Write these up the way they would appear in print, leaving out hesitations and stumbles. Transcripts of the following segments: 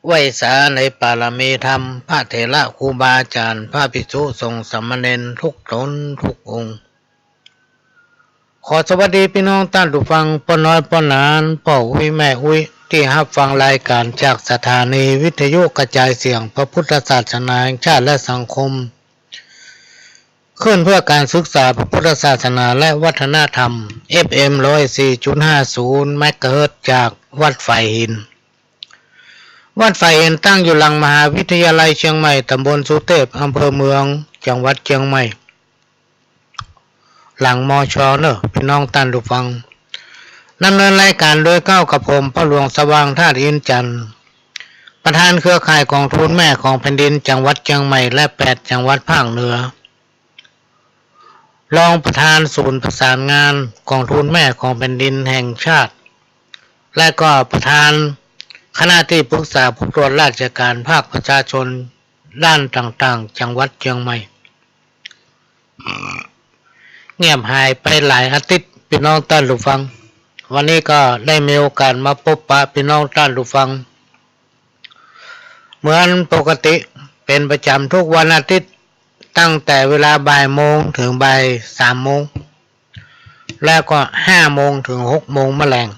ไหวสาในปารมีธรรมพระเถระครูบาอาจารย์พระภิกษุสงฆ์สามเณรทุกตนทุกองค์ขอสวัสดีพี่น้องท่านผู้ฟังป้อน้อยป้อนานพ่ออุ้ยแม่อุ้ยที่รับฟังรายการจากสถานีวิทยุกระจายเสียงพระพุทธศาสนาแห่งชาติและสังคมขึ้นเพื่อการศึกษาพระพุทธศาสนาและวัฒนธรรม FM 104.50 เมกะเฮิรตซ์จากวัดไฟหินวัดไฟหินตั้งอยู่หลังมหาวิทยาลัยเชียงใหม่ตำบลสุเทพอำเภอเมืองจังหวัดเชียงใหม่หลังมช.เนอะพี่น้องท่านผู้ฟังดำเนินรายการโดยก้าวกับผมพระหลวงสว่างธาตุอินจันทร์ประธานเครือข่ายกองทุนแม่ของแผ่นดินจังหวัดเชียงใหม่และ8จังหวัดภาคเหนือรองประธานศูนย์ประสานงานกองทุนแม่ของแผ่นดินแห่งชาติและก็ประธานคณะที่ปรึกษาผู้ตรวจราชการภาคประชาชนด้านต่างๆจังหวัดเชียงใหม่เงียบหายไปหลายอาทิตย์พี่น้องท่านผู้ฟังวันนี้ก็ได้มีโอกาสมาพบปะพี่น้องท่านผู้ฟังเหมือนปกติเป็นประจำทุกวันอาทิตย์ตั้งแต่เวลาบ่ายโมงถึงบ่าย3 โมงแล้วก็5 โมงถึง6 โมงแมลง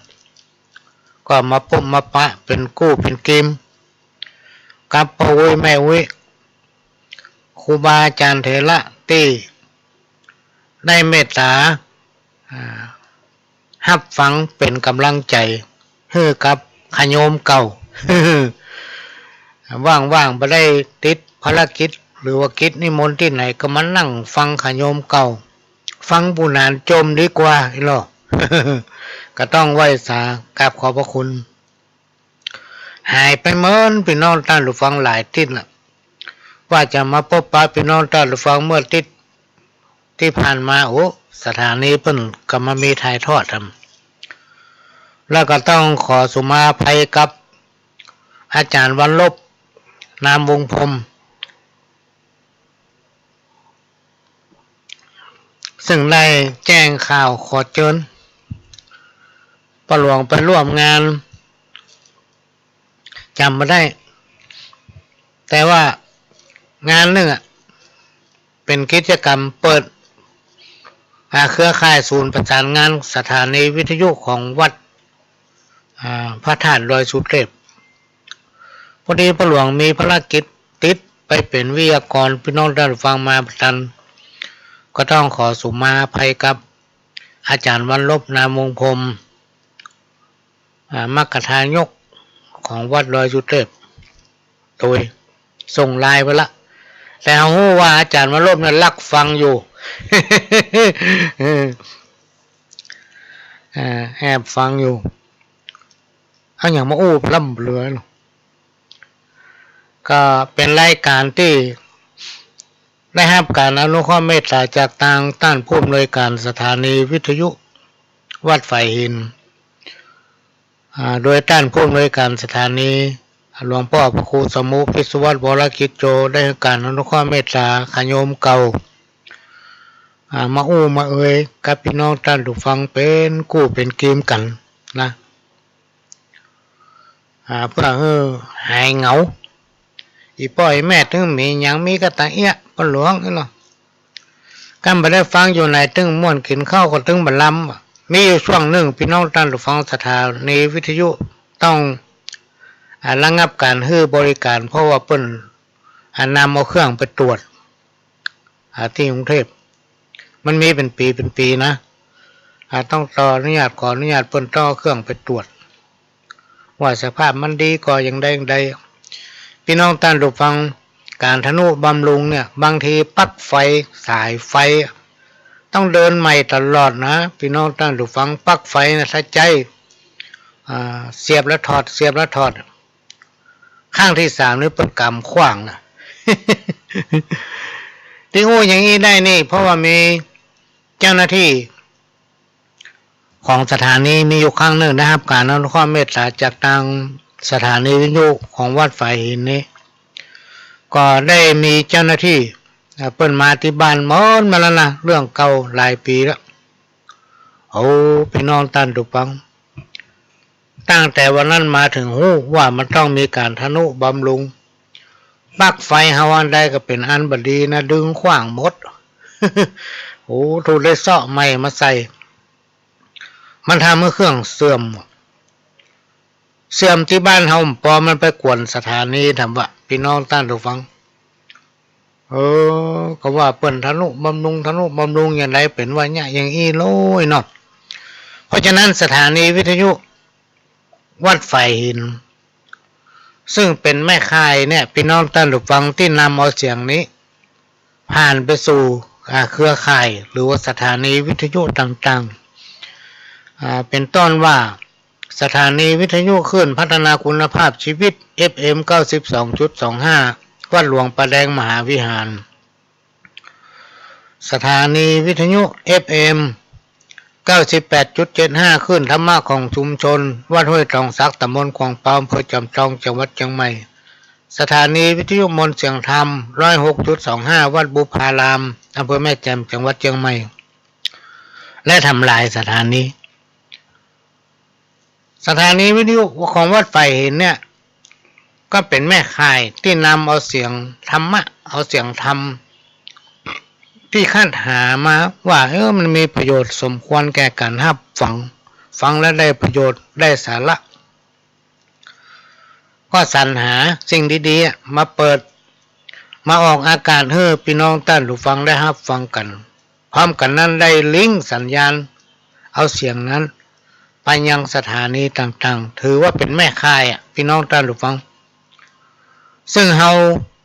ก็มาพบมาปะเป็นกู้เป็นเกมกับพ่ออุ้ยแม่อุ้ยครูบาอาจารย์เถระที่ได้เมตตารับฟังเป็นกำลังใจให้กับขโยมเก่า ว่างๆไปได้ติดภารกิจหรือว่ากิจนิมนต์ที่ไหนก็มานั่งฟังขโยมเก่าฟังผู้นานจมดีกว่าอีหรอ ก็ต้องไหว้สากราบขอบพระคุณหายไปเมินพี่น้องท่านผู้ฟังหลายทิศละว่าจะมาพบปะพี่น้องท่านผู้ฟังเมื่อทิศที่ผ่านมาสถานีเพิ่นก็มามีถ่ายทอดทำแล้วก็ต้องขอสุมาภัยกับอาจารย์วันลบนามวงพรมซึ่งได้แจ้งข่าวขอเชิญประหลวงไปร่วมงานจำไม่ได้แต่ว่างานหนึ่งเป็นกิจกรรมเปิดเครือข่ายศูนย์ประสานงานสถานีวิทยุของวัดพระธาตุดอยสุเทพพอดีประหลวงมีภารกิจติดไปเป็นวิทยากรพี่น้องได้ฟังมาประทันก็ต้องขอสุมาภัยกับอาจารย์วันลบนามวงพรมมัคคทายกของวัดดอยสุเทพโดยส่งไลน์ไปละแต่เขารู้ว่าอาจารย์วันลบนั้นรักฟังอยู่ แอบฟังอยู่เขาอย่างมาอู้พล่ำเรือก็เป็นรายการที่ได้รับการอนุเคราะห์เมตตาจากทางต้านผู้อำนวยการสถานีวิทยุวัดไฟหินโดยต้านผู้อำนวยการสถานีหลวงพ่อพระครูสมุพิศวัตรวรกิจโจได้การอนุเคราะห์เมตตาขโยมเก่ามาอู้มาเอ่ยกับพี่น้องท่านผู้ฟังเป็นกู้เป็นเกมกันนะเพื่อหายเหงาอีพ่อไอแม่ถึงมีอย่างมีกระตาเอี้ยก็หลวงนี่หรอกันไปได้ฟังอยู่ในตึงม่วนกินข้าวก็ตึงบัลลัมมีอยู่ช่วงหนึ่งพี่น้องท่านผู้ฟังสถานีวิทยุต้องระงับการให้บริการเพราะว่าเปิ้นนำเอาเครื่องไปตรวจที่กรุงเทพมันมีเป็นปีนะต้องขออนุญาตเปิ้นต่อเครื่องไปตรวจว่าสภาพมันดีก็อย่างใดพี่น้องท่านผู้ฟังการทนุบำรุงเนี่ยบางทีปลั๊กไฟสายไฟต้องเดินใหม่ตลอดนะพี่น้องท่านผู้ฟังปลั๊กไฟนะถ้าใจเสียบแล้วถอดข้างที่3นี่เป็นกำขว้างนะ ที่หูอย่างนี้ได้นี่เพราะว่ามีเจ้าหน้าที่ของสถานีมีอยู่ครั้งหนึ่งนะครับการอนุเคราะห์เมตตาจากทางสถานีวิทยุของวัดไฟหินนี้ก็ได้มีเจ้าหน้าที่เปิ้นมาที่บ้านมอนมาแล้วนะเรื่องเก่าหลายปีแล้วพี่น้องท่านผู้ฟัง ตั้งแต่วันนั้นมาถึงหู้ว่ามันต้องมีการทนุบำรุงปลั๊กไฟเฮาอันใดก็เป็นอันบดีนะดึงขว้างหมด โอ้ถูกได้เสาะใหม่มาใส่มันทำให้เครื่องเสื่อมที่บ้านเฮาพอมันไปกวนสถานีทำว่าพี่น้องต้านผู้ฟังก็ว่าเปิ้นทนุบำรุงอย่างไรเป็นว่าเนี่ยอย่างอี้โลยเนาะเพราะฉะนั้นสถานีวิทยุวัดไฟหินซึ่งเป็นแม่ค่ายเนี่ยพี่น้องต้านผู้ฟังที่นำเอาเสียงนี้ผ่านไปสู่เครือข่ายหรือว่าสถานีวิทยุต่างๆเป็นต้นว่าสถานีวิทยุคลื่นพัฒนาคุณภาพชีวิต FM 92.25 วัดหลวงประแดงมหาวิหารสถานีวิทยุ FM 98.75 คลื่นธรรมะของชุมชนวัดห้วยตองซักตำบลคลองปาวอำเภอจอมทองจังหวัดเชียงใหม่สถานีวิทยุมนต์เสียงธรรม 106.25 วัดบุพารามอำเภอแม่แจ่มจังหวัดเชียงใหม่และทำลายสถานีวิทยุของวัดไฟหินเนี่ยก็เป็นแม่ข่ายที่นำเอาเสียงธรรมะเอาเสียงธรรมที่คาดหามาว่ามันมีประโยชน์สมควรแก่การรับฟังและได้ประโยชน์ได้สาระก็สรรหาสิ่งดีๆมาเปิดมาออกอากาศให้พี่น้องท่านผู้ฟังได้รับฟังกันพร้อมกันนั้นได้ลิงก์สัญญาณเอาเสียงนั้นไปยังสถานีต่างๆถือว่าเป็นแม่ค่ายพี่น้องท่านผู้ฟังซึ่งเฮา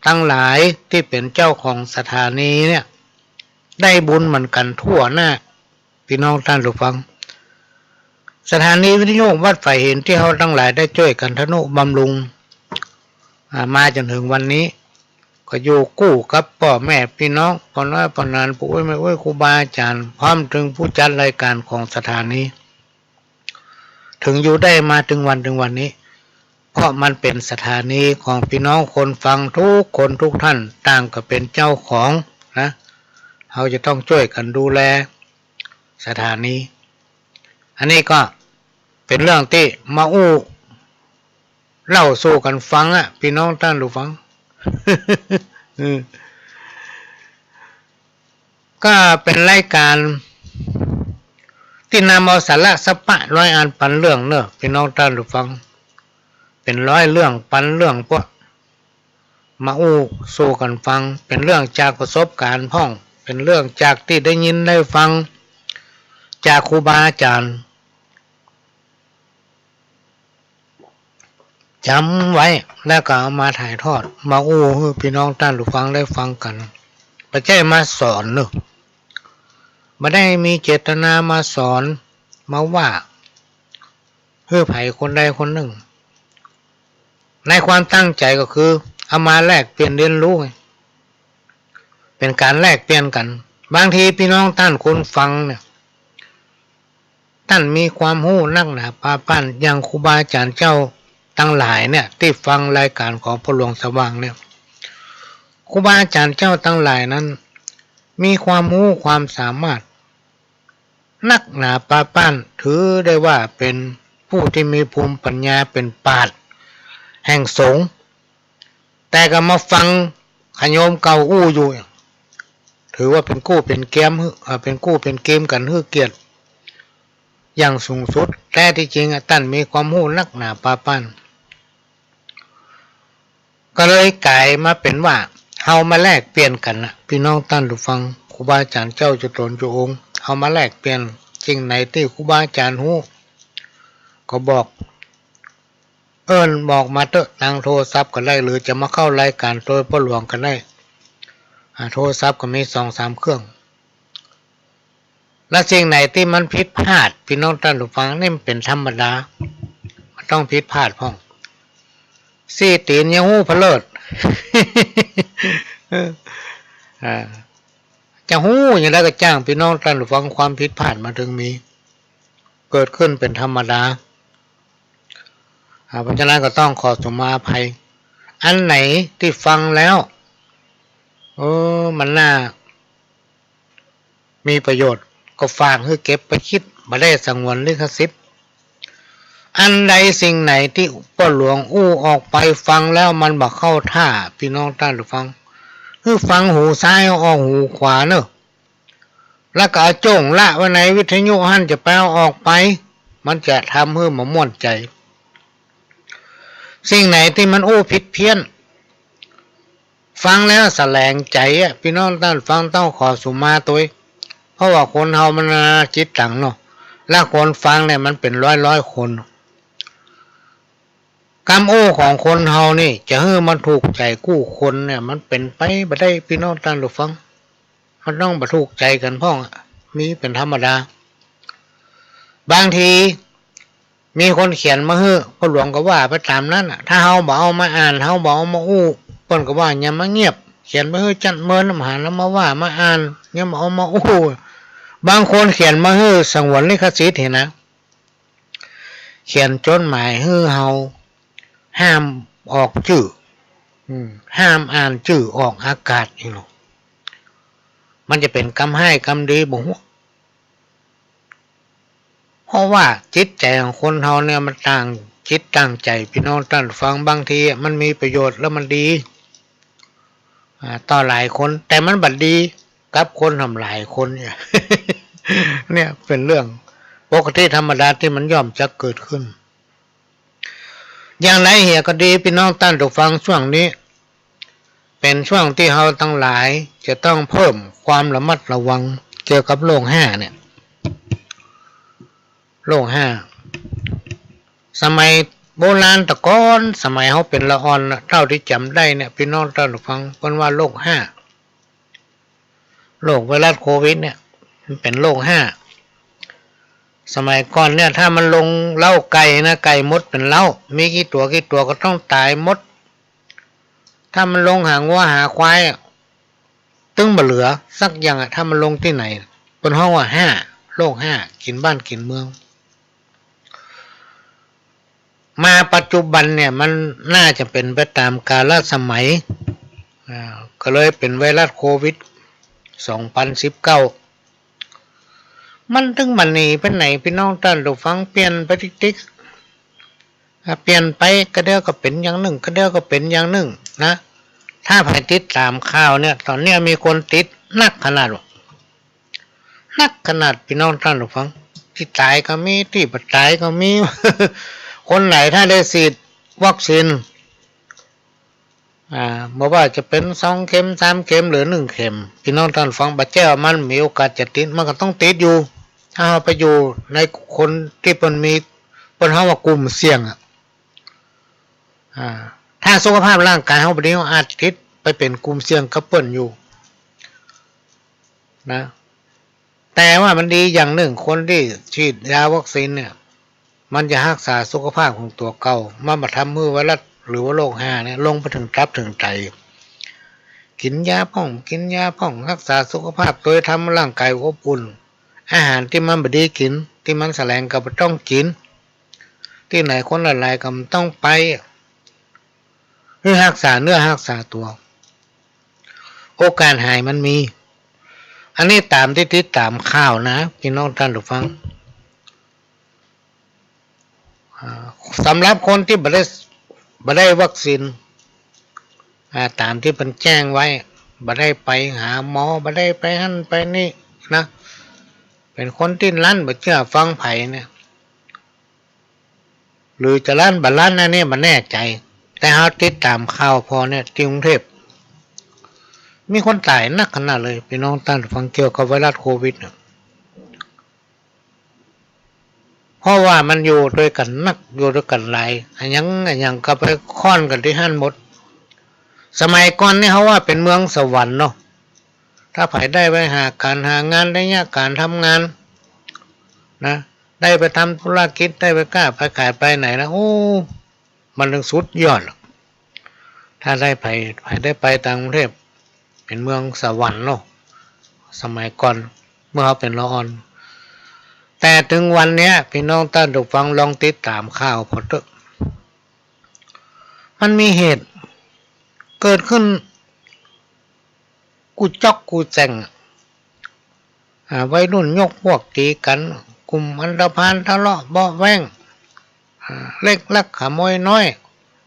ทั้งหลายที่เป็นเจ้าของสถานีเนี่ยได้บุญเหมือนกันทั่วหน้าพี่น้องท่านผู้ฟังสถานีวิทยุวัดไฟหินที่เฮาทั้งหลายได้ช่วยกันทนุบำรุงมาจนถึงวันนี้ก็อยู่กู้กับพ่อแม่พี่น้องพ่อน้อยพ่อนานปู่แม่ครูบาอาจารย์พร้อมถึงผู้จัดรายการของสถานีถึงอยู่ได้มาถึงวันนี้เพราะมันเป็นสถานีของพี่น้องคนฟังทุกคนทุกท่านต่างก็เป็นเจ้าของนะเราจะต้องช่วยกันดูแลสถานีอันนี้ก็เป็นเรื่องที่มาเล่าสู่กันฟังพี่น้องท่านผู้ฟัง ก็เป็นรายการที่นำเอาสาระสปะร้อยอันปันเรื่องเนอะพี่น้องท่านผู้ฟังเป็นร้อยเรื่องปันเรื่องพวกมาสู่กันฟังเป็นเรื่องจากประสบการณ์พ่องเป็นเรื่องจากที่ได้ยินได้ฟังจากครูบาอาจารย์จำไว้แล้วก็เอามาถ่ายทอดมาให้พี่น้องท่านผู้ฟังได้ฟังกันไม่ใช่มาสอนเนอะไม่ได้มีเจตนามาสอนมาว่าเพื่อไผ่คนใดคนหนึ่งในความตั้งใจก็คือเอามาแลกเปลี่ยนเรียนรู้เป็นการแลกเปลี่ยนกันบางทีพี่น้องท่านคนฟังเนี่ยท่านมีความรู้นักหนาปาปั้นอย่างครูบาอาจารย์เจ้าทั้งหลายเนี่ยที่ฟังรายการของพระหลวงสว่างเนี่ยครูบาอาจารย์เจ้าทั้งหลายนั้นมีความรู้ความสามารถนักหนาปาปั้นถือได้ว่าเป็นผู้ที่มีภูมิปัญญาเป็นปราชญ์แห่งสงฆ์แต่ก็มาฟังขโยมเก่าอยู่ถือว่าเป็นกู้เป็นเกมกันฮือเกียรติอย่างสูงสุดแต่ที่จริงท่านมีความรู้นักหนาปาปั้นก็เลยกลายมาเป็นว่าเฮามาแลกเปลี่ยนกันพี่น้องท่านผู้ฟังครูบาอาจารย์เจ้าจุตนจุองค์เฮามาแลกเปลี่ยนสิ่งไหนที่ครูบาอาจารย์รู้ก็บอกบอกมาเถอะทางโทรศัพท์ก็ได้หรือจะมาเข้ารายการโดยพ่อหลวงก็ได้โทรศัพท์ก็มี 2-3 เครื่องและสิ่งไหนที่มันผิดพลาดพี่น้องท่านผู้ฟังนี่มันเป็นธรรมดามันต้องผิดพลาดพ่องสี่ตีนยังหู้พะเลิศ จะหู้อย่างไรก็จ้างพี่น้องท่านผู้ฟังความผิดพลาดมาถึงมีเกิดขึ้นเป็นธรรมดาเพราะฉะนั้นก็ต้องขอสมาภัยอันไหนที่ฟังแล้วมันน่ามีประโยชน์ก็ฝากให้เก็บไปคิดมาได้สังวรลิขสิทธิ์ อันใดสิ่งไหนที่พ่อหลวงอู้ออกไปฟังแล้วมันบ่เข้าท่าพี่น้องท่านผู้ฟังคือฟังหูซ้ายออกหูขวาเนอะแล้วก็เอาจ้งละไว้ในวิทยุหั่นจะแปลออกไปมันจะทำให้มันม่วนใจสิ่งไหนที่มันอู้ผิดเพี้ยนฟังแล้วแสลงใจอ่ะพี่น้องท่านฟังต้องขอสุมาตัวเพราะว่าคนเฮามันจิตตังเนาะแล้วคนฟังเนี่ยมันเป็นร้อยคนคำโอ้ของคนเฮานี่จะให้มันถูกใจกู้คนเนี่ยมันเป็นไปบ่ได้พี่น้องท่านผู้ฟังมันต้องบ่ถูกใจกันพ้องมีเป็นธรรมดาบางทีมีคนเขียนมาให้พ่อหลวงก็ว่าไปตามนั้นถ้าเฮาบ่เอามาอ่านเฮาบ่เอามาอู้เพิ่นก็ว่าอย่ามาเงียบเขียนมาให้จัดเมินน้ำหาแล้วมาว่ามาอ่านอย่ามาเอามาอู้บางคนเขียนมาให้สงวนลิขสิทธิ์เห็นนะเขียนจดหมายให้เฮาห้ามออกชื่อห้ามอ่านชื่อออกอากาศนี่หรอกมันจะเป็นกรรมให้กรรมดีบ่ฮู้เพราะว่าจิตใจของคนเฮาเนี่ยมันต่างจิตต่างใจพี่น้องท่านฟังบางทีมันมีประโยชน์แล้วมันดีต่อหลายคนแต่มันบัดดีกับคนทำหลายคนเนี่ย เนี่ยเป็นเรื่องปกติธรรมดาที่มันย่อมจะเกิดขึ้นอย่างไรเหียก็ดีพี่น้องท่านผู้ฟังช่วงนี้เป็นช่วงที่เราทั้งหลายจะต้องเพิ่มความระมัดระวังเกี่ยวกับโรค5เนี่ยโรค5สมัยโบราณตะก้อนสมัยเขาเป็นละอ่อนเท่าที่จำได้เนี่ยพี่น้องท่านผู้ฟังเพิ่นว่าโรค5โรคไวรัสโควิดเนี่ยมันเป็นโรค5สมัยก่อนเนี่ยถ้ามันลงเล้าไก่นะไก่มดเป็นเล้ามีกี่ตัวก็ต้องตายมดถ้ามันลงหางัวหาควายตึ้งบ่เหลือสักอย่างถ้ามันลงที่ไหนบนห้องว่าโรค5กินบ้านกินเมืองมาปัจจุบันเนี่ยมันน่าจะเป็นไปตามกาลสมัยก็เลยเป็นไวรัสโควิด2019มันถึงมันหนีไปไหนพี่น้องท่านผู้ฟังเปลี่ยนไปติ๊กเปลี่ยนไปก็เดี๋ยวก็เป็นอย่างหนึ่งก็เดี๋ยวก็เป็นอย่างหนึ่งนะถ้าไปติดตามข่าวเนี่ยตอนนี้มีคนติดนักขนาดพี่น้องท่านผู้ฟังที่ตายก็มีที่บ่ตายก็มี คนไหนถ้าได้ฉีดวัคซีนบอกว่าจะเป็น2 เข็ม3 เข็มหรือ1 เข็มพี่น้องท่านฟังบัดเจ้ามันมีโอกาสจะติดมันก็ต้องติดอยู่ถ้าเราไปอยู่ในคนที่เพิ่นเฮาว่ากลุ่มเสี่ยงถ้าสุขภาพร่างกายเฮาบ่ดีเฮาอาจติดไปเป็นกลุ่มเสี่ยงกับเพิ่นอยู่นะแต่ว่ามันดีอย่างหนึ่งคนที่ฉีดยาวัคซีนเนี่ยมันจะรักษาสุขภาพของตัวเก่ามันบ่ทำให้ไวรัสหรือว่าโรค5เนี่ยลงไปถึงตับถึงไตกินยาป้องรักษาสุขภาพโดยทำร่างกายอบอุ่นอาหารที่มันบ่ดีกินที่มันแสลงก็บ่ต้องกินที่ไหนคนหลายๆก็ต้องไปเพื่อรักษาเนื้อรักษาตัวโอกาสหายมันมีอันนี้ตามที่ติดตามข่าวนะพี่น้องท่านผู้ฟังสำหรับคนที่บ่ได้วัคซีนตามที่เพิ่นแจ้งไว้บ่ได้ไปหาหมอบ่ได้ไปหั่นไปนี่นะเป็นคนที่ลั่นบ่เชื่อฟังไผเนี่ยหรือจะลั่นบ่ลั่นอันนี้บ่แน่ใจแต่เฮาติดตามข่าวพอเนี่ยที่กรุงเทพมีคนตายนักขนาดเลยพี่น้องท่านฟังเกี่ยวกับไวรัสโควิดเพราะว่ามันอยู่ด้วยกันนักอยู่ด้วยกันหลายอันยังก็ไปค่อนกันที่หั่นหมดสมัยก่อนนี่เขาว่าเป็นเมืองสวรรค์เนาะถ้าไผได้ไปหาการหางานได้เนี่ยการทำงานนะได้ไปทำธุรกิจได้ไปกล้าไปขายไปไหนนะโอ้มันถึงสุดยอดถ้าได้ไปได้ไปต่างประเทศเป็นเมืองสวรรค์เนาะสมัยก่อนเมื่อเขาเป็นละอ่อนแต่ถึงวันนี้พี่น้องท่านผู้ฟังลองติดตามข่าวพอเถอะมันมีเหตุเกิดขึ้นกูจอกกูแจงวัยรุ่นยกพวกตีกันกลุ่มอันธพาลทะเลาะเบาะแว้ง เล็กลักขโมยน้อย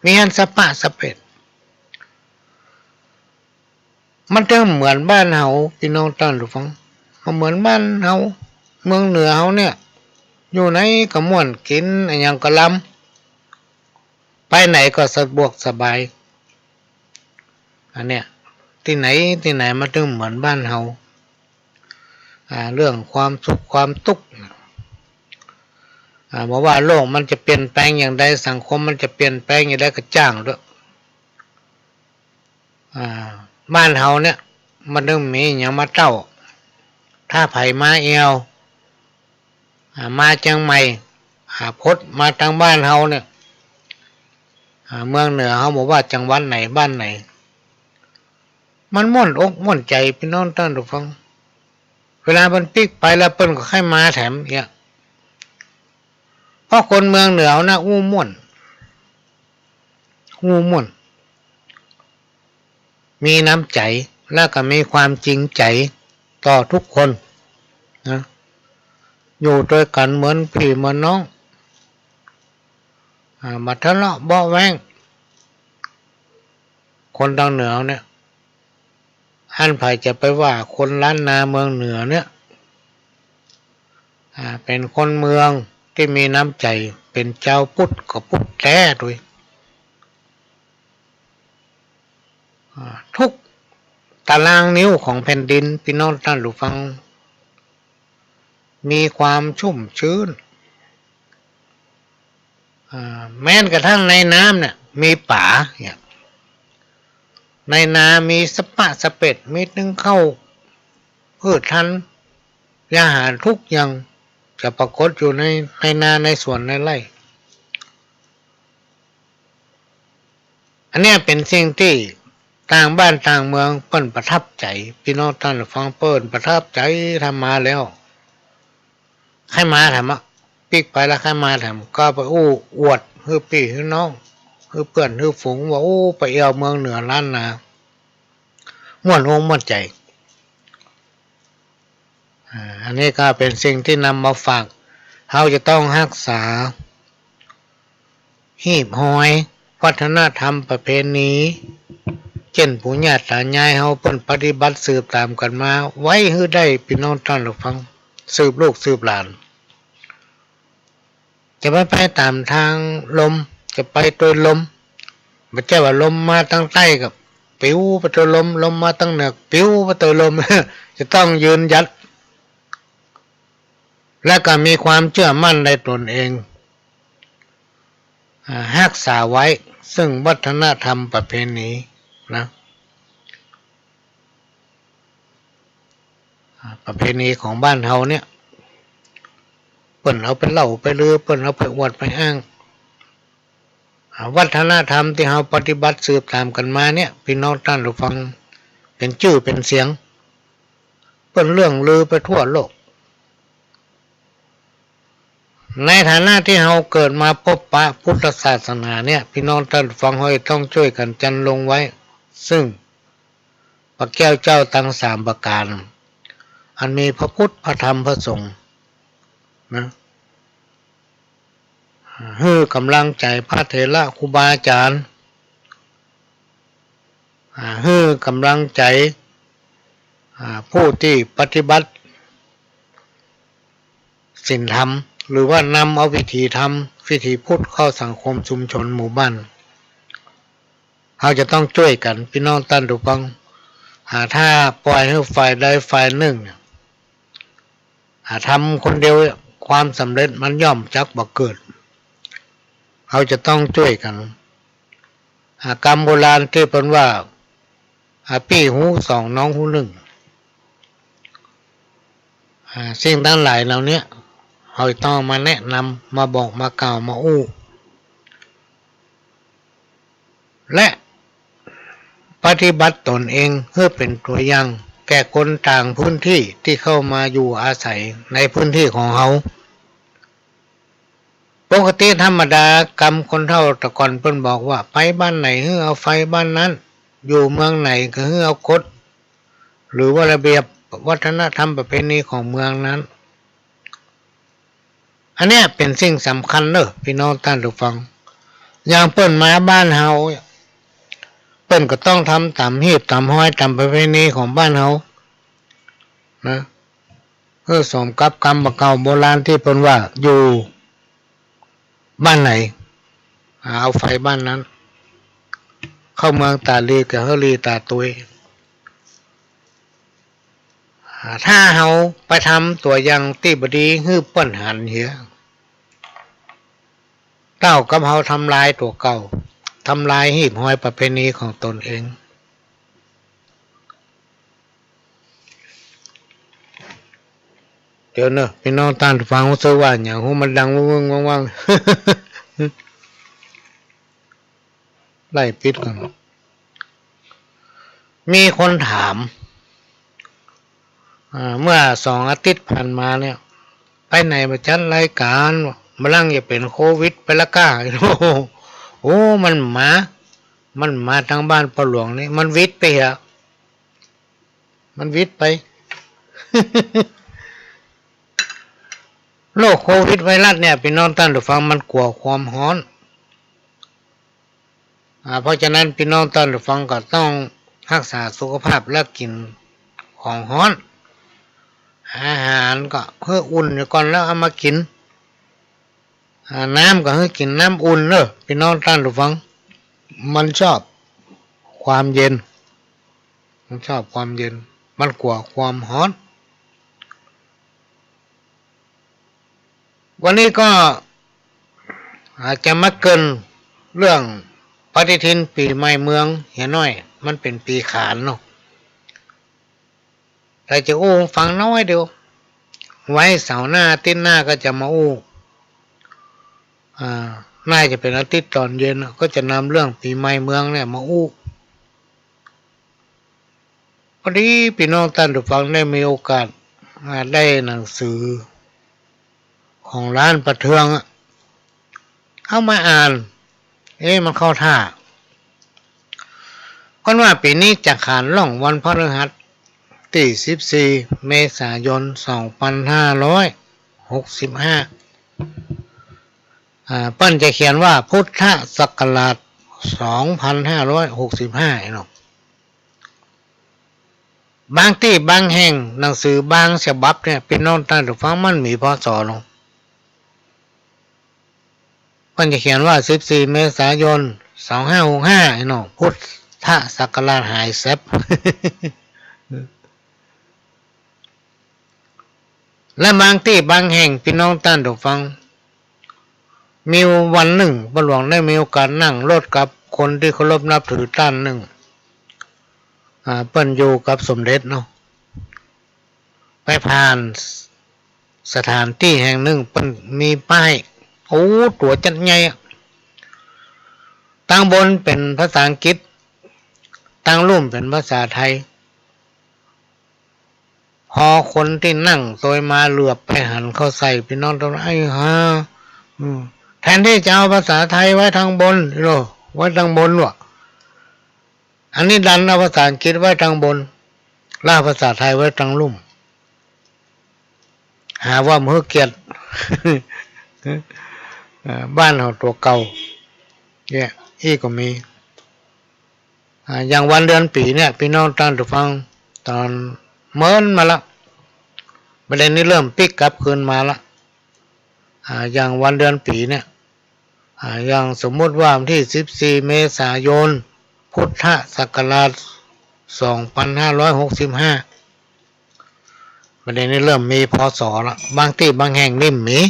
มีอันสปะสเปดมันจะเหมือนบ้านเฮาพี่น้องท่านผู้ฟังเหมือนบ้านเฮาเมืองเหนือเฮาเนี่ยอยู่ไหนก็ม่วนกินอย่างก็ล้ำไปไหนก็สะดวกสบายอันเนี้ยที่ไหนมันถึงเหมือนบ้านเฮาเรื่องความสุขความทุกข์บอกว่าโลกมันจะเปลี่ยนแปลงอย่างใดสังคมมันจะเปลี่ยนแปลงอย่างใดก็จ้างด้วยบ้านเฮาเนี่ยมันต้องมีอย่างมาเจ้าถ้าไผมาเอวมาจังใหม่พดมาทางบ้านเฮาเนี่ยเมืองเหนือเฮาบอกว่าจังหวัดไหนบ้านไหนมันม่วนอกม่วนใจพี่น้องท่านผู้ฟังเวลามันปิกไปแล้วเปิ้นก็ให้มาแถมเนี่ยเพราะคนเมืองเหนือนะม่วนมีน้ำใจแล้วก็มีความจริงใจต่อทุกคนนะอยู่ด้วยกันเหมือนพี่เหมือนน้องมาทะเลาะเบาะแว้งคนทางเหนือเนี่ยอันไผจะไปว่าคนล้านนาเมืองเหนือเนี่ยเป็นคนเมืองที่มีน้ำใจเป็นเจ้าพุทธก็พุทธแท้ด้วยทุกตารางนิ้วของแผ่นดินพี่น้องท่านผู้ฟังมีความชุ่มชื้นแม้กระทั่งในน้ำเนี่ยมีป่าเนี่ยในนามีสปะสเเป็ดมีนึ่งเข้าพืชทันยาหารทุกอย่างจะปรากฏอยู่ในนาในสวนในไร่อันนี้เป็นสิ่งที่ต่างบ้านต่างเมืองเปิ้นประทับใจพี่น้องท่านฟังเปิ้นประทับใจทำมาแล้วให้มาทำปิกไปแล้วให้มาทำก็ไปอวดฮือพี่ฮือน้องฮือเพื่อนฮือฝูงว่าไปเอวเมืองเหนือล้านนาม่วนอกม่วนใจอันนี้ก็เป็นสิ่งที่นำมาฝากเราจะต้องรักษาหีบหอยวัฒนธรรมประเพณีเช่นปู่ย่าตายายเฮาเพิ่นปฏิบัติสืบตามกันมาไว้ให้ได้พี่น้องท่านผู้ฟังสืบลูกสืบหลานจะไม่ไปตามทางลมจะไปโดยลมไม่ใช่ว่าลมมาทางใต้กับปิวไปโดยลมมาทางเหนือปิวไปโดยลม จะต้องยืนยัดและก็มีความเชื่อมั่นในตนเองรักษาไว้ซึ่งวัฒนธรรมประเพณีนะประเพณีของบ้านเฮาเนี่ยเปิ้นเอาไปเล่าไปลือเปิ้นเอาไปอวดไปอ้างวัฒนธรรมที่เฮาปฏิบัติสืบตามกันมาเนี่ยพี่น้องท่านผู้ฟังเป็นชื่อเป็นเสียงเปิ้นเรื่องลือไปทั่วโลกในฐานะที่เราเกิดมาพบปะพุทธศาสนาเนี่ยพี่น้องท่านฟังให้ต้องช่วยกันจันลงไว้ซึ่งพระแก้วเจ้าทั้ง3ประการอันมีพระพุทธพระธรรมพระสงฆ์นะให้กำลังใจพระเถระครูบาอาจารย์ให้กำลังใจผู้ที่ปฏิบัติศีลธรรมหรือว่านำเอาวิถีธรรมวิถีพุทธเข้าสังคมชุมชนหมู่บ้านเราจะต้องช่วยกันพี่น้องท่านผู้ฟังถ้าปล่อยให้ฝ่ายใดฝ่ายหนึ่งทำคนเดียวความสำเร็จมันย่อมจักบ่เกิดเราจะต้องช่วยกันกรรมโบราณที่เป็นว่าพี่หูสองน้องหูหนึ่งสิ่งทั้งหลายเหล่านี้เราต้องมาแนะนำมาบอกมากล่าวมาและปฏิบัติตนเองเพื่อเป็นตัวอย่างแก่คนต่างพื้นที่ที่เข้ามาอยู่อาศัยในพื้นที่ของเขาปกติธรรมดากรรมคนเฒ่าแต่ก่อนเพิ่นบอกว่าไปบ้านไหนให้เอาไฟบ้านนั้นอยู่เมืองไหนก็ให้เอากฎหรือว่าระเบียบวัฒนธรรมประเพณีของเมืองนั้น อันเนี้ยเป็นสิ่งสำคัญเนอะพี่น้องท่านผู้ฟังอย่างเปิ้นมาบ้านเฮาเปิ้นก็ต้องทำตามฮีบตามห้อยตามประเพณีของบ้านเฮานะเพื่อสมกับกรรมเก่าโบราณที่เปิ้นว่าอยู่บ้านไหนเอาไฟบ้านนั้นเข้าเมืองตาลีกับเฮลีตาตุยถ้าเฮาไปทำตัวอย่างที่บดีฮื้อเปิ้นหันเหียเต้ากับเฮาทำลายตัวเก่าทำลายหีบห้อยประเพณีของตนเองเดี๋ยวเนอะพี่น้องท่านฟังรู้สึกว่าอย่างหูมันดังว่างว่างไล่ปิดกันมีคนถามเมื่อ2 อาทิตย์ผ่านมาเนี่ยไปไหนมาจัดรายการมาลั่งอย่าเป็นโควิดไปละก้าโอ้มันมาทางบ้านปหลวงนี่มันวิทย์ไปเหรอมันวิทย์ไป โรคโควิดไวรัสเนี่ยพี่น้องท่านผู้ฟังมันกลัวความร้อนเพราะฉะนั้นพี่น้องท่านผู้ฟังก็ต้องรักษาสุขภาพและกินของร้อนอาหารก็เพื่ออุ่นก่อนแล้วเอามากินน้ำก็ให้กินน้ำอุ่นเนอะพี่น้องท่านผู้ฟังมันชอบความเย็นมันชอบความเย็นมันกลัวความร้อนวันนี้ก็อาจจะมาเกินเรื่องปฏิทินปีใหม่เมืองเหียน้อยมันเป็นปีขานเนาะแต่จะอู้ฟังน้อยเดียวไว้เสาร์หน้าอาทิตย์หน้าก็จะมาอู้น่าจะเป็นอาทิตย์ตอนเย็นก็จะนำเรื่องปีใหม่เมืองเนี่ยมาอู้พอดีพี่น้องท่านผู้ฟังได้มีโอกาสได้หนังสือของร้านประเทืองเข้ามาอ่านมันเข้าท่าก็ว่าปีนี้จะขานล่องวันพฤหัสที่14 เมษายน 2565เปิ้นจะเขียนว่าพุทธศักราช 2565เนาะบางที่บางแห่งหนังสือบางฉบับเนี่ยพี่น้องท่านผู้ฟังมันมีพศเนาะเปิ้นจะเขียนว่า14 เมษายน 2565เนาะพุทธศักราชหายแซบ และบางที่บางแห่งพี่น้องท่านผู้ฟังมีวันหนึ่งปหลวงได้มีโอกาสนั่งรถกับคนที่เคารพนับถือท่านหนึ่งเปิ้นอยู่กับสมเด็จเนาะไปผ่านสถานที่แห่งหนึ่งเปิ้นมีป้ายตัวจัดใหญ่ตั้งบนเป็นภาษาอังกฤษตั้งลุ่มเป็นภาษาไทยพอคนที่นั่งโดยมาเหลือบไปหันเข้าใส่พี่น้องตรงนั้นแทนที่จะเอาภาษาไทยไว้ทางบนไว้ทางบนวะอันนี้ดันเอาภาษาอังกฤษไว้ทางบนล่าภาษาไทยไว้ทางลุ่มหาว่ามือเกียรติ บ้านเราตัวเก่าเนี่ยก็มีอย่างวันเดือนปีเนี่ยพี่น้องท่านผู้ฟังตอนเมินมาละประเด็นนี้เริ่มปิกกลับคืนมาละอย่างวันเดือนปีเนี่ยอย่างสมมุติว่าวันที่14 เมษายน พุทธศักราช 2565ประเด็นนี้เริ่มมีพศละบางที่บางแห่งนี่มี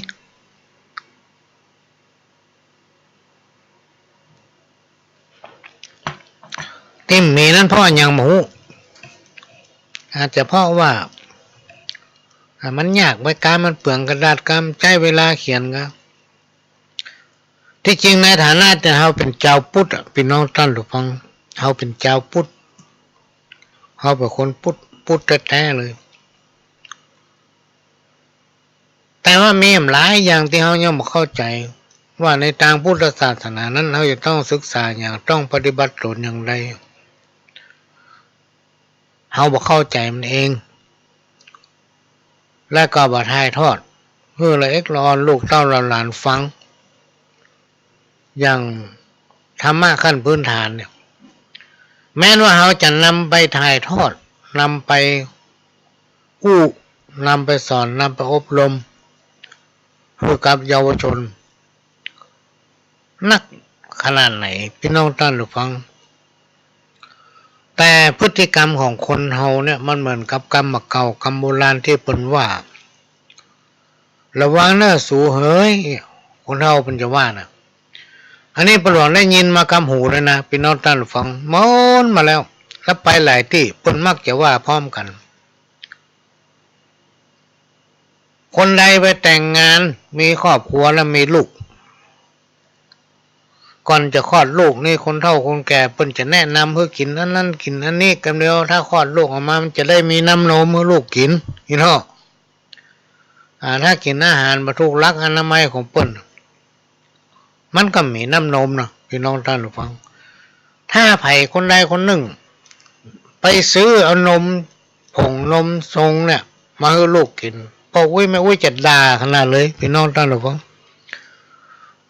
ที่มีนั้นเพราะอย่างหมูอาจจะเพราะว่ามันยากไว้การมันเปลืองกระดาษการใช้เวลาเขียนครับที่จริงในฐานะที่เราเป็นเจ้าพุทธพี่น้องท่านผู้ฟังเราเป็นเจ้าพุทธเราเป็นคนพุทธแท้ๆเลยแต่ว่ามีหลายอย่างที่เรายังไม่เข้าใจว่าในทางพุทธศาสนานั้นเราจะต้องศึกษาอย่างต้องปฏิบัติตนอย่างไรเราบ่เข้าใจมันเองและก็บ่ถ่ายทอด เพื่อละเอ็กละออนลูกเต้าหลานฟังอย่างธรรมะขั้นพื้นฐานเนี่ยแม้ว่าเขาจะนำไปถ่ายทอดนำไปอู้นำไปสอนนำไปอบรมให้กับเยาวชนนักขนาดไหนพี่น้องท่านผู้ฟังแต่พฤติกรรมของคนเฮาเนี่ยมันเหมือนกับกรรมเก่ากรรมโบราณที่เปิ้นว่าระวังเน้อสู่เฮ้ยคนเฮาเปิ้นจะว่านะอันนี้ประหลอดได้ยินมากำหูเลยนะพี่น้องท่านผู้ฟังมอนมาแล้วแล้วไปหลายที่เปิ้นมักจะว่าพร้อมกันคนใดไปแต่งงานมีครอบครัวแล้วมีลูกก่อนจะคลอดลูกนี่คนเฒ่าคนแก่เปิ้นจะแนะนำเพื่อกินอันนั้นกินอันนี้กันเดียวถ้าคลอดลูกออกมามันจะได้มีน้ำนมเมื่อลูกกินพี่น้องถ้ากินอาหารบรรทุกลักอนามัยของเปิ้นมันก็มีน้ำนมนะพี่น้องท่านผู้ฟังถ้าไผ่คนใดคนหนึ่งไปซื้อเอานมผงนมทรงเนี่ยมาให้ลูกกินพออุ้ยไม่อุ้ยจะด่าขนาดเลยพี่น้องท่านผู้ฟัง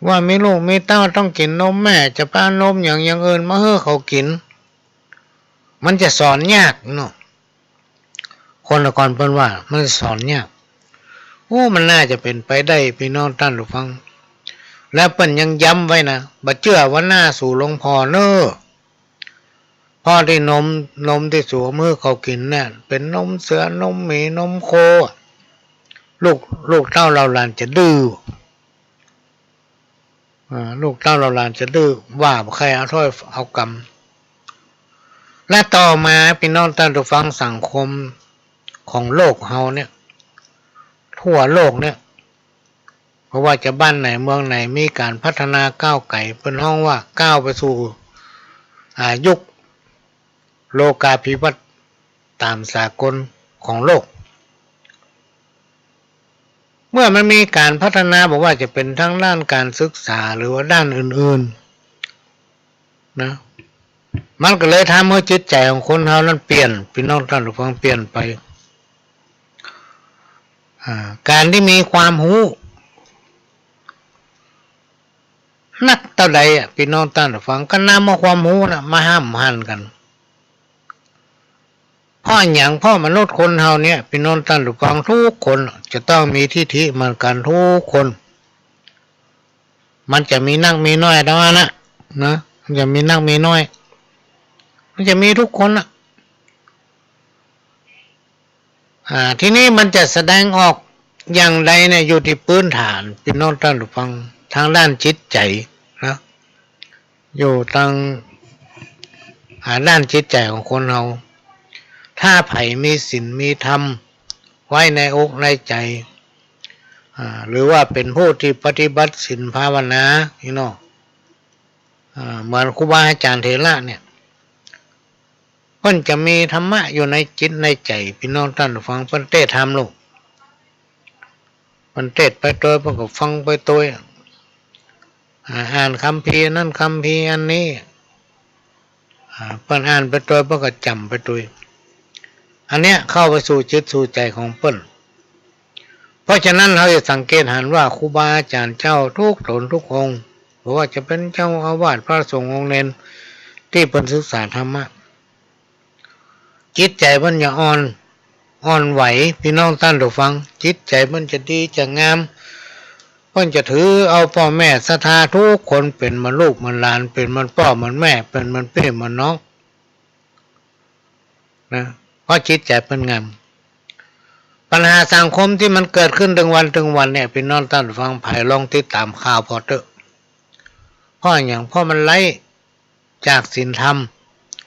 ว่ามีลูกมีเต้าต้องกินนมแม่จะป้านมอย่างอื่นมาให้เขากินมันจะสอนยากเนาะคนละก่อนเปิ้นว่ามันสอนยากมันน่าจะเป็นไปได้พี่น้องท่านผู้ฟังและเปิ้นยังย้ำไว้นะบ่เชื่อว่าหน้าสู่หลวงพ่อเน้อพ่อที่นมที่สู่มือเขากินเนี่ยเป็นนมเสือนมหมีนมโคลูกเต้าเราหลานจะดื้อลูกเต้าเราหลานจะดื้อว่าใครเอาถ้อยเอากรรมและต่อมาพี่น้องท่านผู้ฟังสังคมของโลกเฮาเนี่ยทั่วโลกเนี่ยเพราะว่าจะบ้านไหนเมืองไหนมีการพัฒนาก้าวไกลเป็นห้องว่าก้าวไปสู่ยุคโลกาภิวัตน์ตามสากลของโลกเมื่อมันมีการพัฒนาบอกว่าจะเป็นทั้งด้านการศึกษาหรือว่าด้านอื่นๆนะมันก็เลยทำให้จิตใจของคนเฮานั้นเปลี่ยนพี่น้องท่านผู้ฟังเปลี่ยนไปการที่มีความรู้นักเท่าใดพี่น้องท่านผู้ฟังก็นำเอาความรู้นะมาห้ามหันกันเพราะอย่างพ่อมนุษย์คนเฮาเนี่ยพี่น้องท่านผู้ฟังทุกคนจะต้องมีทิฏฐิเหมือนกันทุกคนมันจะมีนักมีน้อยแต่ว่านะมันจะมีนักมีน้อยมันจะมีทุกคนทีนี้มันจะแสดงออกอย่างไรเนี่ยอยู่ที่พื้นฐานพี่น้องท่านผู้ฟังทางด้านจิตใจนะอยู่ทางด้านจิตใจของคนเราถ้าไผ่มีศีลมีธรรมไว้ในอกในใจหรือว่าเป็นผู้ที่ปฏิบัติศีลภาวนาพี่น้องเหมือนครูบาอาจารย์เถระเนี่ยเพิ่นจะมีธรรมะอยู่ในจิตในใจพี่น้องท่านฟังเพิ่นเทศธรรมลูกเพิ่นเทศไปโดยเพิ่นก็ฟังไปโดยอ่านคัมภีร์นั่นคัมภีร์อันนี้เพิ่นอ่านไปโดยเพิ่นก็จำไปโดยอันเนี้ยเข้าไปสู่จิตสู่ใจของเพิ่นเพราะฉะนั้นเราจะสังเกตเห็นว่าครูบาอาจารย์เจ้าทุกตนทุกองค์หรือว่าจะเป็นเจ้าอาวาสพระสงฆ์องค์เนรที่เพิ่นศึกษาธรรมะจิตใจเพิ่นอย่าอ่อนไหวพี่น้องท่านผู้ฟังจิตใจมันจะดีจะงามเพิ่นจะถือเอาพ่อแม่ศรัทธาทุกคนเป็นมันลูกมันหลานเป็นมันพ่อมันแม่เป็นมันพี่มันน้องนะเพราะจิตใจเพิ่นงามปัญหาสังคมที่มันเกิดขึ้นถึงวันเนี่ยพี่น้องท่านฟังไผ่ลองติดตามข่าวพอเถอะเพราะอย่างพ่อมันไล่จากศีลธรรม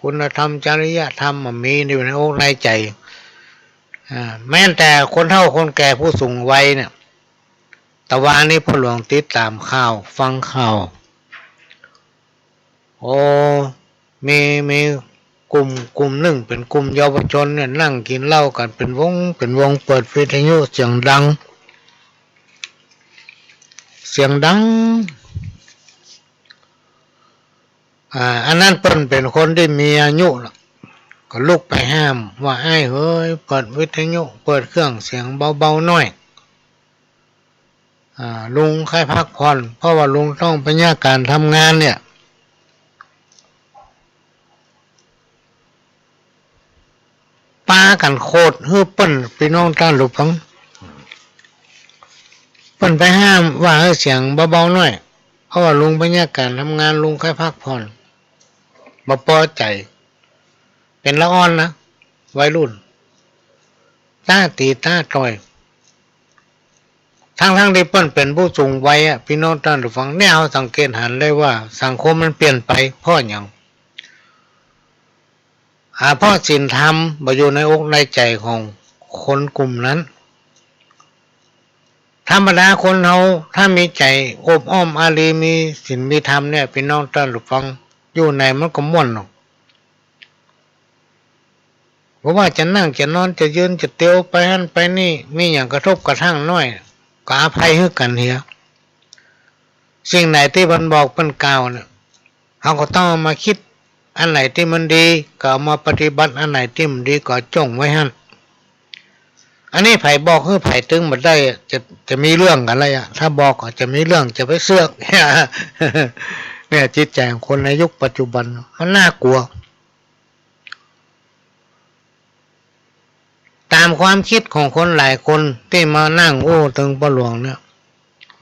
คุณธรรมจริยธรรมมันมีอยู่ในอกในใจแม้แต่คนเฒ่าคนแก่ผู้สูงวัยเนี่ยแต่ว่านี้พ่อหลวงติดตามข่าวฟังข่าวมีกลุ่มหนึ่งเป็นกลุ่มเยาวชนเนี่ยนั่งกินเหล้ากันเป็นวงเปิดวิทยุเสียงดังอันนั้นเป็นคนที่มีอายุก็ลุกไปห้ามว่าไอ้เฮ้ยเปิดวิทยุเปิดเครื่องเสียงเบาๆหน่อย ลุงค่อยพักผ่อนเพราะว่าลุงต้องไปแยกการทำงานเนี่ยปากันโคตรฮือเปิ้นพี่น้องท่านหลุฟังเปิ้นไปห้ามว่าให้เสียงเบาๆหน่อยเพราะว่าลุงไปแยกการทำงานลุงค่อยพักผ่อนบ่พอใจเป็นละอ่อนนะวัยรุ่นตาตีตาต่อยทั้งที่เปิ้นเป็นผู้สูงวัยอ่ะพี่น้องท่านผู้ฟังเนี่ยเราสังเกตเห็นได้ว่าสังคมมันเปลี่ยนไปเพราะหยังเพราะศีลธรรมบ่อยู่ในอกในใจของคนกลุ่มนั้นธรรมดาคนเฮาถ้ามีใจอบอ้อมอารีมีศีลมีธรรมเนี่ยพี่น้องท่านผู้ฟังอยู่ในมันก็ม่วนหรอกเพราะว่าจะนั่งจะนอนจะยืนจะเตียวไปนั่นไปนี่มีอย่างกระทบกระทั่งน้อยก็อภัยให้กันเฮียสิ่งไหนที่มันบอกเป็นกล่าวเนี่ยเราก็ต้องมาคิดอันไหนที่มันดีก็เอามาปฏิบัติอันไหนที่มันดีก็จ้องไว้ให้อันนี้ไผ่บอกคือไผ่ตึงมาได้จะมีเรื่องอะไรอ่ะถ้าบอกก็จะมีเรื่องจะไปเสือกเนี่ยจิตใจของคนในยุคปัจจุบันมันน่ากลัวตามความคิดของคนหลายคนที่มานั่งโอ้ถึงพ่อหลวงเนี่ย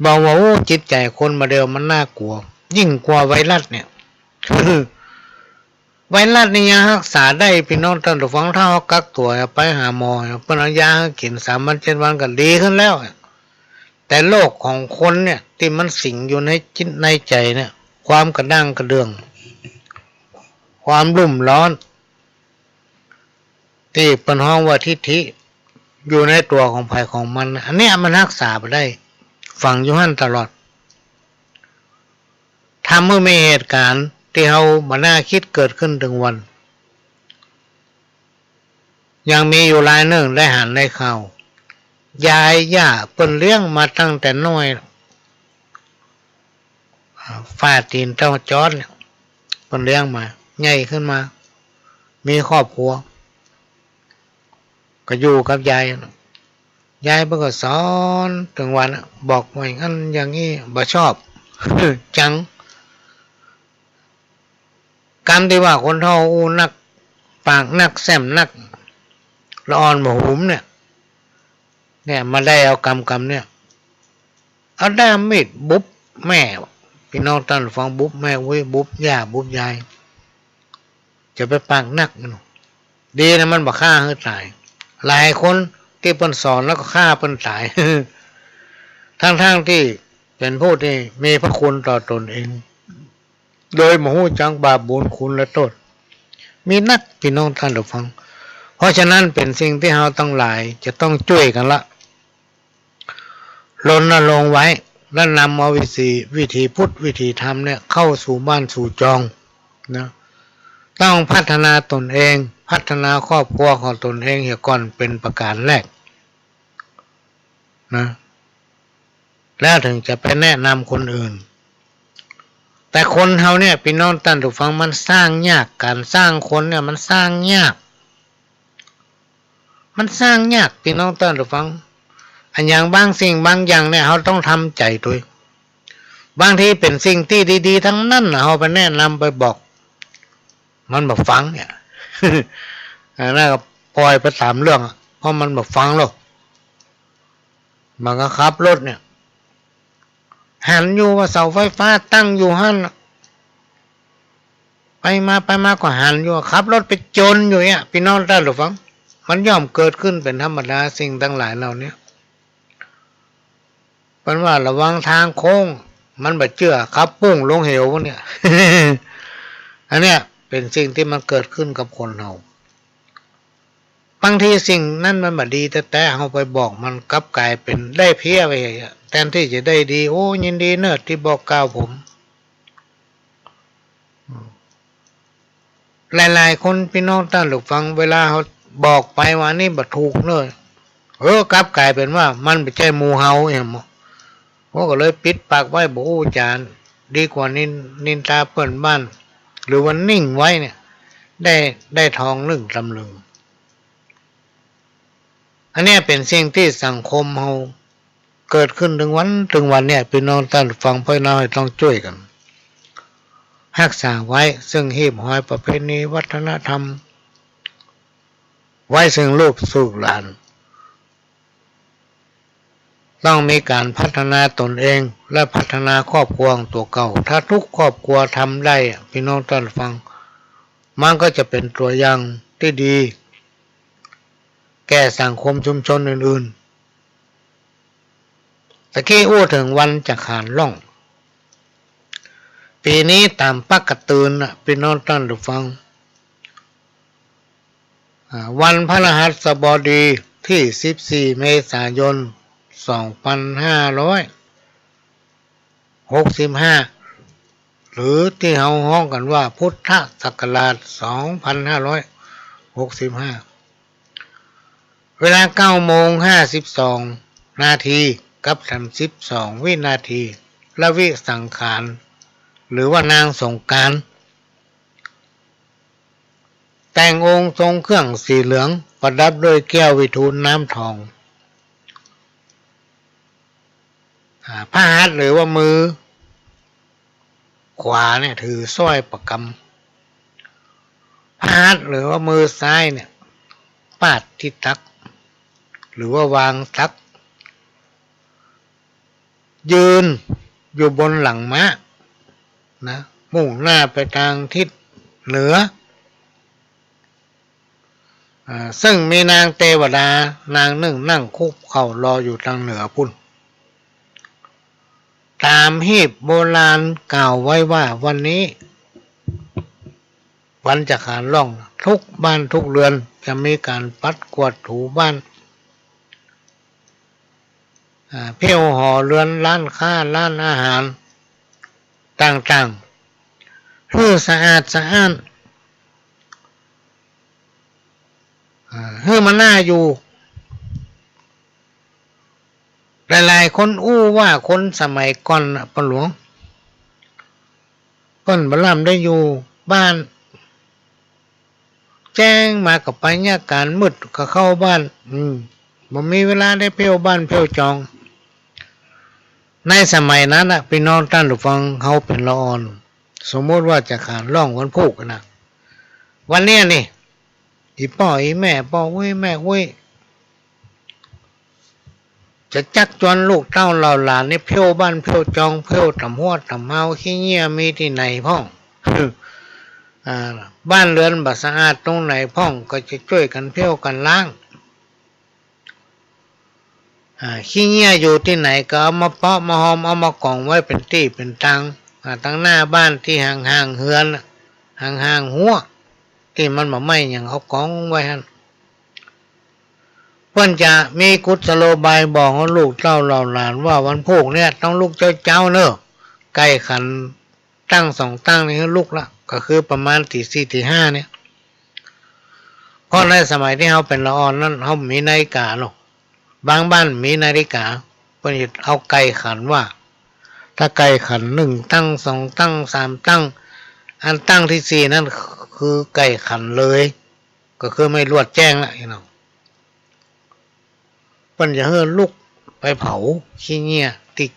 บอกว่าโอ้จิตใจคนมาเดียวมันน่ากลัวยิ่งกว่าไวรัสเนี่ย ไวรัสนี่ยังรักษาได้พี่น้องท่านผู้ฟังถ้าเขากักตัวไปหาหมอเพิ่นเอายาให้กิน3 วัน7 วันก็ดีขึ้นแล้วแต่โรคของคนเนี่ยที่มันสิงอยู่ในจิตในใจเนี่ยความกระด้างกระเดื่องความรุ่มร้อนที่เป็นห้องว่าทิฏฐิอยู่ในตัวของภัยของมันอันนี้มันรักษาไปได้ฝังอยู่หั่นตลอดทำเมื่อมีเหตุการณ์ที่เรามาน่าคิดเกิดขึ้นถึงวันยังมีอยู่รายหนึ่งได้หันได้ข่าวยายย่าเปิ้นเลี้ยงมาตั้งแต่น้อยฝ่าตีนเจ้าจอดเนี่ยเปิ้นเลี้ยงมาใหญ่ขึ้นมามีครอบครัวก็อยู่กับยายเพิ่นก็สอนถึงวันบอกว่างั้นอย่างนี้บ่ชอบ จังกรรมที่ว่าคนเฒ่าอู้นักปากนักแซมนักละอ่อนบ่หุมเนี่ยมาได้เอากรรมเนี่ยเอาด้ามมีดบุบแม่พี่น้องท่านฟังบุบแม่เว้ยบุบย่าบุบยายจะไปปากนักมันดีนะมันบ่ฆ่าให้ตายหลายคนที่เปิ้นสอนแล้วก็ฆ่าเปิ้นตาย ทั้งที่เป็นผู้ที่มีพระคุณต่อตนเองโดยบ่ฮู้จักบาปบุญคุณและโทษมีนักพี่น้องท่านผู้ฟังเพราะฉะนั้นเป็นสิ่งที่เราต้องหลายจะต้องช่วยกันละรณรงค์ไว้และนำเอาวิธีพุทธวิธีธรรมเนี่ยเข้าสู่บ้านสู่จองนะต้องพัฒนาตนเองพัฒนาครอบครัวของตนเองเสียก่อนเป็นประการแรกนะแล้วถึงจะไปแนะนำคนอื่นแต่คนเฮาเนี่ยพี่น้องท่านผู้ฟังมันสร้างยากการสร้างคนเนี่ยมันสร้างยากพี่น้องท่านผู้ฟังอันอย่างบางสิ่งบางอย่างเนี่ยเราต้องทำใจด้วยบางทีเป็นสิ่งที่ดีๆทั้งนั้นเราไปแนะนำไปบอกมันบ่ฟังเนี่ย น่าก็ปล่อยไปตามเรื่องเพราะมันบ่ฟังหรอกมันก็ขับรถเนี่ยหันอยู่ว่าเสาไฟฟ้าตั้งอยู่หั่นไปมาก็หันอยู่ขับรถไปจนอยู่เนี่ยพี่น้องท่านผู้ฟังมันย่อมเกิดขึ้นเป็นธรรมดาสิ่งทั้งหลายเหล่านี้เป็นว่าระวังทางโค้งมันบ่เชื่อขับปุ้งลงเหวเนี่ย อันเนี้ยเป็นสิ่งที่มันเกิดขึ้นกับคนเราบางทีสิ่งนั้นมันบ่ดีแต่เฮาไปบอกมันกลับกลายเป็นได้เพี้ยไปแทนที่จะได้ดีโอ้ยินดีเนอะที่บอกกล่าวผมหลายๆคนพี่น้องท่านผู้ฟังเวลาเขาบอกไปว่านี่บ่ถูกเลยกลับกลายเป็นว่ามันไม่ใช่หมู่เฮาอย่างมั้งก็เลยปิดปากไว้บ่อู้จานดีกว่านินทาเพื่อนบ้านหรือว่านิ่งไว้เนี่ยได้ทอง1 ตำลึงอันนี้เป็นสิ่งที่สังคมเฮา เกิดขึ้นถึงวันเนี่ยพี่น้องท่านฟังพี่น้องให้ต้องช่วยกันรักษาไว้ซึ่งหีบหอยประเพณีวัฒนธรรมไว้ซึ่งลูกสู่หลานต้องมีการพัฒนาตนเองและพัฒนาครอบครัวตัวเก่าถ้าทุกครอบครัวทำได้พี่น้องท่านฟังมันก็จะเป็นตัวอย่างที่ดีแก่สังคมชุมชนอื่นๆตะกี้อู้ถึงวันจะขานล่องปีนี้ตามปักกระตือนพี่น้องท่านฟังวันพฤหัสบดีที่14เมษายน2565หรือที่เฮาฮ้องกันว่าพุทธศักราช2565เวลา9:52 นาทีกับ32วินาทีละวิสังขารหรือว่านางสงกรานต์แต่งองค์ทรงเครื่องสีเหลืองประดับด้วยแก้ววิทูลน้ำทองพระหัตถ์หรือว่ามือขวาเนี่ยถือสร้อยประกำพระหัตถ์หรือว่ามือซ้ายเนี่ยปาดที่ตักหรือว่าวางตักยืนอยู่บนหลังม้านะมุ่งหน้าไปทางทิศเหนือซึ่งมีนางเทวดานางหนึ่งนั่งคุกเข่ารออยู่ทางเหนือพุ่นตามฮีบโบราณกล่าวไว้ว่าวันนี้วันจะขานล่องทุกบ้านทุกเรือนจะมีการปัดกวาดถูบ้านเพี้ยวห่อเรือนร้านค้าร้านอาหารต่างๆให้สะอาดสะอ้านให้มันน่าอยู่หลายๆคนอู้ว่าคนสมัยก่อนปะหลวงเพิ่นบ่ล่ำได้อยู่บ้านแจ้งมากับไปเนี่ยการมืดก็เข้าบ้านบ่มีเวลาได้เพี้ยวบ้านเพี้ยวจองในสมัยนั้นพี่น้องท่านผู้ฟังเขาเป็นละอ่อนสมมติว่าจะขานล่องวันพุกนะวันเนี้ยนี่อีพ่ออีแม่พ่อเว้ยแม่เว้ยจะจักจวนลูกเต้าเหล่าหลานนี่เพี้ยวบ้านเพี้ยวจองเพี้ยวตำหัวตำเมาขี้เงี้ยมีที่ไหนพ่องบ้านเรือนบ่สะอาดตรงไหนพ่องก็จะช่วยกันเพี้ยวกันล้างขี้เงี้ยอยู่ที่ไหนก็เอามาเปาะมาหอมเอามากองไว้เป็นที่เป็นตังตั้งหน้าบ้านที่ห่างๆเฮือนห่างๆหัวที่มันบ่ไม่อย่างเอากองไว้หั่นเพิ่นจะมีกุศโลบายบอกให้ลูกเต้าเหล่าหลานว่าวันพุกเนี่ยต้องลูกเจ้าเนอะใกล้ขันตั้ง2ตั้งนี่ลูกละก็คือประมาณตี 4 ตี 5เนี่ยเพราะในสมัยที่เขาเป็นละอ่อนนั้นเขามีนาฬิกาหรอกบางบ้านมีนาฬิกาเพิ่นจะเอาไก่ขันว่าถ้าไก่ขัน1ตั้ง2ตั้ง3ตั้งอันตั้งที่4นั่นคือไก่ขันเลยก็คือไม่รวดแจ้งละพี่น้องเพิ่นจะให้ลูกไปเผาขี้เงี้ยที่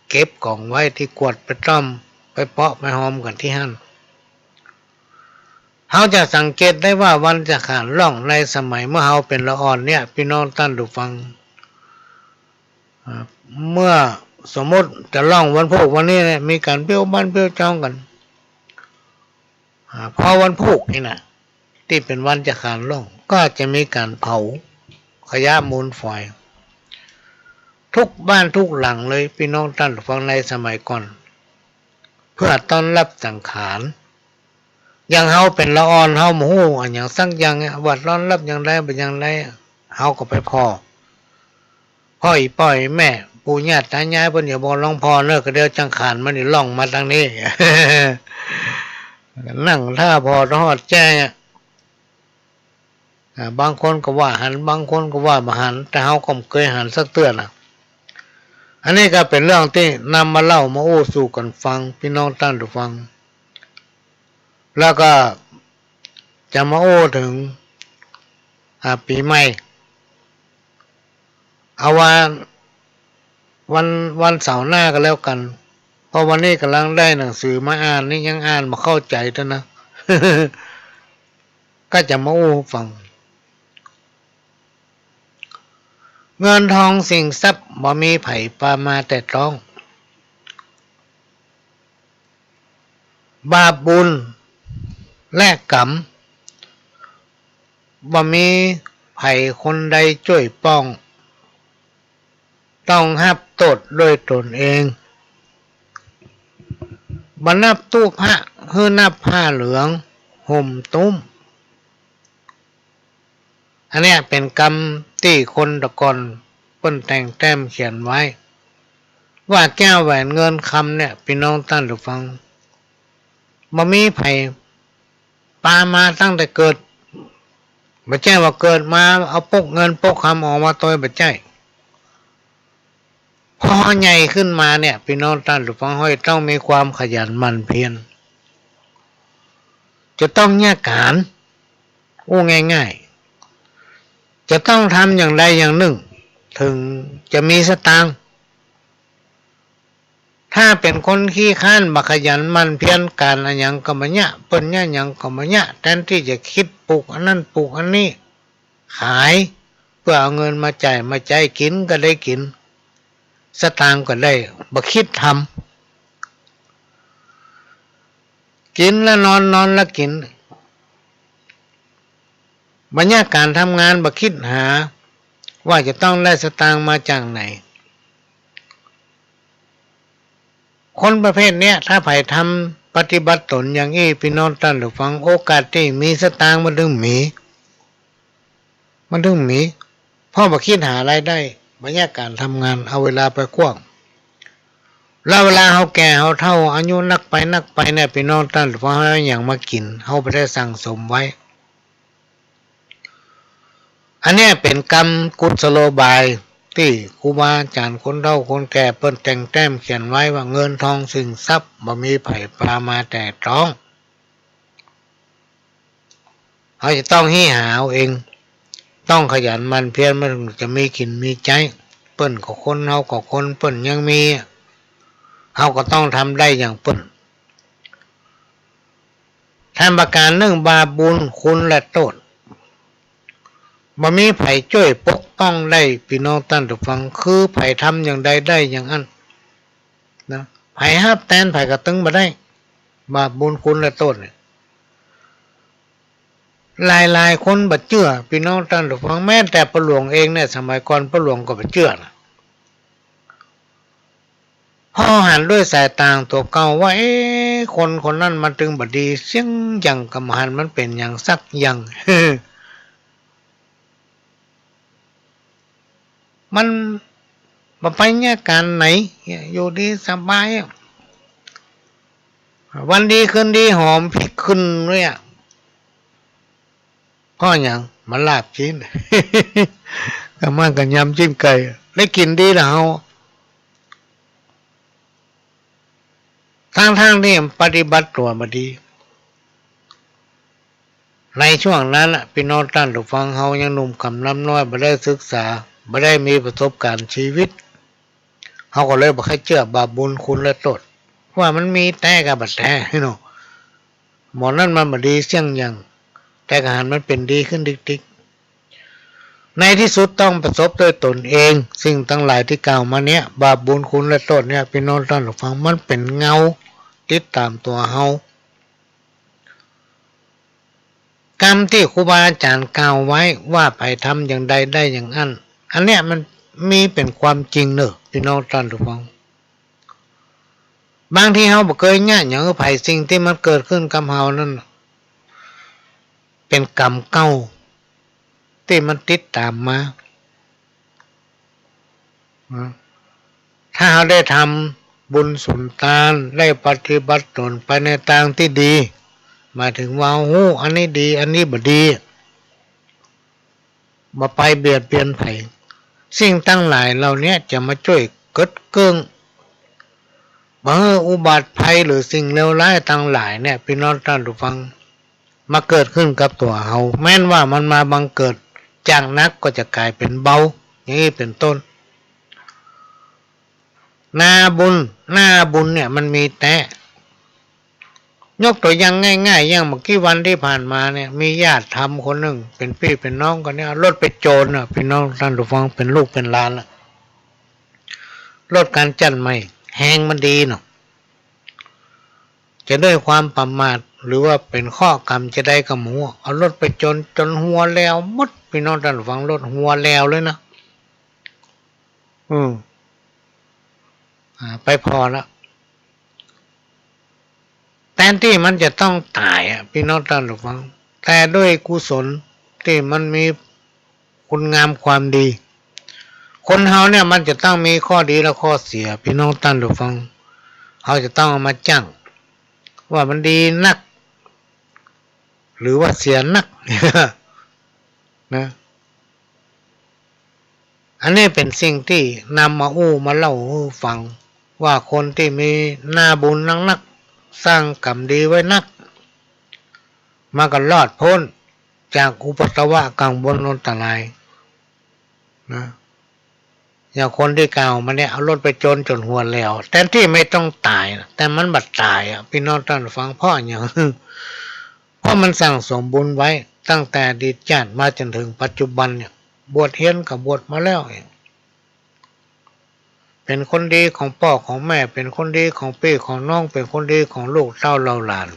เก็บกล่องไว้ที่กวดไปต้มไปเปาะไปหอมกันที่หั่นเขาจะสังเกตได้ว่าวันจะขานล่องในสมัยเมื่อเขาเป็นละอ่อนเนี่ยพี่น้องท่านผู้ฟังเมื่อสมมติจะล่องวันพุกวันนี้เนี่ยมีการเปี้ยวบ้านเปี้ยวจองกันพอวันพุกนี่นะที่เป็นวันจะขานล่องก็จะมีการเผาขยะมูลฝอยทุกบ้านทุกหลังเลยพี่น้องท่านผู้ฟังในสมัยก่อนเพื่อต้อนรับสังขารอย่างเฮาเป็นละอ่อนเฮาหมู่อันอย่างสักอย่างวัดร้อนรับอย่างไรเป็นอย่างไรเฮาก็ไปพ่ออีป้อยแม่ปู่ย่าตายายเพิ่นอย่าบอกร้องพ่อเนอะก็เดี๋ยวจังขานมันนี่ล่องมาทางนี้ นั่งท่าพอทอดแจ้งบางคนก็ว่าหันบางคนก็ว่าบ่หันแต่เฮาก็เคยหันสักเตือนอันนี้ก็เป็นเรื่องที่นำมาเล่ามาโอ้สู่กันฟังพี่น้องท่านผู้ฟังแล้วก็จะมาโอ้ถึงปีใหม่เอา วันเสาร์หน้าก็แล้วกันเพราะวันนี้กำลังได้หนังสือมาอ่านนี่ยังอ่านมาเข้าใจแล้วนะ ก็จะมาอู้ฟังเงินทองสิ่งทรัพย์บ่มีไผปามาแต่ต้องบาปบุญและกรรมบ่มีไผคนใดช่วยป้องต้องรับโทษด้วยตนเองบ่นับตู้พระฮือนับผ้าเหลืองห่มตุ้มอันเนี้ยเป็นกรรมที่คนตะกอนเปิ้นแต่งแต้มเขียนไว้ว่าแก้วแหวนเงินคำเนี่ยพี่น้องท่านผู้ฟังบ่มีไผปามาตั้งแต่เกิดบ่ใช่ว่าเกิดมาเอาปกเงินปกคำออกมาตัวบ่ใช่พอใหญ่ขึ้นมาเนี่ยพี่น้องท่านผู้ฟังห้อยต้องมีความขยันหมั่นเพียรจะต้องแยกการง่ายๆจะต้องทำอย่างใดอย่างหนึ่งถึงจะมีสตางค์ถ้าเป็นคนขี้ข้านบักขยันมันเพียรการอันยังก็มาเนี่ยเปิ้นเนี่ยยังก็มาเนี่ยแทนที่จะคิดปลูกอันนั้นปลูกอันนี้ขายเพื่อเอาเงินมาจ่ายมาใจกินก็ได้กินสตางค์ก็ได้บักคิดทำกินแล้วนอนนอนแล้วกินบรรยากาศทำงานบักคิดหาว่าจะต้องได้สตางค์มาจากไหนคนประเภทเนี้ยถ้าไผ่ทำปฏิบัติตนอย่างนี้พี่น้องท่านผู้ฟังโอกาสที่มีสตางค์มันถึงมีเพราะบักคิดหารายได้บรรยากาศทำงานเอาเวลาไปกว้างแล้วเวลาเขาแก่เขาเฒ่าอายุนักไปเนี่ยพี่น้องท่านผู้ฟังเขาอย่างมากินเขาไปได้สั่งสมไว้อันนี้เป็นกรรมกุศโลบายที่ครูบาอาจารย์คนเฒ่าคนแก่เปิ้นแต่งแต้มเขียนไว้ว่าเงินทองสิ่งทรัพย์บ่มีไผปามาแต่ต้องเขาจะต้องหิ้หาเอาเองต้องขยันมันเพียรมันจะมีกินมีใจเปิ้นก็คนเฮาก็คนเปิ้นยังมีเฮาก็ต้องทำได้อย่างเปิ้นทำประการหนึ่งบาปบุญคุณและโทษบ่มีไผช่วยปกป้องได้พี่น้องท่านผู้ฟังคือไผทำอย่างใดได้อย่างนั้นนะไผฮับแทนไผก็ตึงบ่ได้บาปบุญคุณและโทษเนี่ยหลายคนบ่เชื่อพี่น้องท่านผู้ฟังแม้แต่พระหลวงเองเนี่ยสมัยก่อนพระหลวงก็บ่เชื่อนะพอหันด้วยสายตาตัวเก่าว่าคนนั้นมันถึงบ่ดีเสียงอย่างกำหันมันเป็นอย่างสักอย่าง มันบ่ไปเนี่ยการไหนอยู่ดีสบายวันดีคืนดีหอมพริกขึ้นเลยพ่ออย่างมาลาบชิ้น ก็มากันยำจิ้มไก่ได้กินดีแล้วทางนี่ปฏิบัติตัวมาดีในช่วงนั้นพี่น้องท่านผู้ฟังเฮายังหนุ่มกำลังน้อยบ่ได้ศึกษาบ่ได้มีประสบการณ์ชีวิตเฮาก็เลยบ่ค่อยเชื่อบาปบุญคุณและโทษว่ามันมีแต่กับบ่แต่พี่น้องหมอนั้นมันบ่ดีเสี่ยงอย่างแต่ก็หันมันเป็นดีขึ้นติ๊กๆในที่สุดต้องประสบด้วยตนเองสิ่งทั้งหลายที่กล่าวมาเนี้ยบาปบุญคุณและโทษเนี่ยพี่น้องท่านผู้ฟังมันเป็นเงาติดตามตัวเฮากรรมที่ครูบาอาจารย์กล่าวไว้ว่าไปทำอย่างใดได้อย่างนั้นอันเนี้ยมันมีเป็นความจริงเนอะพี่น้องท่านผู้ฟังบางทีเฮาบ่เคยญาติหยังไผสิ่งที่มันเกิดขึ้นกับเฮานั่นเป็นกรรมเก่าที่มันติดตามมาถ้าเราได้ทำบุญสุนทานได้ปฏิบัติตนไปในทางที่ดีหมายถึงว่าอันนี้ดีอันนี้บ่ดีบ่ไปเบียดเบียนไผสิ่งตั้งหลายเหล่านี้จะมาช่วยกดเกื้องบ่ให้อุบัติภัยหรือสิ่งเลวร้ายทั้งหลายเนี่ยพี่น้องท่านผู้ฟังมาเกิดขึ้นกับตัวเฮาแม้นว่ามันมาบังเกิดจากนักก็จะกลายเป็นเบาอย่างนี้เป็นต้น นาบุญเนี่ยมันมีแต่ยกตัวอย่างง่ายๆอย่างเมื่อกี้วันที่ผ่านมาเนี่ยมีญาติทำคนหนึ่งเป็นพี่เป็นน้องกันเนี่ยรถไปโจรนะพี่น้องท่านผู้ฟังเป็นลูกเป็นหลานละรถการจัดใหม่แหงมันดีเนาะจะด้วยความประมาทหรือว่าเป็นข้อกรรมจะได้กับหมูเอารถไปจนหัวแล้วมดพี่น้องท่านผู้ฟังรถหัวแล้วเลยนะไปพอแล้วแทนที่มันจะต้องตายพี่น้องท่านผู้ฟังแต่ด้วยกุศลที่มันมีคุณงามความดีคนเฮาเนี่ยมันจะต้องมีข้อดีและข้อเสียพี่น้องท่านผู้ฟังเขาจะต้องเอามาจั่งว่ามันดีนักหรือว่าเสียนักนะอันนี้เป็นสิ่งที่นำมามาเล่าฟังว่าคนที่มีหน้าบุญนักสร้างกรรมดีไว้นักมาก็รอดพ้นจากอุปสรรคกังวลอันตรายนะอย่างคนที่กล่าวมาเนี่ยเอารถไปจนหัวแล้วแทนที่ไม่ต้องตายแต่มันบัดตายพี่น้องท่านฟังเพราะอย่างเพราะมันสั่งสมบุญไว้ตั้งแต่อดีตชาติมาจนถึงปัจจุบันเนี่ยบวชเฮียนกับบวชมาแล้วเองเป็นคนดีของพ่อของแม่เป็นคนดีของพี่ของน้องเป็นคนดีของลูกเต้าเราหลาน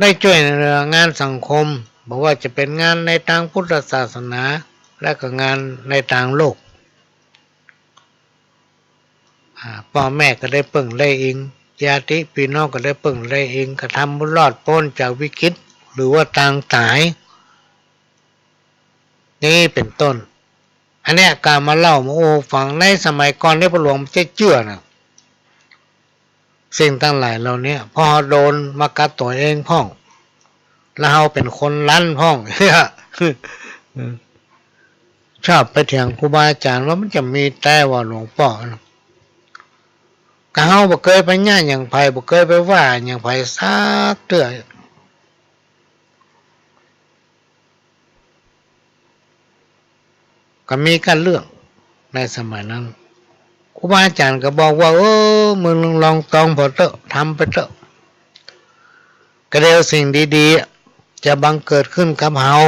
ได้ช่วยในงานสังคมบอกว่าจะเป็นงานในทางพุทธศาสนาและก็งานในทางโลกพ่อแม่ก็ได้ปึ่งได้อิงญาติพี่น้องก็ได้ปึ่งได้อิงกระทำบุญรอดพ้นจากวิกฤตหรือว่าทางตายนี่เป็นต้นอันนี้การมาเล่ามาฟังในสมัยก่อนที่พระหลวงเชื่อนะสิ่งทั้งหลายเหล่านี้พอโดนมากัดตัวเองพ่องแล้วเราเป็นคนรั้นพ่องชอบไปเถียงครูบาอาจารย์ว่ามันจะมีแต่ว่าหลวงพ่อนะก็เฮาบ่เคยไปย่าอย่างไผบ่เคยไปว่าอย่างไผซักเทื่อก็มีการเรื่องในสมัยนั้นครูบาอาจารย์ก็บอกว่ามึงลองตองพอเถอะทำไปเถอะก็เดี๋ยวสิ่งดีๆจะบังเกิดขึ้นกับเฮา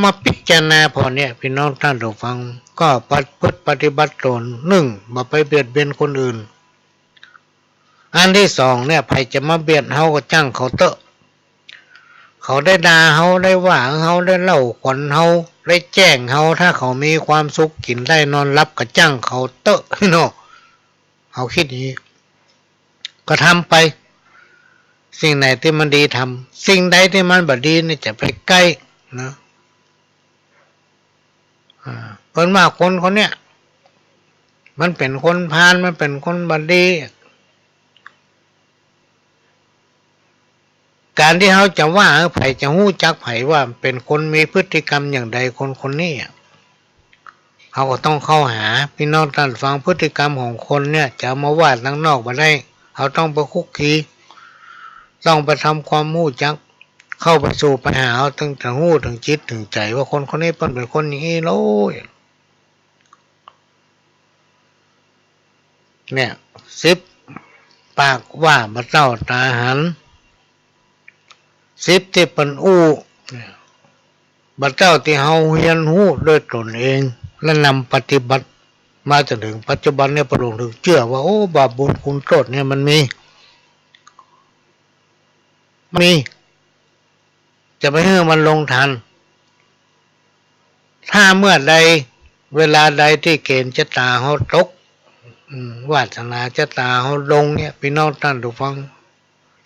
มาพิจารณาพอเนี่ยพี่น้องท่านผู้ฟังก็ปฏิบัติตนบ่ไปเบียดเบียนคนอื่นอันที่สองเนี่ยใครจะมาเบียดเฮาก็จ้างเขาเถอะเขาได้ด่าเฮาได้ว่าเฮาได้เล่าขวัญเฮาได้แจ้งเฮาถ้าเขามีความสุขกินได้นอนรับก็จ้างเขาเถอะเนาะเฮาคิดอย่างนี้ก็ทำไปสิ่งไหนที่มันดีทำสิ่งใดที่มันบ่ดีนี่จะไปใกล้นะเพิ่นว่าคนเนี้ยมันเป็นคนพาลมันเป็นคนบ่ดีการที่เขาจะว่าไผจะฮู้จักไผว่าเป็นคนมีพฤติกรรมอย่างใดคนนี้เขาก็ต้องเข้าหาพี่น้องท่านฟังพฤติกรรมของคนเนี่ยจะมาว่าข้างนอกบ่ได้เขาต้องไปคุกคีต้องไปทำความฮู้จักเข้าไปสู่ปัญหาเอาถึงฮู้ถึงจิตถึงใจว่าคนนี้เป็นคนอย่างนี้โลยเนี่ย10ปากว่าบ่เจ้าตาหัน10ที่เป็นบัดเจ้าที่เฮาเรียนรู้ด้วยตนเองและนำปฏิบัติมาจนถึงปัจจุบันเนี่ยพระองค์ถึงเชื่อว่าบาปบุญคุณโทษเนี่ยมันมีจะไปให้มันลงทันถ้าเมื่อใดเวลาใดที่เกณฑ์ชะตาเฮาตกวาสนาชะตาเฮาลงเนี่ยพี่น้องท่านผู้ฟัง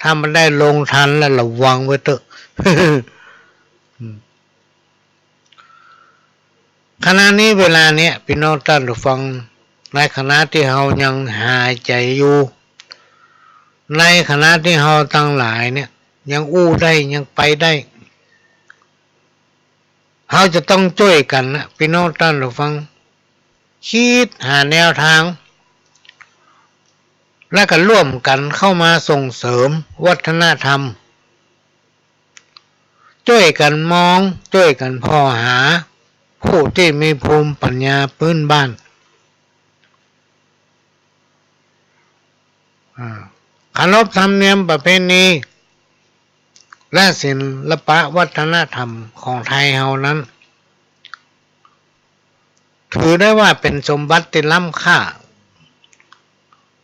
ถ้ามันได้ลงทันแล้วระวังไว้เถอะขณะนี้เวลาเนี้ยพี่น้องท่านผู้ฟังในขณะที่เฮายังหายใจอยู่ในขณะที่เฮาทั้งหลายเนี่ยยังได้ยังไปได้เฮาจะต้องช่วยกันนะพี่น้องท่านผู้ฟังคิดหาแนวทางและก็ร่วมกันเข้ามาส่งเสริมวัฒนธรรมช่วยกันมองช่วยกันพ่อหา ผู้ที่มีภูมิปัญญาพื้นบ้านขนบธรรมเนียมประเพณีและศิลปะวัฒนธรรมของไทยเฮานั้นถือได้ว่าเป็นสมบัติที่ล้ำค่า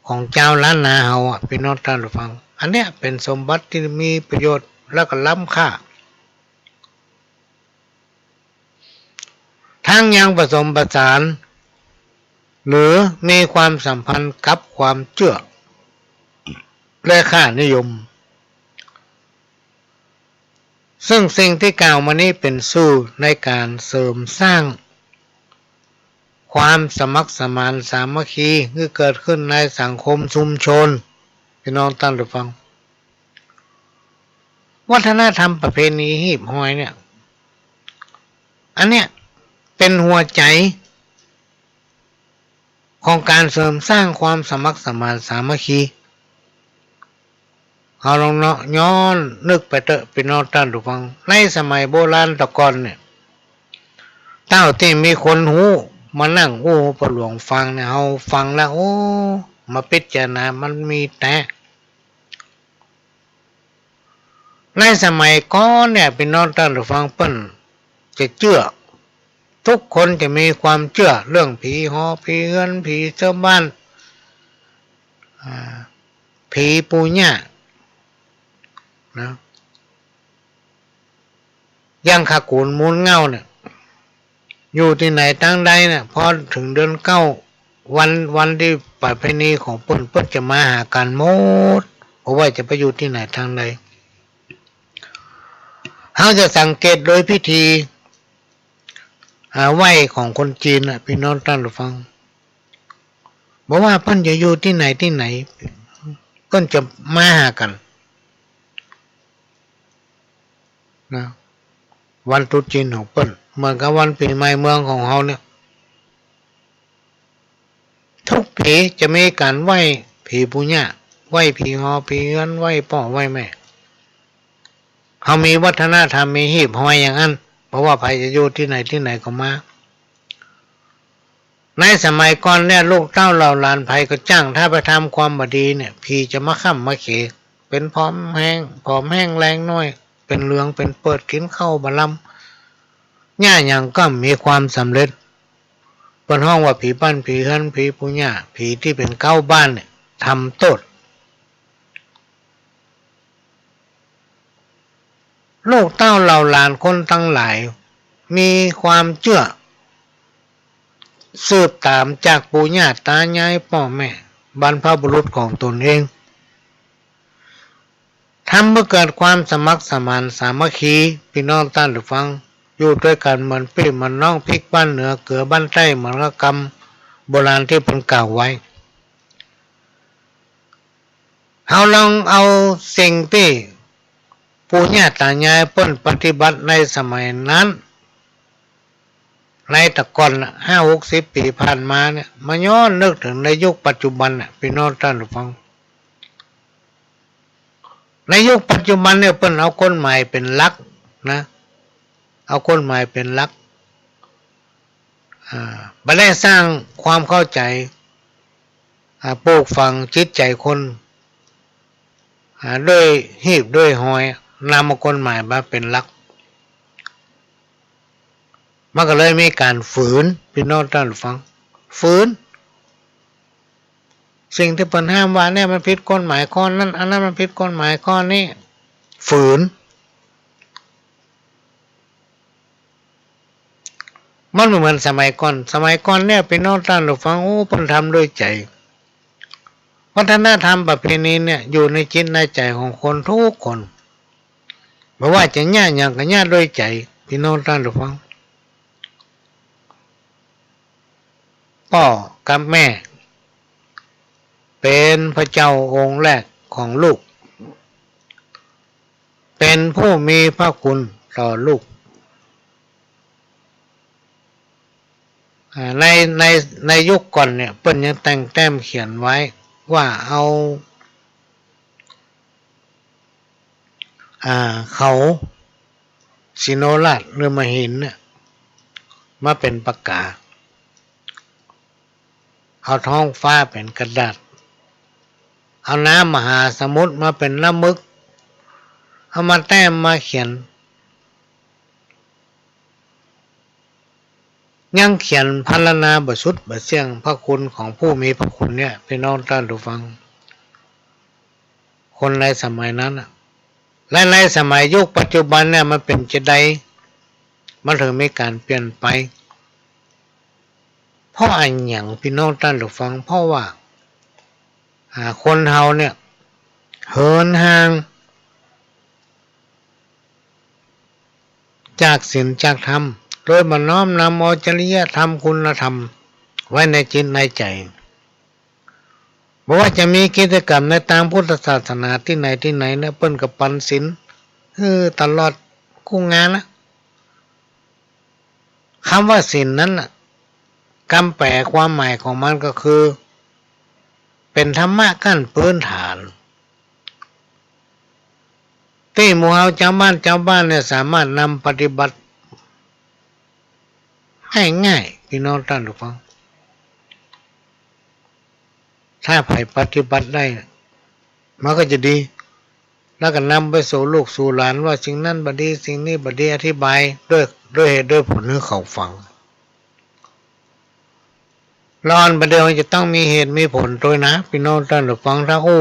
ของเจ้าล้านนาเฮาพี่น้องท่านผู้ฟังอันเนี้ยเป็นสมบัติที่มีประโยชน์แล้วก็ล้ำค่าทั้งยังผสมผสานหรือมีความสัมพันธ์กับความเชื่อและค่านิยมซึ่งสิ่งที่กล่าวมานี้เป็นสู้ในการเสริมสร้างความสมัครสมานสามัคคีที่เกิดขึ้นในสังคมชุมชนพี่น้องท่านผู้ฟังวัฒนธรรมประเพณีหีบห้อยเนี่ยอันเนี้ยเป็นหัวใจของการเสริมสร้างความสมัครสมานสามัคคีเอาลองเนาะย้อนนึกไปเถอะพี่น้องท่านผู้ฟังในสมัยโบราณตะก่อนเนี่ยเต้าที่มีคนหูมานั่งโอ้พระหลวงฟังเนี่ยเอาฟังแล้วโอ้มาพิจารณามันมีแต่ในสมัยก่อนเนี่ยพี่น้องท่านผู้ฟังเปิ้นจะเชื่อทุกคนจะมีความเชื่อเรื่องผีหอผีเฮือนผีเจ้าบ้านผีปู่ย่านะยังขากูนมูลเงาเนี่ยอยู่ที่ไหนตั้งใดเนี่ยพอถึงเดือนเก้าวันที่ประเพณีของเปิ้นจะมาหากันหมดเพราะว่าจะไปอยู่ที่ไหนทางใดเขาจะสังเกตโดยพิธีไหว้ของคนจีนพี่น้องท่านผู้ฟังบอกว่าเปิ้นจะอยู่ที่ไหนเปิ้นจะมาหากันนะวันตรุษจีนของเปิ้นเหมือนกับวันปีใหม่เมืองของเฮาเนี่ยทุกปีจะมีการไหว้ผีปู่ย่าไหว้ผีหอผีเฮือนไหว้พ่อไหว้แม่เขามีวัฒนธรรมมีหีบห้อยอย่างนั้นเพราะว่าใครจะอยู่ที่ไหนก็มาในสมัยก่อนเนี่ยลูกเต้าเหล่าหลานไผก็จ้างถ้าไปทำความบดีเนี่ยผีจะมาค้ำมาเขเป็นผอมแห้งแรงน้อยเป็นเหลืองเป็นเปิดกินข้าวบะลำย่าอย่างก็มีความสำเร็จเป็นห้องว่าผีบ้านผีเฮือนผีปู่ย่าผีที่เป็นเก้าบ้านเนี่ยทำโทษลูกเต้าเหล่าหลานคนทั้งหลายมีความเชื่อสืบตามจากปู่ย่าตายายพ่อแม่บรรพบุรุษของตนเองทำเมื่อเกิดความสมัครสมานสามัคคีพี่น้องท่านผู้ฟังอยู่ด้วยกันเหมือนพี่เหมือนน้องพริกบ้านเหนือเกลือบ้านใต้เหมือนกกรรมโบราณที่เป็นกล่าวไว้เราลองเอาสิ่งที่ปู่ย่าตายายเปิ้นปฏิบัติในสมัยนั้นในแต่ก่อน50-60 ปีผ่านมาเนี่ยมาย้อนนึกถึงในยุคปัจจุบันพี่น้องท่านผู้ฟังในยุคปัจจุบันเนี่ยเปิ้นเอากฎหมายเป็นหลักนะเอากฎหมายเป็นหลักไม่ได้สร้างความเข้าใจปลูกฝังจิตใจคนด้วยหีบด้วยหอยนำกฎหมายมาเป็นหลักมันก็เลยมีการฝืนพี่น้องท่านฟังฝืนสิ่งที่เปิ้นห้ามว่าเนี่ยมันผิดกฎหมายข้อนั้นอันนั้นมันผิดกฎหมายข้อนี้ฝืนมันเหมือนสมัยก่อนเนี่ยพี่น้องท่านฟังโอ้เปิ้นทำด้วยใจวัฒนธรรมประเพณีเนี่ยอยู่ในจิตในใจของคนทุกคนไม่ว่าจะญาติอย่างก็ญาติด้วยใจพี่น้องท่านฟังพ่อกับแม่เป็นพระเจ้าองค์แรกของลูกเป็นผู้มีพระคุณต่อลูกในยุคก่อนเนี่ยเปิ้นยังแต่งแต้มเขียนไว้ว่าเอาเขาสิโนราชหรือมหินเนี่ย มาเป็นปากกาเอาท้องฟ้าเป็นกระดาษเอาน้ำมหาสมุทรมาเป็นน้ำมึกเอามาแต้มมาเขียนยังเขียนพรรณนาบทสุดบทเสียงพระคุณของผู้มีพระคุณเนี่ยพี่น้องท่านผู้ฟังคนในสมัยนั้นและในสมัยยุคปัจจุบันเนี่ยมันเป็นจะใดมันถึงมีการเปลี่ยนไปเพราะอันอย่างพี่น้องท่านผู้ฟังเพราะว่าคนเฮาเนี่ยเหินห่างจากศีลจากธรรมโดยมาน้อมนำเอาจริยธรรมคุณธรรมไว้ในจิตในใจบอกว่าจะมีกิจกรรมในทางพุทธศาสนาที่ไหนเนี่ยเปิ้นกับปันศีลตลอดคู่งานนะคำว่าศีลนั้นน่ะคำแปลความหมายของมันก็คือเป็นธรรมะขั้นพื้นฐานที่หมู่เฮาชาวบ้านเนี่ยสามารถนำปฏิบัติให้ง่ายพี่น้องท่านผู้ฟังถ้าใครปฏิบัติได้มันก็จะดีแล้วก็นำไปสู่ลูกสู่หลานว่าสิ่งนั้นบ่ดีสิ่งนี้บ่ดีอธิบายด้วยเหตุด้วยผลให้เขาฟังรอนประเดี๋ยวจะต้องมีเหตุมีผลด้วยนะพี่น้องท่านผู้ฟังถ้าโอ้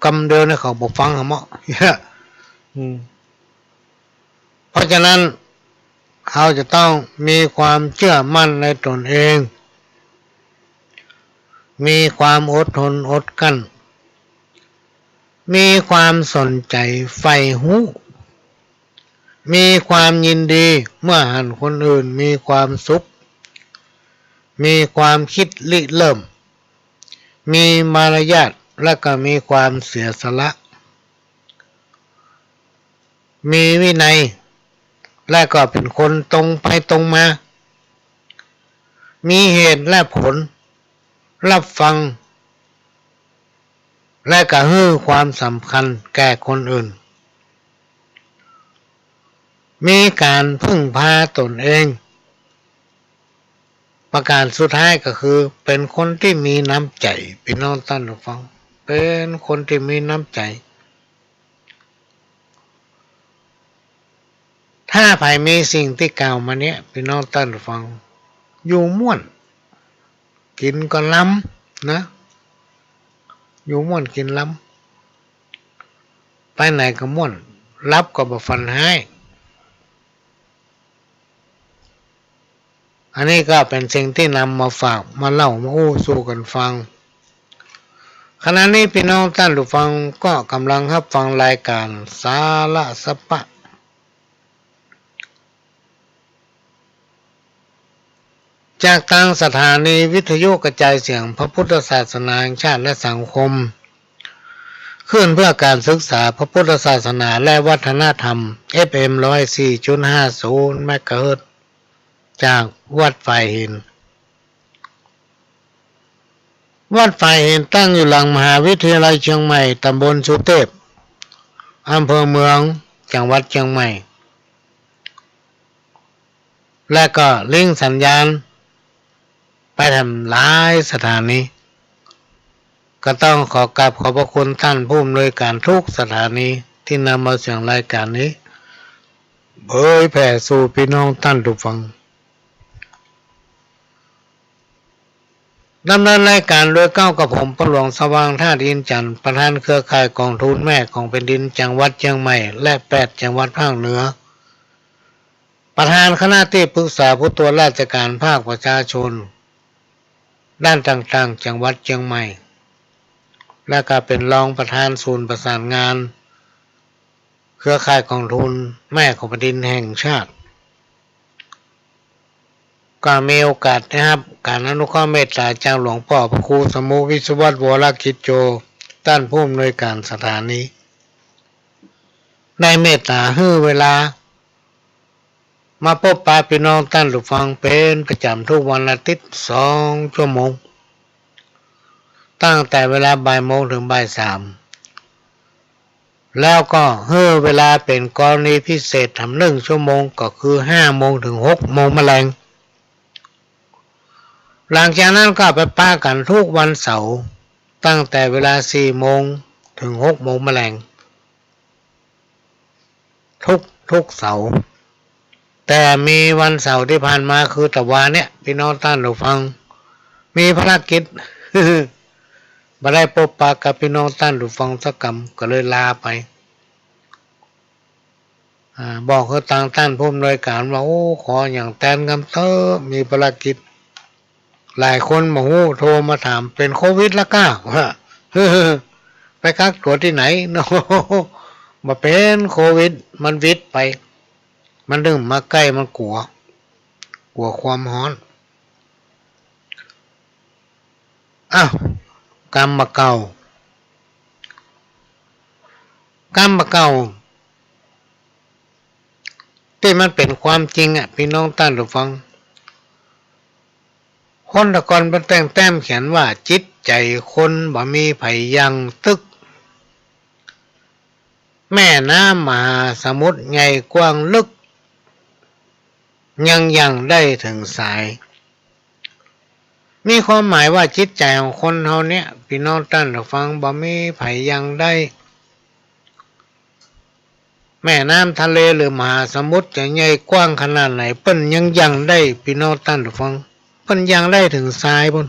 กำเดินให้เขาบ่ฟังเหรอเพราะฉะนั้นเขาจะต้องมีความเชื่อมั่นในตนเองมีความอดทนอดกลั้นมีความสนใจใฝ่รู้มีความยินดีเมื่อเห็นคนอื่นมีความสุขมีความคิดริเริ่มมีมารยาทและก็มีความเสียสละมีวินัยและก็เป็นคนตรงไปตรงมามีเหตุและผลรับฟังและก็ให้ความสำคัญแก่คนอื่นมีการพึ่งพาตนเองประการสุดท้ายก็คือเป็นคนที่มีน้ำใจพี่น้องท่านผู้ฟังเป็นคนที่มีน้ำใจถ้าใครมีสิ่งที่กล่าวมาเนี้ยพี่น้องท่านผู้ฟังอยู่ม่วนกินก็ล้ำนะอยู่ม่วนกินล้ำไปไหนก็ม่วนรับก็บ่ฟันให้อันนี้ก็เป็นสิ่งที่นำมาฝากมาเล่ามาสู่กันฟังขณะนี้พี่น้องท่านผู้ฟังก็กำลังรับฟังรายการสาระสปะจากทางสถานีวิทยุกระจายเสียงพระพุทธศาสนาแห่งชาติและสังคมขึ้นเพื่อการศึกษาพระพุทธศาสนาและวัฒนธรรม FM 104.50 เมกะเฮิรตซ์จากวัดฝ่ายหินวัดฝ่ายหินตั้งอยู่หลังมหาวิทยาลัยเชียงใหม่ตำบลสุเทพอำเภอเมืองจังหวัดเชียงใหม่และก็ลิงก์สัญญาณไปทำหลายสถานีก็ต้องขอกราบขอบพระคุณท่านผู้อำนวยการทุกสถานีที่นำมาเสียงรายการนี้เผยแผ่สู่พี่น้องท่านผู้ฟังดำเนินรายการโดยก้าวกับผมพระหลวงสว่างท่าดินจันทร์ประธานเครือข่ายกองทุนแม่ของแผ่นดินจังหวัดเชียงใหม่และ8จังหวัดภาคเหนือประธานคณะที่ปรึกษาผู้ตรวจราชการภาคประชาชนด้านต่างๆจังหวัดเชียงใหม่และก็เป็นรองประธานศูนย์ประสานงานเครือข่ายกองทุนแม่ของแผ่นดินแห่งชาติก็มีโอกาสนะครับการอนุเคราะห์เมตตาจากหลวงพ่อพระครูสมุวิศวัตรวรกิจโจท่านผู้อำนวยการสถานีได้เมตตาให้เวลามาพบปะพี่น้องท่านผู้ฟังเป็นประจำทุกวันอาทิตย์2 ชั่วโมงตั้งแต่เวลาบ่ายโมงถึงบ่าย3แล้วก็ให้เวลาเป็นกรณีพิเศษทำ1 ชั่วโมงก็คือ5 โมงถึง6 โมงแมลง หลังจากนั้นก็ไปป้ากันทุกวันเสาร์ตั้งแต่เวลา4 โมงถึง6 โมงแมลงทุกเสาร์แต่มีวันเสาร์ที่ผ่านมาคือตะวันเนี่ยพี่น้องท่านผู้ฟังมีภารกิจ บ่ได้พบปะกับพี่น้องท่านผู้ฟังสักกรรมก็เลยลาไปบอกคือทางท่านผู้อำนวยการว่าโอ้ขออย่างแทนคำเตอมีภารกิจหลายคนมาหูโทรมาถามเป็นโควิดละก้าไปกักตัวที่ไหนเนาะมาเป็นโควิดมันวิดไปมันดึงมาใกล้มันกลัวความร้อนอ้าวกรรมเก่ที่มันเป็นความจริงพี่น้องท่านผู้ฟังคนตะกอนเป็นแต่งแต้มเขียนว่าจิตใจคนบ่มีไผยังตึกแม่น้ำมหาสมุทรใหญ่กว้างลึกยังได้ถึงสายมีความหมายว่าจิตใจของคนเฮาเนี่ยพี่น้องท่านผู้ฟังบ่มีไผยังได้แม่น้ำทะเลหรือมหาสมุทรจะใหญ่กว้างขนาดไหนเปิ้นยังได้พี่น้องท่านผู้ฟังเปิ้นยังได้ถึงทรายพุ่น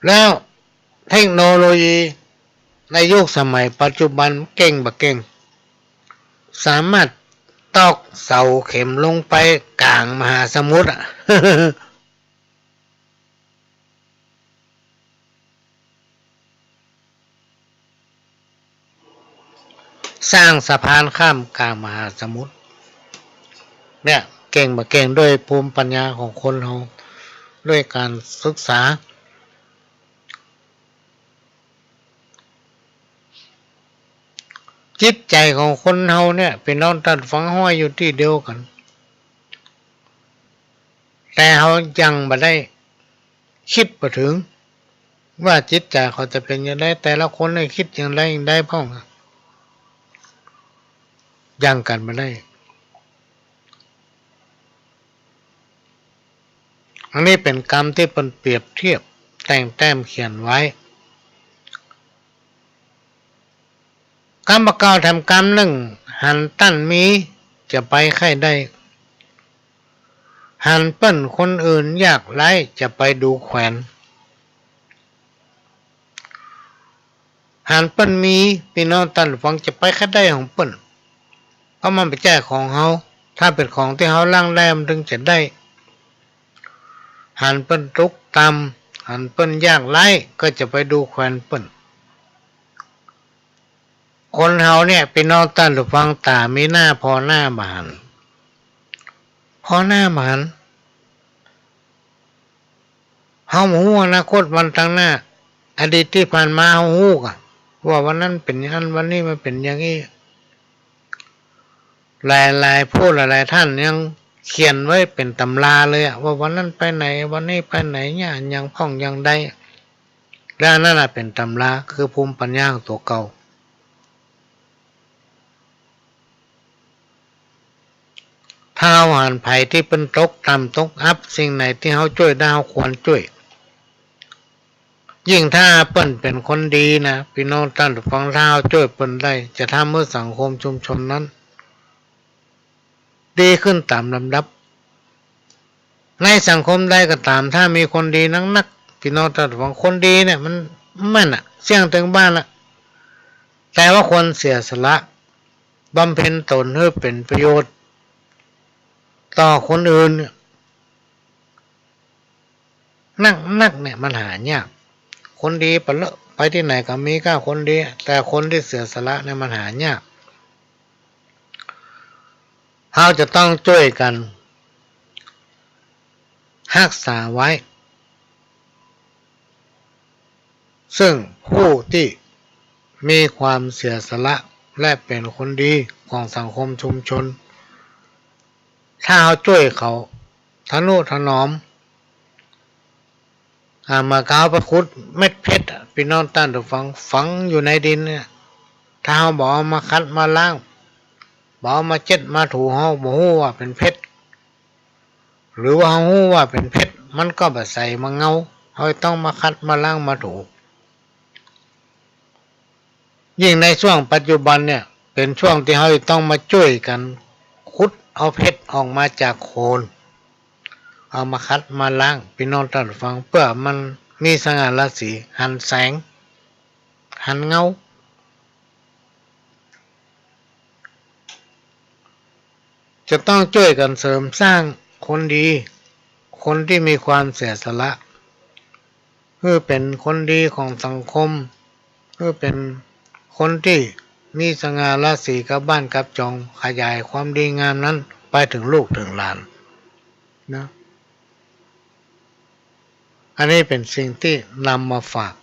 แล้วเทคโนโลยีในยุคสมัยปัจจุบันเก่งบ่เก่งสามารถตอกเสาเข็มลงไปกลางมหาสมุทรสร้างสะพานข้ามกลางมหาสมุทรเนี่ยเก่งบ่เก่งด้วยภูมิปัญญาของคนเราด้วยการศึกษาจิตใจของคนเราเนี่ยเป็นน้องตัดฝังห้อยอยู่ที่เดียวกันแต่เขายังบ่ได้คิดไปถึงว่าจิตใจเขาจะเป็นยังไงแต่ละคนได้คิดอย่างไรได้พ้องยังกันมาได้อันนี้เป็นกรรมที่เป็นเปรียบเทียบแต่งแต้มเขียนไว้กรรมเก่าทำกรรมหนึ่งหันตั้นมีจะไปใครได้หันเปิ้นคนอื่นยากไร้จะไปดูแขวนหันเปิ้นมีพี่น้องท่านฟังจะไปใครได้ของเปิ้นเพราะมันเป็นแจ้ของเฮาถ้าเป็นของที่เฮาล่างแรมถึงจะได้หันเปิ้นทุกข์ตำหันเปิ้นยากไร้ก็จะไปดูแขวนเปิ้นคนเฮาเนี่ยพี่น้องท่านฟังตามีหน้าพอหน้าบานเฮาฮู้อนาคตวันข้างหน้าอดีตที่ผ่านมาเฮาฮู้กะว่าวันนั้นเป็นอย่างนั้นวันนี้มันเป็นอย่างนี้หลายผู้หลายท่านยังเขียนไว้เป็นตำราเลยว่าวันนั้นไปไหนวันนี้ไปไหนเนี่ยยังพ่องยังได้และนั่นเป็นตำราคือภูมิปัญญาของตัวเก่าถ้าหันไผ่ที่เป็นตกต่ำตกอับสิ่งไหนที่เขาช่วยได้เขาควรช่วยยิ่งถ้าเปิ้นเป็นคนดีนะพี่น้องท่านฟังถ้าช่วยเปิ้นได้จะทำให้สังคมชุมชนนั้นดีขึ้นตามลำดับในสังคมใดก็ตามถ้ามีคนดีนักพี่น้องท่านฟังคนดีเนี่ยมันแม่นเสี่ยงถึงบ้านละแต่ว่าคนเสียสละบำเพ็ญตนให้เป็นประโยชน์ต่อคนอื่นนักเนี่ยมันหายากคนดีไปที่ไหนก็มีก้าคนดีแต่คนที่เสียสละเนี่ยมันหายากเราจะต้องช่วยกันรักษาไว้ซึ่งผู้ที่มีความเสียสละและเป็นคนดีของสังคมชุมชนถ้าเราช่วยเขาทนุถนอมมาก้าวประคุดเม็ดเพชรพี่น้องท่านผู้ฟังฝังอยู่ในดินเนี่ยถ้าเราบอกมาคัดมาล้างบอกมาเช็ดมาถูเราบอกว่าเป็นเพชรหรือว่าเราว่าเป็นเพชร มันก็แบบใส่มาเงาเราต้องมาคัดมาล้างมาถูยิ่งในช่วงปัจจุบันเนี่ยเป็นช่วงที่เราต้องมาช่วยกันขุดเอาเพชรออกมาจากโคลนเอามาคัดมาล้างพี่น้องท่านฟังเพื่อมันมีสง่าราศีหันแสงหันเงาจะต้องช่วยกันเสริมสร้างคนดีคนที่มีความเสียสละเพื่อเป็นคนดีของสังคมเพื่อเป็นคนที่มีสง่าราศีกับบ้านกับจองขยายความดีงามนั้นไปถึงลูกถึงหลานนะอันนี้เป็นสิ่งที่นำมาฝาก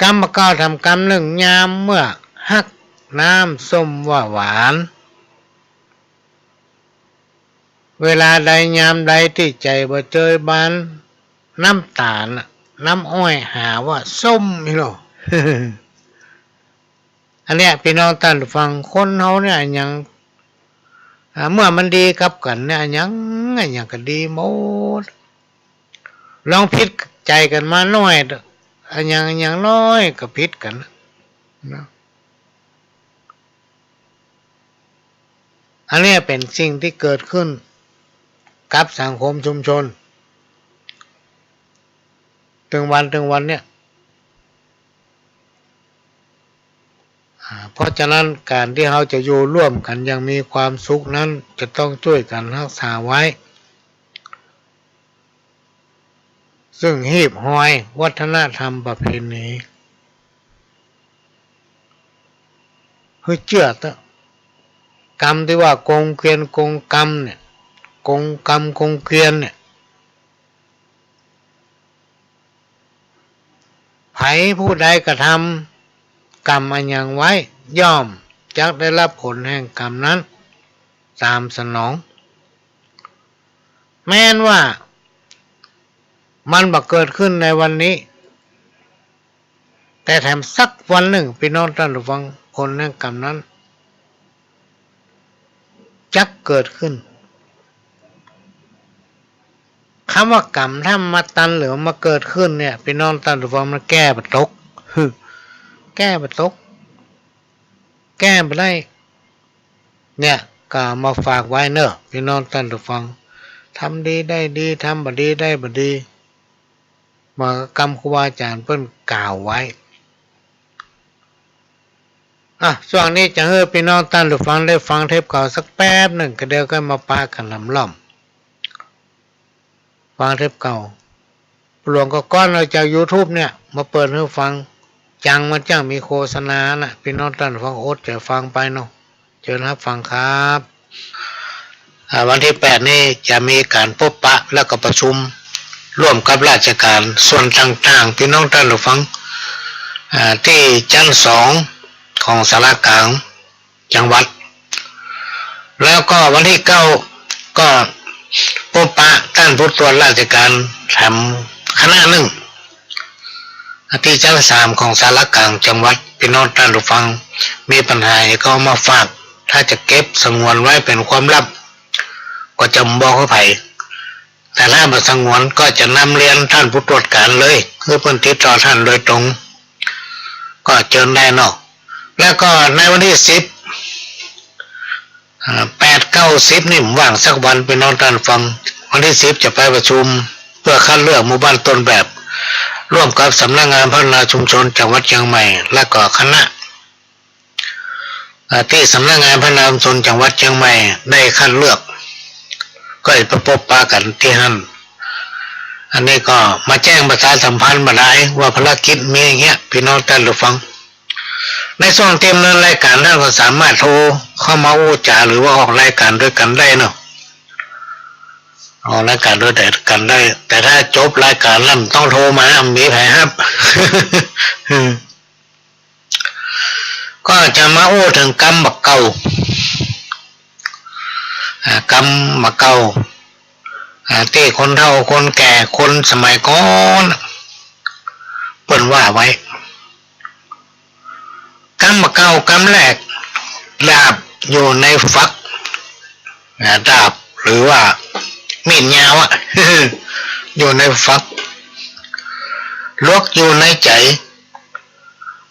กรรมก้าวทำกรรมหนึ่งยามเมื่อฮักน้ำส้มว่าหวานเวลาใดยามใดที่ใจบ่เจยบานน้ำตาลน้ำอ้อยหาว่าส้มนี่หรอ อันเนี้ยพี่น้องท่านฟังคนเขาเนี่ยยังเมื่อมันดีกับกันเนี่ยยังก็ดีหมดลองพิดใจกันมาน้อยยังน้อยก็พิดกันนะอันนี้เป็นสิ่งที่เกิดขึ้นกับสังคมชุมชนถึงวันเนี่ยเพราะฉะนั้นการที่เราจะอยู่ร่วมกันยังมีความสุขนั้นจะต้องช่วยกันรักษาไว้ซึ่งหีบห้อยวัฒนธรรมประเพณีคือเชื่อตะกรรมที่ว่ากงเกวียนกงกรรมเนี่ยกงกรรมกงเกวียนเนี่ยไผผู้ใดกระทำกรรมอันยังไว้ย่อมจักได้รับผลแห่งกรรมนั้นตามสนองแม้นว่ามันบักเกิดขึ้นในวันนี้แต่แถมสักวันหนึ่งพี่น้องท่านผู้ฟังผลแห่งกรรมนั้นจักเกิดขึ้นคำว่ากรรมถ้ามาตันหรือมาเกิดขึ้นเนี่ยพี่น้องท่านผู้ฟังมันแก้บ่ตกแก้บ่ตกแก้บ่ได้เนี่ยก็มาฝากไว้เนอะพี่น้องท่านผู้ฟังทำดีได้ดีทำบ่ดีได้บ่ดีมากรรมครูบาอาจารย์เพิ่นกล่าวไว้ช่วงนี้จะให้พี่น้องท่านผู้ฟังได้ฟังเทปเก่าสักแป๊บหนึ่งก็เดี๋ยวก็มาปากันลำล่อมฟังเทปเก่าหลวงก็ก้อนเราจาก YouTube เนี่ยมาเปิดให้ฟังจังมันจังมีโฆษณานะพี่น้องท่านฟังอดจะฟังไปเนาะเชิญรับฟังครับวันที่8นี่จะมีการพบปะแล้วก็ประชุมร่วมกับราชการส่วนต่างๆพี่น้องท่านฟังที่ชั้น2ของศาลากลางจังหวัดแล้วก็วันที่9ก็พบปะท่านผู้ตรวจราชการทำคณะหนึ่งที่ชั้น3ของศาลากลางจังหวัดพี่น้องท่านผู้ฟังมีปัญหาก็มาฝากถ้าจะเก็บสงวนไว้เป็นความลับก็จะบอกเขาไปแต่ถ้ามาสงวนก็จะนำเรียนท่านผู้ตรวจการเลยคือพื้นที่ต่อท่านโดยตรงก็เชิญได้เนาะแล้วก็ในวันที่8 9 10นี่ผมว่างสักวันไปนอนท่านฟังวันที่10จะไปประชุมเพื่อคัดเลือกหมู่บ้านต้นแบบร่วมกับสำนักงานพัฒนาชุมชนจังหวัดเชียงใหม่และก็คณะที่สำนักงานพัฒนาชุมชนจังหวัดเชียงใหม่ได้คัดเลือกก็ไปพบปะกันที่นั่นอันนี้ก็มาแจ้งประชาสัมพันธ์มาได้ว่าภารกิจมีอย่างเงี้ยพี่น้องท่านผู้ฟังในช่วงเต็มนั้นรายการท่านก็สามารถโทรเข้ามาอู้จาหรือว่าออกรายการด้วยกันได้เนาะออกรายการด้วยกันได้แต่ถ้าจบรายการแล้วต้องโทรมามีแผลครับ ก็จะมาอู้ถึงกรรมบักเก่ากรรมบักเก่าที่คนเฒ่าคนแก่คนสมัยก่อนเปิ้นว่าไว้กรรมบักเก่ากรรมแรกดาบอยู่ในฝักดาบหรือว่า มีดยาวอ่ะ อยู่ในฟักลวกอยู่ในใจ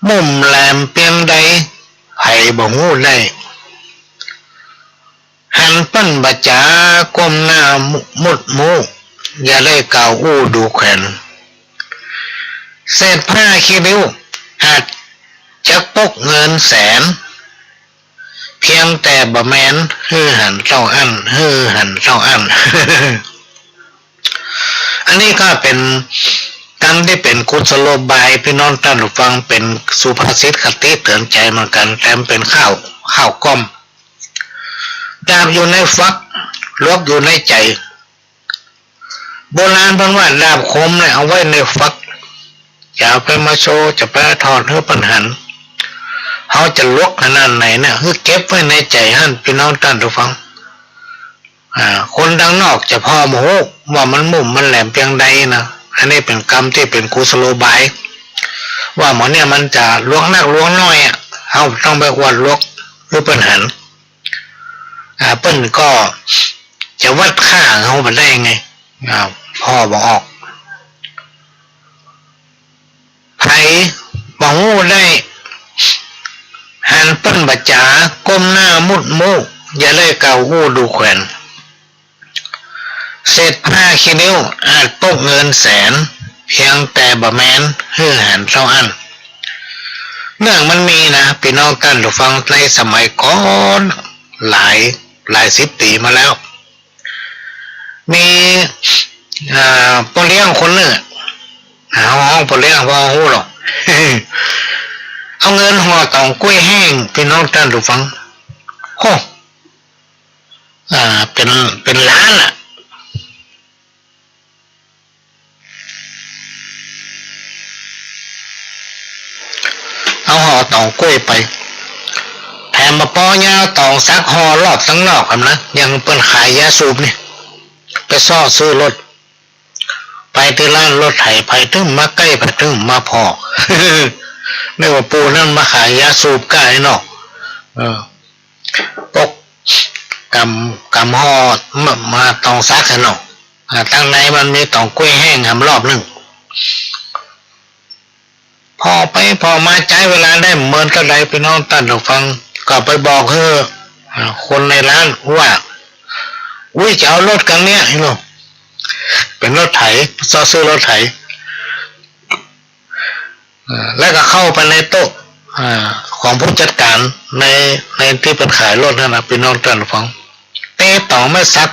มุมแหลมเพียงใดให้บ่ฮู้ได้หันปั้นบาจาก้มหน้ามุดมูอย่าได้กล่าวอู้ดูแขวนเศษผ้าขี้ริ้วอาจจะปกเงินแสนเพียงแต่บ่แม้นหันเจ้าอันหันเจ้าอัน อันนี้ก็เป็นการที่เป็นกุศโลบายพี่น้องท่านผู้ฟังเป็นสุภาษิตคติเตือนใจเหมือนกันแต่เป็นข้าวกล้อมดาบอยู่ในฟักลวกอยู่ในใจโบราณเพิ่นว่าดาบคมเนี่ยเอาไว้ในฟักอย่าไปมาโชว์จะไปถอดเพื่อปัญหาเขาจะลวกขนาดไหนเนี่ยคือเก็บไว้ในใจท่านพี่น้องท่านผู้ฟังคนดังนอกจะพอโมโหว่ามันมุ่มมันแหลมเพียงใดนะอันนี้เป็นกรรมที่เป็นกุศโลบายว่าหมอเนี่ยมันจะลวกนักลวกน้อยเขาต้องไปวัดลวกหรือปัญหาเปิ้นก็จะวัดค่าเขาไปได้ไงพ่อบอกออกไผบอกงูได้หันเปิ้นบาจาก้มหน้ามุดมูอย่าเลยเก่าหูดูแขวนเศษผ้าขี้ริ้วอาจปกเงินแสนเพียงแต่บ่แม้นหันเจ้าอันเรื่องมันมีนะพี่น้องกันผู้ฟังในสมัยก่อนหลายสิบปีมาแล้วมีพ่อเลี้ยงคนหนึ่งห้องพ่อเลี้ยงพ่อหูหรอก เอาเงินห่อตองกล้วยแห้งพี่น้องท่านผู้ฟังโอ้เป็นล้านอ่ะเอาห่อตองกล้วยไปแถมมาป้อยาวตองซักห่อรอบทั้งนอกกันนะยังเปิ้นขายยาสูบนี่ไปซ่อซื้อรถไปที่ร้านรถไถไปถึงมาใกล้ไปถึงมาพอ ไม่ว่าปูนั่นมาขายยาสูบก้าไอ้นอกปกกำห่อมาตองซักไอ้นอกตั้งในมันมีตองกล้วยแห้งทำรอบหนึ่งพอมาใช้เวลาได้เหมือนกระไดไปน้องตัดหูฟังก็ไปบอกคนในร้านว่าจะเอารถกันเนี้ยเนาะเป็นรถไถซื้อรถไถแล้วก็เข้าไปในโต๊ะของผู้จัดการในที่เป็นขายรถนั่นนะพี่น้องท่านผู้ฟังเตะต่อไม่ซัก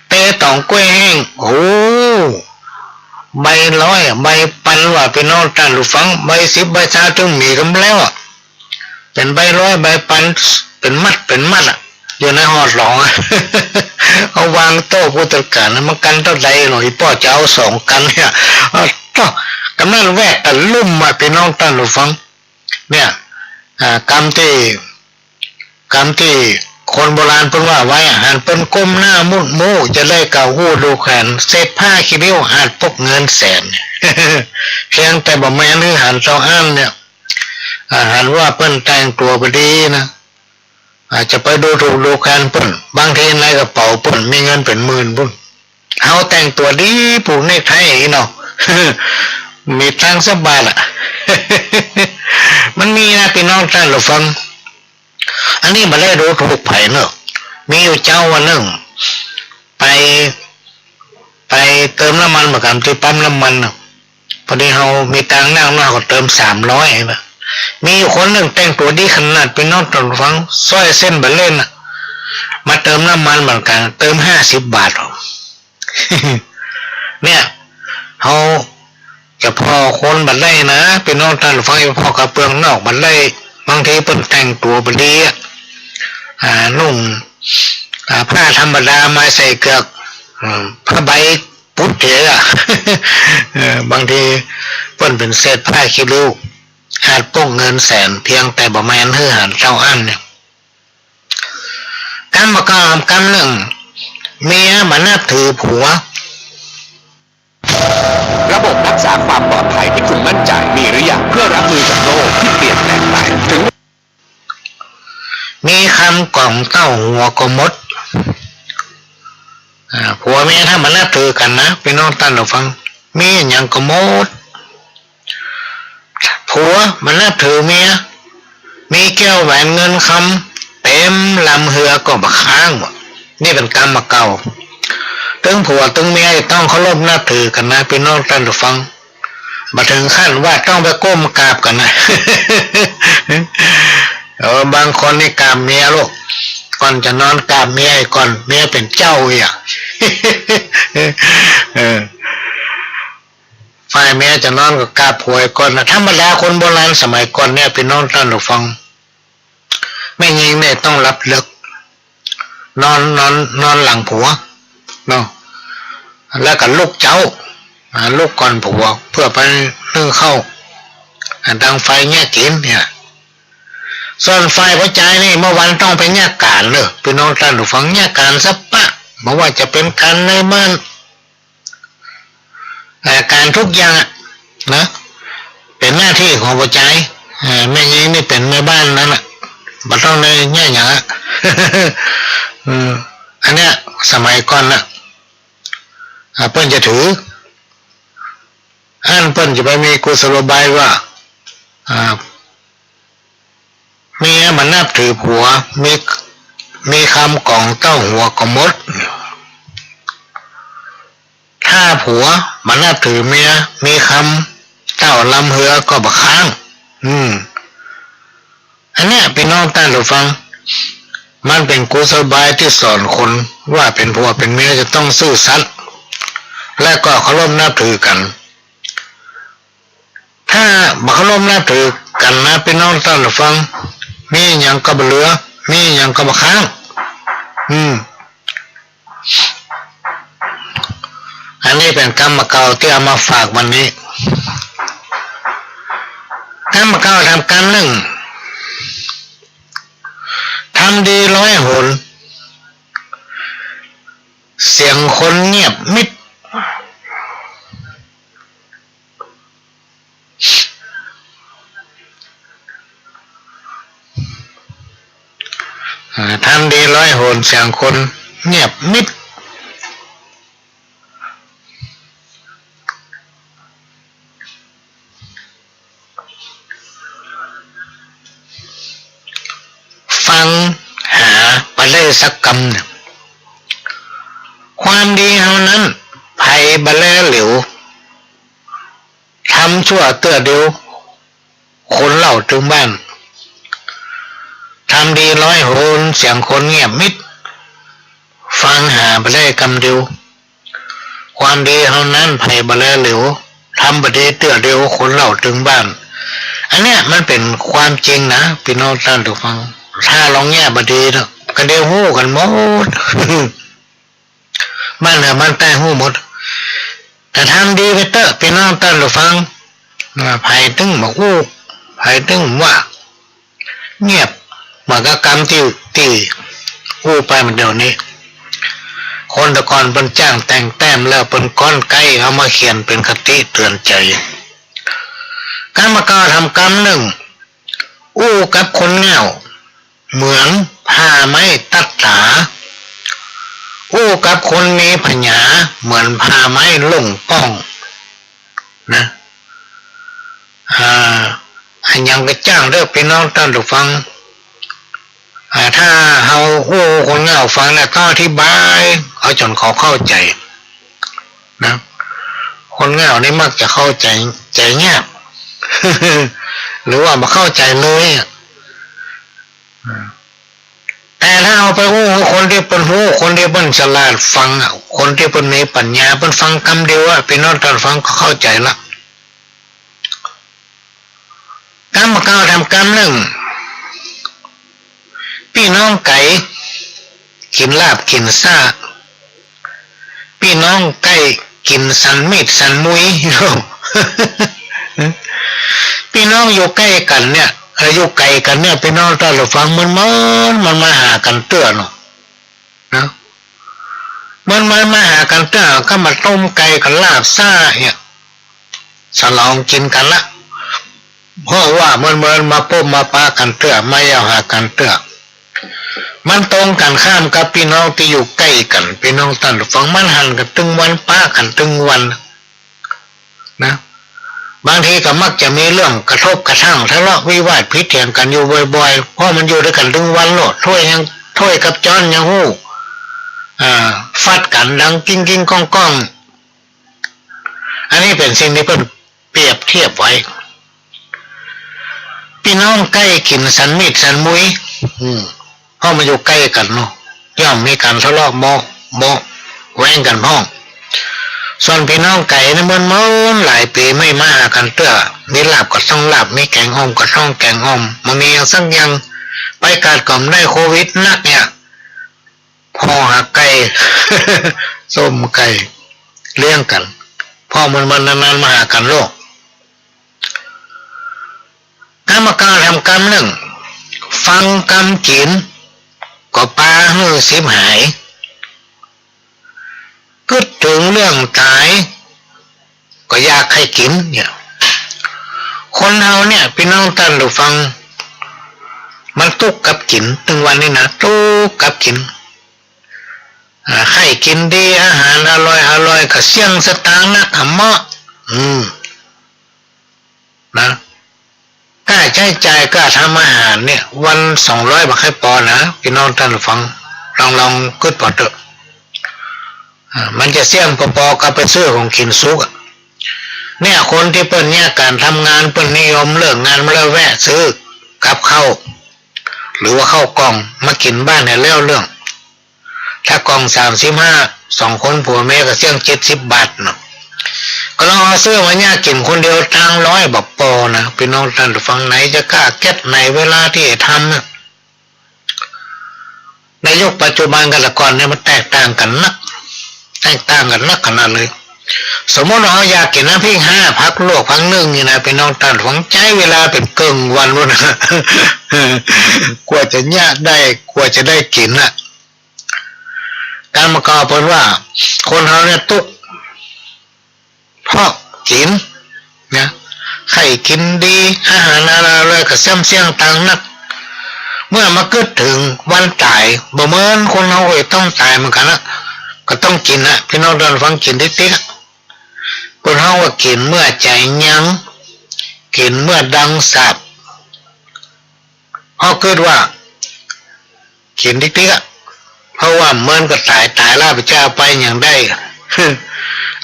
เตะต่อกล้วยแห้งโอ้ใบร้อยใบปันว่าพี่น้องท่านผู้ฟังใบ10ใบ20จึงมีกันแล้วเป็นใบร้อยใบปันเป็นมัดอยู่ในหอดหลอง เอาวางโต๊ะผู้จัดการมันกันเท่าใดหน่อยพ่อจะเอา2กันเนี่ยกำนันแวกกันลุ่มมาพี่น้องท่านผู้ฟังเนี่ยกรรมที่คนโบราณเพิ่นว่าไว้หันเปิ้นก้มหน้ามุดมูจะได้เก่าหูดูแขนเศษผ้าขี้ริ้วอาจปกเงินแสน เพียงแต่บ่แม่นหันเจ้าอ้านเนี่ยหันว่าเปิ้นแต่งตัวบ่ดีนะอาจจะไปดูถูกดูแคลนเปิ้นบางทีในกระเป๋าเปิ้นมีเงินเป็นหมื่นพุ่นเฮาแต่งตัวดีผูกเนคไทอีเนาะ มีตังค์สักบาทอ่ะ มันมีนะพี่น้องท่านผู้ฟังอันนี้มาได้รู้ถูกไผ่เนอะมีอยู่เจ้าวันหนึ่งไปเติมน้ำมันเหมือนกันที่ปั๊มน้ำมันพอดีเรามีตังค์นั่งก็เติม300นะมีอยู่คนหนึ่งแต่งตัวดีขนาดพี่น้องท่านผู้ฟังสร้อยเส้นบัลเล่นมาเติมน้ำมันเหมือนกันเติม50 บาท เนี่ยเขาจะพอคนบัดได้นะพี่น้องท่านฟังพอกระเปืองนอกบัดได้บางทีเพิ่นแต่งตัวบัดดีนุ่งผ้าธรรมดามาใส่เกือกผ้าใบปุ๊ดเถอะ บางทีเพิ่นเป็นเศษผ้าขี้ริ้วอาจปกเงินแสนเพียงแต่บ่แม่นหันเจ้าอันเนี่ยกรรมหนึ่งเมียมานับถือผัวระบบรักษาความปลอดภัยที่คุณมั่นใจมีหรือยังเพื่อรับมือกับโลกที่เปลี่ยนแปลงไปถึงมีคำกล่องเต้าหัวก็มด ผัวเมียถ้ามันนับถือกันนะพี่น้องท่านผู้ฟังมีอย่างก็หมดผัวมันนับถือเมียมีแก้วแหวนเงินคำเต็มลำเหือก็บักค้างหมดนี่เป็นกรรมเก่าตึงผัวตึงเมียต้องเคารพนับถือกันนะพี่น้องท่านผู้ฟังมาถึงขั้นว่าต้องไปก้มกราบกันนะ บางคนนี่กราบเมียลูกก่อนจะนอนกราบเมียก่อนเมียเป็นเจ้าอ่ะ ฝ่ายเมียจะนอนก็กราบผัวก่อนนะธรรมดาคนโบราณสมัยก่อนเนี่ยพี่น้องท่านผู้ฟังไม่ยิงเนี่ยต้องรับเลิกนอนหลังผัวเนาะแล้วก็ลูกเจ้าลูกก่อนผัวเพื่อไปนึ่งเข้าดังไฟแง่กินเนี่ยส่วนไฟหัวใจนี่เมื่อวันต้องไปแง่การเลยพี่น้องท่านผู้ฟังแง่การสับปะไม่ว่าจะเป็นการในบ้านการทุกอย่างนะเป็นหน้าที่ของหัวใจแม่ยิงนี่เป็นแม่บ้านนั่นแหละมันต้องในแง่อย่างอันเนี้ยสมัยก่อนนะเปิ้นจะถือเปิ้นจะไปมีกุศโลบายว่าเมียมันนับถือผัวมีคำกล่องเต้าหัวก็มดถ้าผัวมันนับถือเมียมีคำเต้าลำเหือก็บักค้างอันเนี้ยพี่น้องท่านผู้ฟังมันเป็นกุศโลบายที่สอนคนว่าเป็นผัวเป็นเมียจะต้องซื่อสัตย์และก็เคารพนับถือกันถ้าบักเคารพนับถือกันนะพี่น้องท่านผู้ฟังมีอย่างก็บ่เหลือมีอย่างก็บ่ค้างอันนี้เป็นกรรมเก่าที่เอามาฝากวันนี้กรรมเก่าทำกรรมหนึ่งทำดีร้อยหนเสียงคนเงียบมิดทำดีร้อยหนเสียงคนเงียบมิดฟังหาไปได้สักกำหนึ่งความดีเท่านั้นไผ่บะแลเหลวทำชั่วเตื้อเดียวคนเล่าถึงบ้านทำดีร้อยหนเสียงคนเงียบมิดฟังหาไปได้กำเดียวความดีเท่านั้นไผ่บะแลเหลวทำบดีเตื้อเดียวคนเล่าถึงบ้านอันเนี้ยมันเป็นความจริงนะพี่น้องท่านทุกฟังถ้าลองแง่บดีเถอะก็เดียวหู้กันหมด มันเหรอมันแต่หู้หมดแต่ทำดีไปเตอะพี่น้องท่านทุกฟังไผ่ตึงมาอู้ไผ่ตึงว่าเงียบเหมือนกับกรรมที่อู้ไปมันเดี๋ยวนี้คนตะกอนเป็นจ้างแต่งแต้มแล้วเป็นก้อนไก่เอามาเขียนเป็นคติเตือนใจกรรมเก่าทำกรรมหนึ่งอู้กับคนเงาเหมือนผ้าไม้ตัดขาอู้กับคนมีปัญญาเหมือนผ้าไม้ลุ่งป้องนะอันยังกระจ้างเด้อพี่น้องท่านผู้ฟังถ้าเขาอู้คนเงาฟังแล้วต้องอธิบายเอาจนเขาเข้าใจนะคนเงานี่มักจะเข้าใจเงียบ หรือว่ามาเข้าใจเลยแต่ถ้าเอาไปหูคนที่เป็นหูคนที่เป็นฉลาดฟังคนที่เป็นมีปัญญาเป็นฟังคำเดียวพี่น้องท่านฟังก็เข้าใจละกรรมเก่าทำกรรมหนึ่งพี่น้องไก่กินลาบกินซ่าพี่น้องไก่กินสันมีดสันมุย พี่น้องอยู่ใกล้กันเนี่ยอยู่ไกลกันเนี่ยพี่น้องท่านผู้ฟังมันมาหากันเตื้อเนาะนะมันมาหากันเตื้อก็มาต้มไก่กันลาบซ่าเนี่ยฉลองกินกันละเพราะว่ามันมาพบมาปากันเตื้อไม่เอาหากันเตื้อ มันตรงกันข้ามกับพี่น้องที่อยู่ใกล้กันพี่น้องท่านฟังมันหันกันตึงวันป้ากันตึงวันนะบางทีก็มักจะมีเรื่องกระทบกระทั่งทะเลาะวิวาทพิษเถียงกันอยู่บ่อยๆเพราะมันอยู่ด้วยกันตึงวันโลดถ้วยกับจ้อนยังหู้ฟัดกันดังกิ้งกิ้งก้องก้องอันนี้เป็นสิ่งที่เพิ่นเปรียบเทียบไว้พี่น้องใกล้กินสันมิตรสันมุ้ยเพราะมันอยู่ใกล้กันเนาะย่อมมีการทะเลาะโมแว้งกันพ้องส่วนพี่น้องไก่นี่มันหลายปีไม่มากันเตื้อมีลาบก็ต้องลาบมีแกงหอมก็ต้องแกงหอมมันมีอย่างสักอย่างไปกัดกล่อมได้โควิดนักเนี่ยพ่อหาไก่ ส้มไก่เลี้ยงกันพ่อมันนานๆมาหากันโลกกรรมการทำกรรมหนึ่งฟังกรรมกินก็ปลาหื้อสิบหายกึดถึงเรื่องตายก็อยากให้กินเนี่ยคนเฮาเนี่ยพี่น้องท่านผู้ฟังมันตุกกับกินถึงวันนี้นะตุกกับกินให้กินดีอาหารอร่อยก็เสี่ยงสตางค์นักเหมาะนะกล้าใช้จ่ายกล้าทำอาหารเนี่ยวัน200 บาทให้พอนะพี่น้องท่านผู้ฟังลองกึดพอเถอะมันจะเสี่ยงพอๆกับไปซื้อของกินซุกเนี่ยคนที่เปิ้นเนี่ยการทำงานเปิ้นนิยมเลิกงานมาแล้วแวะซื้อกับข้าวหรือว่าข้าวกล่องมากินบ้านเนี่ยแล้วเรื่องถ้ากล่อง35 2คนผัวเมียก็เสี่ยง70 บาทเนาะก็ลองเอาซื้อมาเนี่ยกินคนเดียวทาง100 บาทพอนะพี่น้องท่านผู้ฟังไหนจะกล้าเก็บในเวลาที่ทำเนี่ยในยุคปัจจุบันกับแต่ก่อนเนี่ยมันแตกต่างกันนักขนาดเลยสมมติเราอยากกินน้ำพริก5 พักลวกพัก1นี่นะพี่น้องท่านฟังใจเวลาเป็นเกิงวันวะนะ กว่าจะยากได้กว่าจะได้กินน่ะการมากล่าวเป็นว่าคนเราเนี่ยตุกเพราะกินนะไข่กินดีอาหารอะไรก็เสี่ยงต่างนักเมื่อมาเกิดถึงวันตายบ่เหมือนคนเราต้องตายเหมือนกันนะก็ต้องกินนะพี่น้องท่านฟังกินติ๊กๆคนเราว่ากินเมื่อใจยั้งกินเมื่อดังสับเขาเกิดว่ากินติ๊กๆเพราะว่าเหมือนก็ตายล่าพระเจ้าไปอย่างได้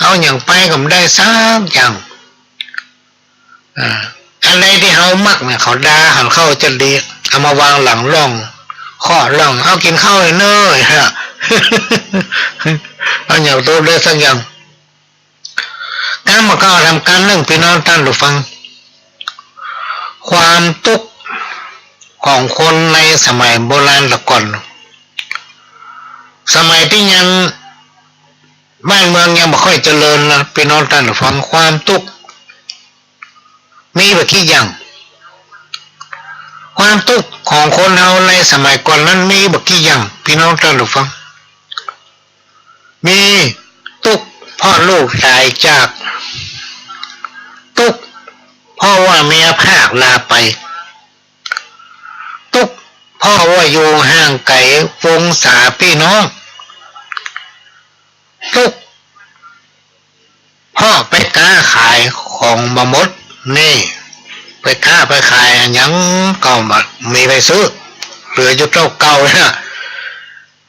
เอาอย่างไปก็ไม่ได้สักอย่างอะไรที่เขามักเนี่ยเขาด่าหันเข้าจะดีเอามาวางหลังร่องข้อร่องเอากินข้าวเลยเนยฮะ เอาอย่างโตเลยสักอย่างการมาก็ทำการเรื่องพี่น้องท่านผู้ฟังความทุกข์ของคนในสมัยโบราณแต่ก่อนสมัยที่ยังบ้านเมืองยังไม่ค่อยเจริญนะพี่น้องท่านผู้ฟังความทุกข์มีแบบกี่อย่างความทุกข์ของคนเราในสมัยก่อนนั้นมีแบบกี่อย่างพี่น้องท่านผู้ฟังมีทุกข์พ่อลูกตายจากทุกข์เพราะว่าเมียพากลาไปทุกข์เพราะว่าอยู่ห่างไกลวงศาพี่น้องทุกข์พ่อไปค้าขายของมาหมดนี่ไปค้าไปขายยังก็มีไปซื้อเหลืออยู่เก่าเนี่ย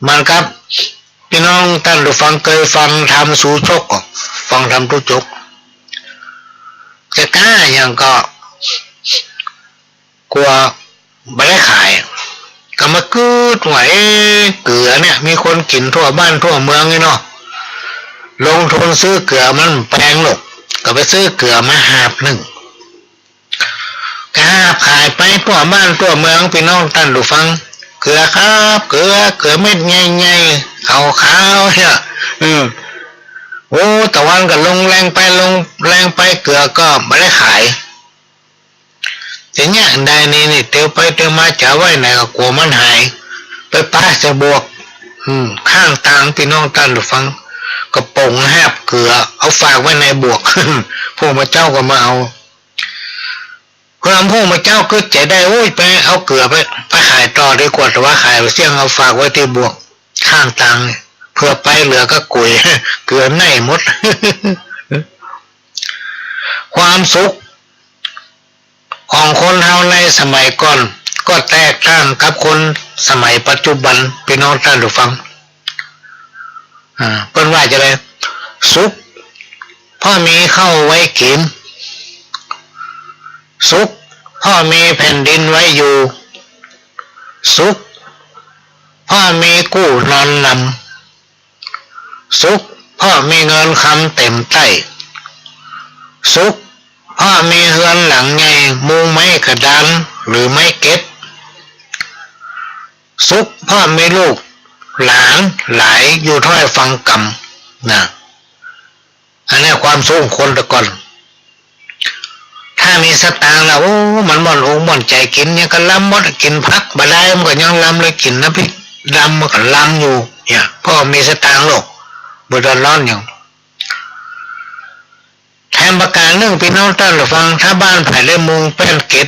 มันครับพี่น้องท่านผู้ฟังเคยฟังทำสู่ชกฟังทำทุจกจะกล้าอย่างก็กลัวไม่ได้ขายก็มากืดไหวเกลือเนี่ยมีคนกินทั่วบ้านทั่วเมืองนี่เนาะลงทุนซื้อเกลือมันแพงหรอกก็ไปซื้อเกลือมา1 ก็ขายไปทั่วบ้านทั่วเมืองพี่น้องท่านผู้ฟังเกลือครับเกลือเม็ดใหญ่ๆขาวๆเนี่ยโอ้ตะวันก็ลงแรงไปเกลือก็ไม่ได้ขายแต่เนี่ยได้นี่เตียวไปเตียวมาจะไว้ไหนก็กลัวมันหายไปป้าจะบวกข้างทางพี่น้องท่านผู้ฟังกระป๋องแหบเกลือเอาฝากไว้ในบวก พวกมาเจ้าก็มาเอาพวกมาเจ้าก็ใจได้โอ้ยไปเอาเกลือไปขายต่อ ดีกว่าแต่ว่าขายเสี่ยงเอาฝากไว้ที่บวกข้างตังเพื่อไปเหลือก็กุย เกลือในหมด ความสุขของคนเฮาในสมัยก่อนก็แตกต่างกับคนสมัยปัจจุบันพี่น้องท่านผู้ฟังเปิ้นว่าจะเลยสุขพ่อมีเข้าไว้กินสุขพ่อมีแผ่นดินไว้อยู่สุขพ่อมีกู้นอนนำสุขพ่อมีเงินคำเต็มใต้สุขพ่อมีเฮือนหลังใหญ่มุงไม้กระดานหรือไม้เก็บสุขพ่อมีลูกหลานหลายอยู่ถ้อยฟังกรรมนะอันนี้ความสุขคนแต่ก่อนถ้ามีสตางค์แล้วโอ้มันบ่อนอกบ่อนใจกินเนี่ยก็ล้ำหมดกินพักบ่ได้มันก็ยังล้ำเลยกินนะพี่ล้ำมันก็ล้ำอยู่เนี่ยพ่อมีสตางค์โลกบ่เดือดร้อนอย่างแทนประการเรื่องพี่น้องท่านผู้ฟังถ้าบ้านไผ่ได้มุงแป้นเก็ด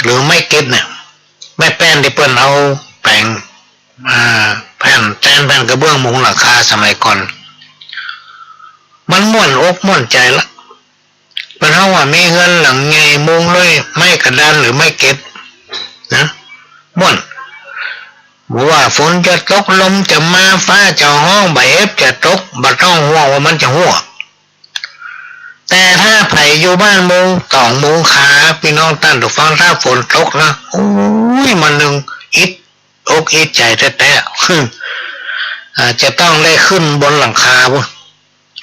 หรือไม่เก็ดเนี่ยไม่แป้นที่เปิ้นเอาแปลงแผ่นแทนแผ่นกระเบื้องมุงหลังคาสมัยก่อนมันม่วนอกม่วนใจละมันเท่าว่ามีเงินหลังไงมุงเลยไม่กระดานหรือไม่เก็บนะม่วนบอกว่าฝนจะตกลมจะมาฟ้าจะห้องใบเอฟจะตกบัดต้องห่วงว่ามันจะหัวแต่ถ้าไผ่อยู่บ้านมุงต่องมุงขาพี่น้องท่านผู้ฟังถ้าฝนตกนะโอ้ยมันนึงอิดอกอิดใจแท้ๆจะต้องได้ขึ้นบนหลังคาบุ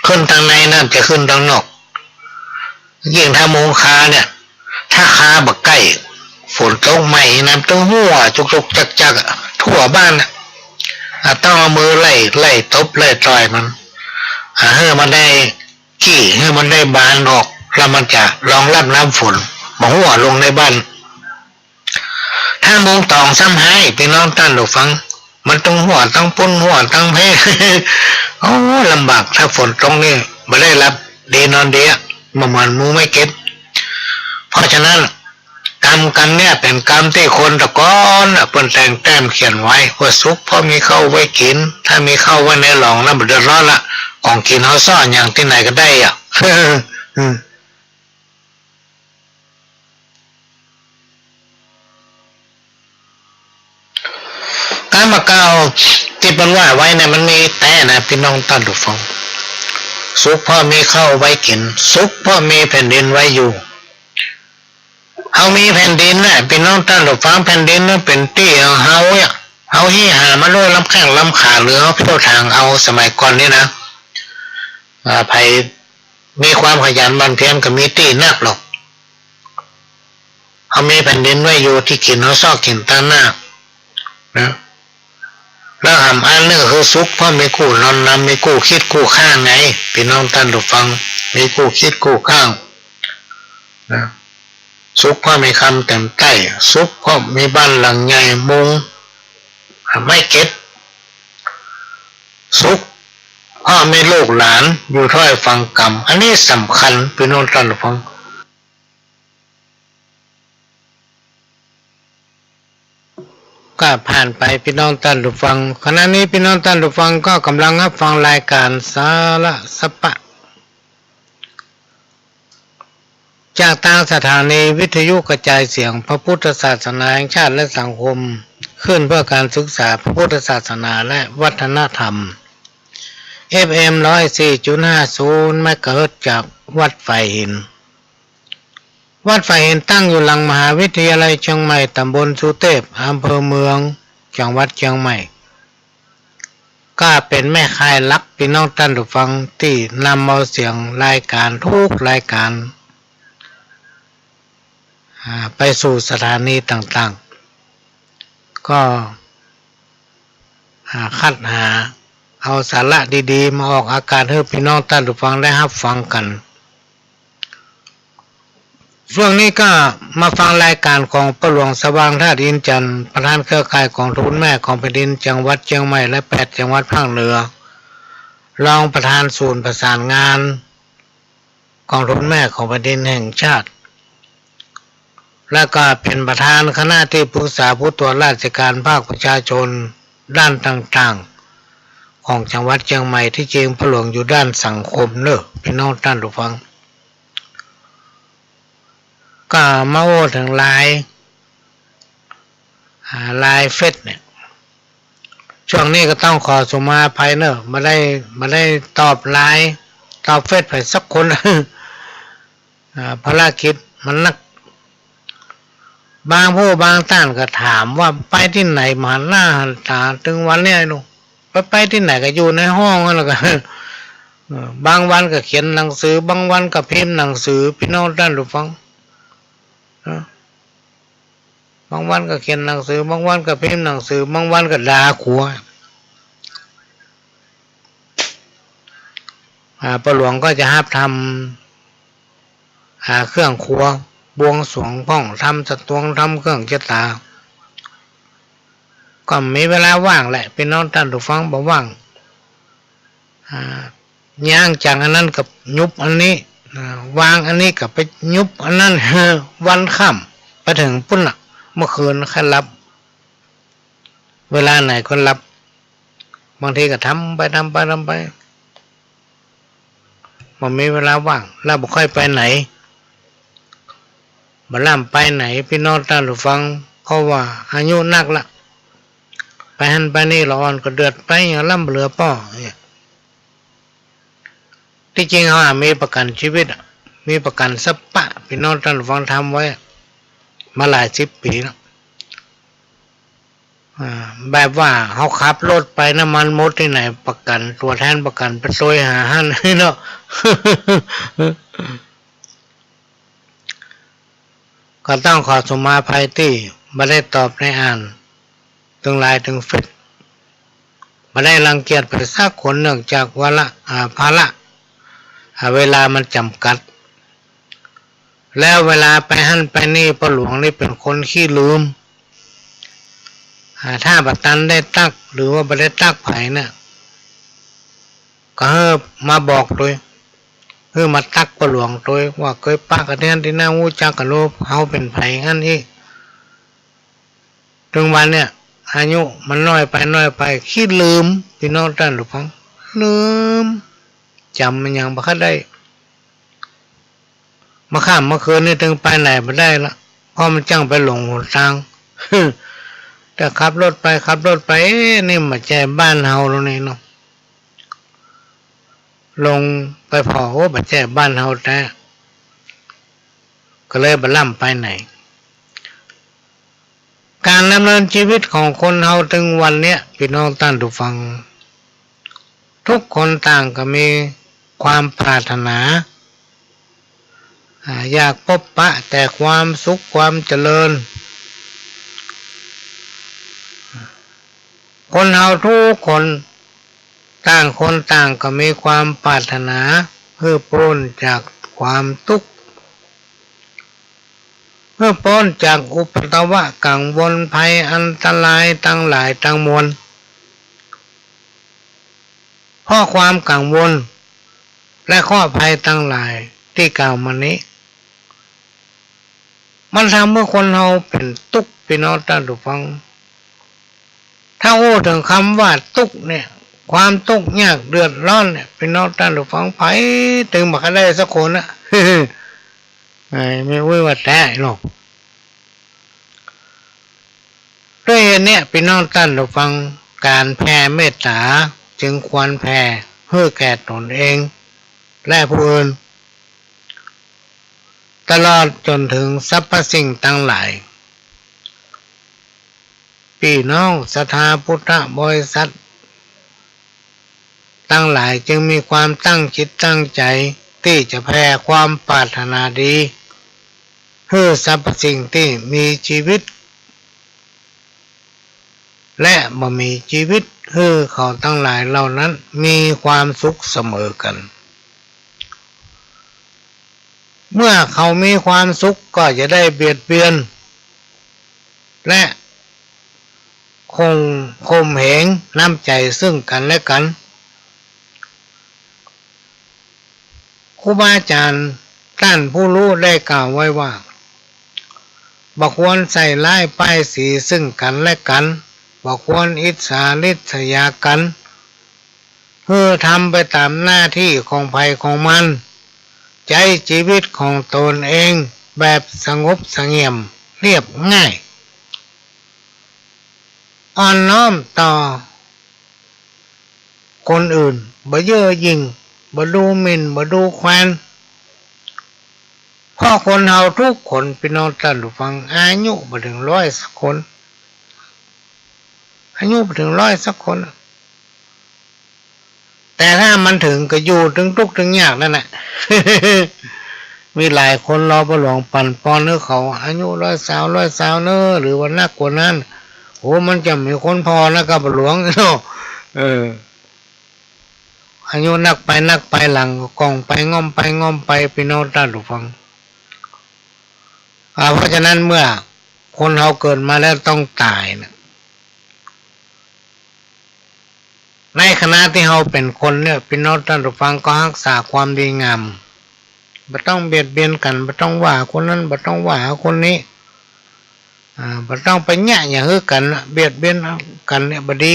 ขึ้นทางในนั่นจะขึ้นทางนอกยิ่งถ้ามุงคาเนี่ยถ้าคาบักใกล้ฝนตกใหม่น้ำต้องหัวจุกๆจักๆทั่วบ้านนะต้องเอามือไล่ตบไล่ต่อยมันให้มันได้ขี้ให้มันได้บานออกแล้วมันจะรองรับน้ำฝนมาหัวลงในบ้านถ้ามุงตองซ้ำให้พี่น้องท่านผู้ฟังมันต้องหัวต้องปุ้นหัวต้องเพ โอ้ลำบากถ้าฝนตรงนี้ไม่ได้รับดีนอนเดียมันมูไม่เก็บเพราะฉะนั้นกรรมเนี่ยเป็นกรรมที่คนตะก้อนเปิ้นแต่งแต้มเขียนไว้ว่าสุขเพราะมีข้าวไว้กินถ้ามีข้าวไว้ในหลองแล้วมันเดือดร้อนละของกินเขาซ่อนอย่างที่ไหนก็ได้อ่ะ การมาเก่าที่เป็นว่าไว้เนี่ยมันมีแต่นะพี่น้องท่านผู้ฟังสุขพ่อมีข้าวไว้กินสุขพ่อมีแผ่นดินไว้อยู่เอามีแผ่นดินนะพี่น้องท่านผู้ฟังแผ่นดินนั่นเป็นที่เฮาเนี่ยเฮาที่หามาด้วยลำแข้งลำขาหรือเอาเพื่อทางเอาสมัยก่อนนี่นะไผมีความขยันบันเพียรก็มีตีนักหรอกเอามีแผ่นดินไว้อยู่ที่กินเขาซอกกินตาหน้านะแล้วหำอันนึงคือสุขเพราะมีกู้นอนนำมีกู้คิดกู้ข้างไงพี่น้องท่านผู้ฟังมีกู้คิดกู้ข้างนะสุขเพราะมีคำเต็มใต้สุขเพราะมีบ้านหลังใหญ่มุงไม่เก็บสุขพ่อมีลูกหลานอยู่ถ้อยฟังกรรมอันนี้สำคัญพี่น้องท่านผู้ฟังก็ผ่านไปพี่น้องท่านผู้ฟังขณะนี้พี่น้องท่านผู้ฟังก็กำลังรับฟังรายการสาระสปะจากทางสถานีวิทยุกระจายเสียงพระพุทธศาสนาแห่งชาติและสังคมขึ้นเพื่อการศึกษาพระพุทธศาสนาและวัฒนธรรม FM 104.50 เมกะเฮิรตซ์จากวัดไฟหินวัดไฟหินตั้งอยู่หลังมหาวิทยาลัยเชียงใหม่ตำบลสุเทพอำเภอเมืองจังหวัดเชียงใหม่ก็เป็นแม่ค่ายหลักพี่น้องท่านผู้ฟังที่นำเอาเสียงรายการทุกรายการไปสู่สถานีต่างๆก็คัดหาเอาสาระดีๆมาออกอากาศให้พี่น้องท่านผู้ฟังได้รับฟังกันช่วงนี้ก็มาฟังรายการของประหลวงสว่างธาตุอินทร์จันทร์ประธานเครือข่ายของทุนแม่ของแผ่นดินจังหวัดเชียงใหม่และ8จังหวัดภาคเหนือรองประธานศูนย์ประสานงานกองทุนแม่ของแผ่นดินแห่งชาติ และก็เป็นประธานคณะที่ปรึกษาผู้ตรวจราชการภาคประชาชนด้านต่างๆของจังหวัดเชียงใหม่ที่จริงพระหลวงอยู่ด้านสังคมเนอะพี่น้องท่านผู้ฟังก็มาโอ้ถึงไลน์เฟซเนี่ยช่วงนี้ก็ต้องขอสุมาภัยเนอะมาได้ตอบไลน์ตอบเฟซไปสักคน ภารกิจมันนักบางผู้บางท่านก็ถามว่าไปที่ไหนมาหน้าหันตาถึงวันนี้หนูไปที่ไหนก็อยู่ในห้องแล้วก็ บางวันก็เขียนหนังสือบางวันก็พิมพ์หนังสือพี่น้องท่านผู้ฟังบางวันก็เขียนหนังสือบางวันก็พิมพ์หนังสือบางวันก็ด่าขัวประหลวงก็จะห้ามทำเครื่องครัวบวงสรวงพ่องทำสตวงทำเครื่องเจตาก็มีเวลาว่างแหละพี่น้องท่านผู้ฟังบอกว่างย่างจากอันนั้นกับยุบอันนี้วางอันนี้กับไปยุบอันนั้น วันค่ำไปถึงปุ่นละเมื่อคืนแค่รับเวลาไหนก็รับบางทีก็ทำไปมันมีเวลาว่างแล้วบ่ค่อยไปไหนบ่ล่ำไปไหนพี่น้องท่านผู้ฟังเพราะว่าอายุนักละไปหันไปนี่ร้อนก็เดือดไปอย่างล่ำเหลือป้อที่จริงเขามีประกันชีวิตมีประกันสัปปะพี่น้องท่านผู้ฟังทำไว้มาหลาย10 ปีแล้วแบบว่าเขาขับรถไปน้ำมันหมดที่ไหนประกันตัวแทนประกันไปซวยหาหันเนาะ ก็ต้องขอสมาภัยที่ไม่ได้ตอบในอ่านถึงไลน์ถึงเฟซไม่ได้รังเกียจไปสักคนเนื่องจากภาระเวลามันจำกัดแล้วเวลาไปหันไปนี่พ่อหลวงนี่เป็นคนขี้ลืมถ้าบัตันได้ตักหรือว่าไม่ได้ตักไผ่เนี่ยก็มาบอกด้วยมาตักพ่อหลวงด้วยว่าเคยปากกันที่น่าวู้จักกับโลกเขาเป็นไผ่งั้นที่ถึงวันเนี่ยอายุมันน้อยไปขี้ลืมพี่น้องท่านหรือฟังลืมจำมันยังไม่ค่อยได้มาข้ามเมื่อคืนนี่ถึงไปไหนไม่ได้ละเพราะมันจังไปหลงหนทาง แต่ขับรถไปนี่มาแจบ้านเฮาตรงนี้เนาะลงไปพอมาแจบ้านเฮาแต่ก็เลยบ่ล่ำไปไหนการดำเนินชีวิตของคนเฮาถึงวันเนี้ยพี่น้องท่านผู้ฟังทุกคนต่างก็มีความปรารถนาอยากพบปะแต่ความสุขความเจริญคนเฮาทุกคนต่างคนต่างก็มีความปรารถนาเพื่อพ้นจากความทุกข์เพื่อพ้นจากอุปตวะกังวลภัยอันตรายทั้งหลายทั้งมวลเพราะความกังวลและข้อภัยทั้งหลายที่กล่าวมานี้มันทำให้คนเราเป็นทุกข์พี่น้องท่านผู้ฟังถ้าโอ้ถึงคำว่าทุกข์เนี่ยความทุกข์ยากเดือดร้อนเนี่ยพี่น้องท่านผู้ฟังไผถึงมาได้สักคนนะ ไม่รู้ว่าแต่หรอกด้วยเหตุนี้พี่น้องท่านผู้ฟังการแผ่เมตตาจึงควรแผ่เพื่อแก่ตนเองและผู้อื่นตลอดจนถึงสรรพสิ่งทั้งหลายพี่น้องศรัทธาพุทธบริษัททั้งหลายจึงมีความตั้งจิตตั้งใจที่จะแผ่ความปรารถนาดีเพื่อสรรพสิ่งที่มีชีวิตและบ่มีชีวิตเพื่อเขาทั้งหลายเหล่านั้นมีความสุขเสมอกันเมื่อเขามีความสุขก็จะได้เบียดเบียนและข่มเหงน้ำใจซึ่งกันและกันครูบาอาจารย์ท่านผู้รู้ได้กล่าวไว้ว่า บ่ควรใส่ร้ายป้ายสีซึ่งกันและกันบ่ควรอิจฉาริษยากันทำไปตามหน้าที่ของภัยของมันใจชีวิตของตนเองแบบสงบเสงี่ยมเรียบง่ายอ่อนน้อมต่อคนอื่นบ่เย่อหยิ่งบ่ดูหมิ่นบ่ดูแคลนเพราะคนเฮาทุกคนพี่น้องท่านผู้ฟังอายุบ่ถึง100สักคนอายุบ่ถึง100สักคนแต่ถ้ามันถึงก็อยู่ถึงทุกข์ถึงยากนั่นแหละ มีหลายคนรอประหลวงปั่นปอนเนื้อเขาอายุ120เนื้อหรือว่านักกว่านั้นโอ้มันจะมีคนพอแล้วก็ประหลวงเนาะอายุนักไปหลังก็กองไปง่อมไปพี่น้องท่านผู้ฟังเพราะฉะนั้นเมื่อคนเราเกิดมาแล้วต้องตายนะในขณะที่เราเป็นคนเนี่ยพี่น้องท่านผู้ฟังก็รักษาความดีงามไม่ต้องเบียดเบียนกันไม่ต้องว่าคนนั้นไม่ต้องว่าคนนี้ไม่ต้องไปแย่อย่างฮือกันเบียดเบียนกันเนี่ยบดี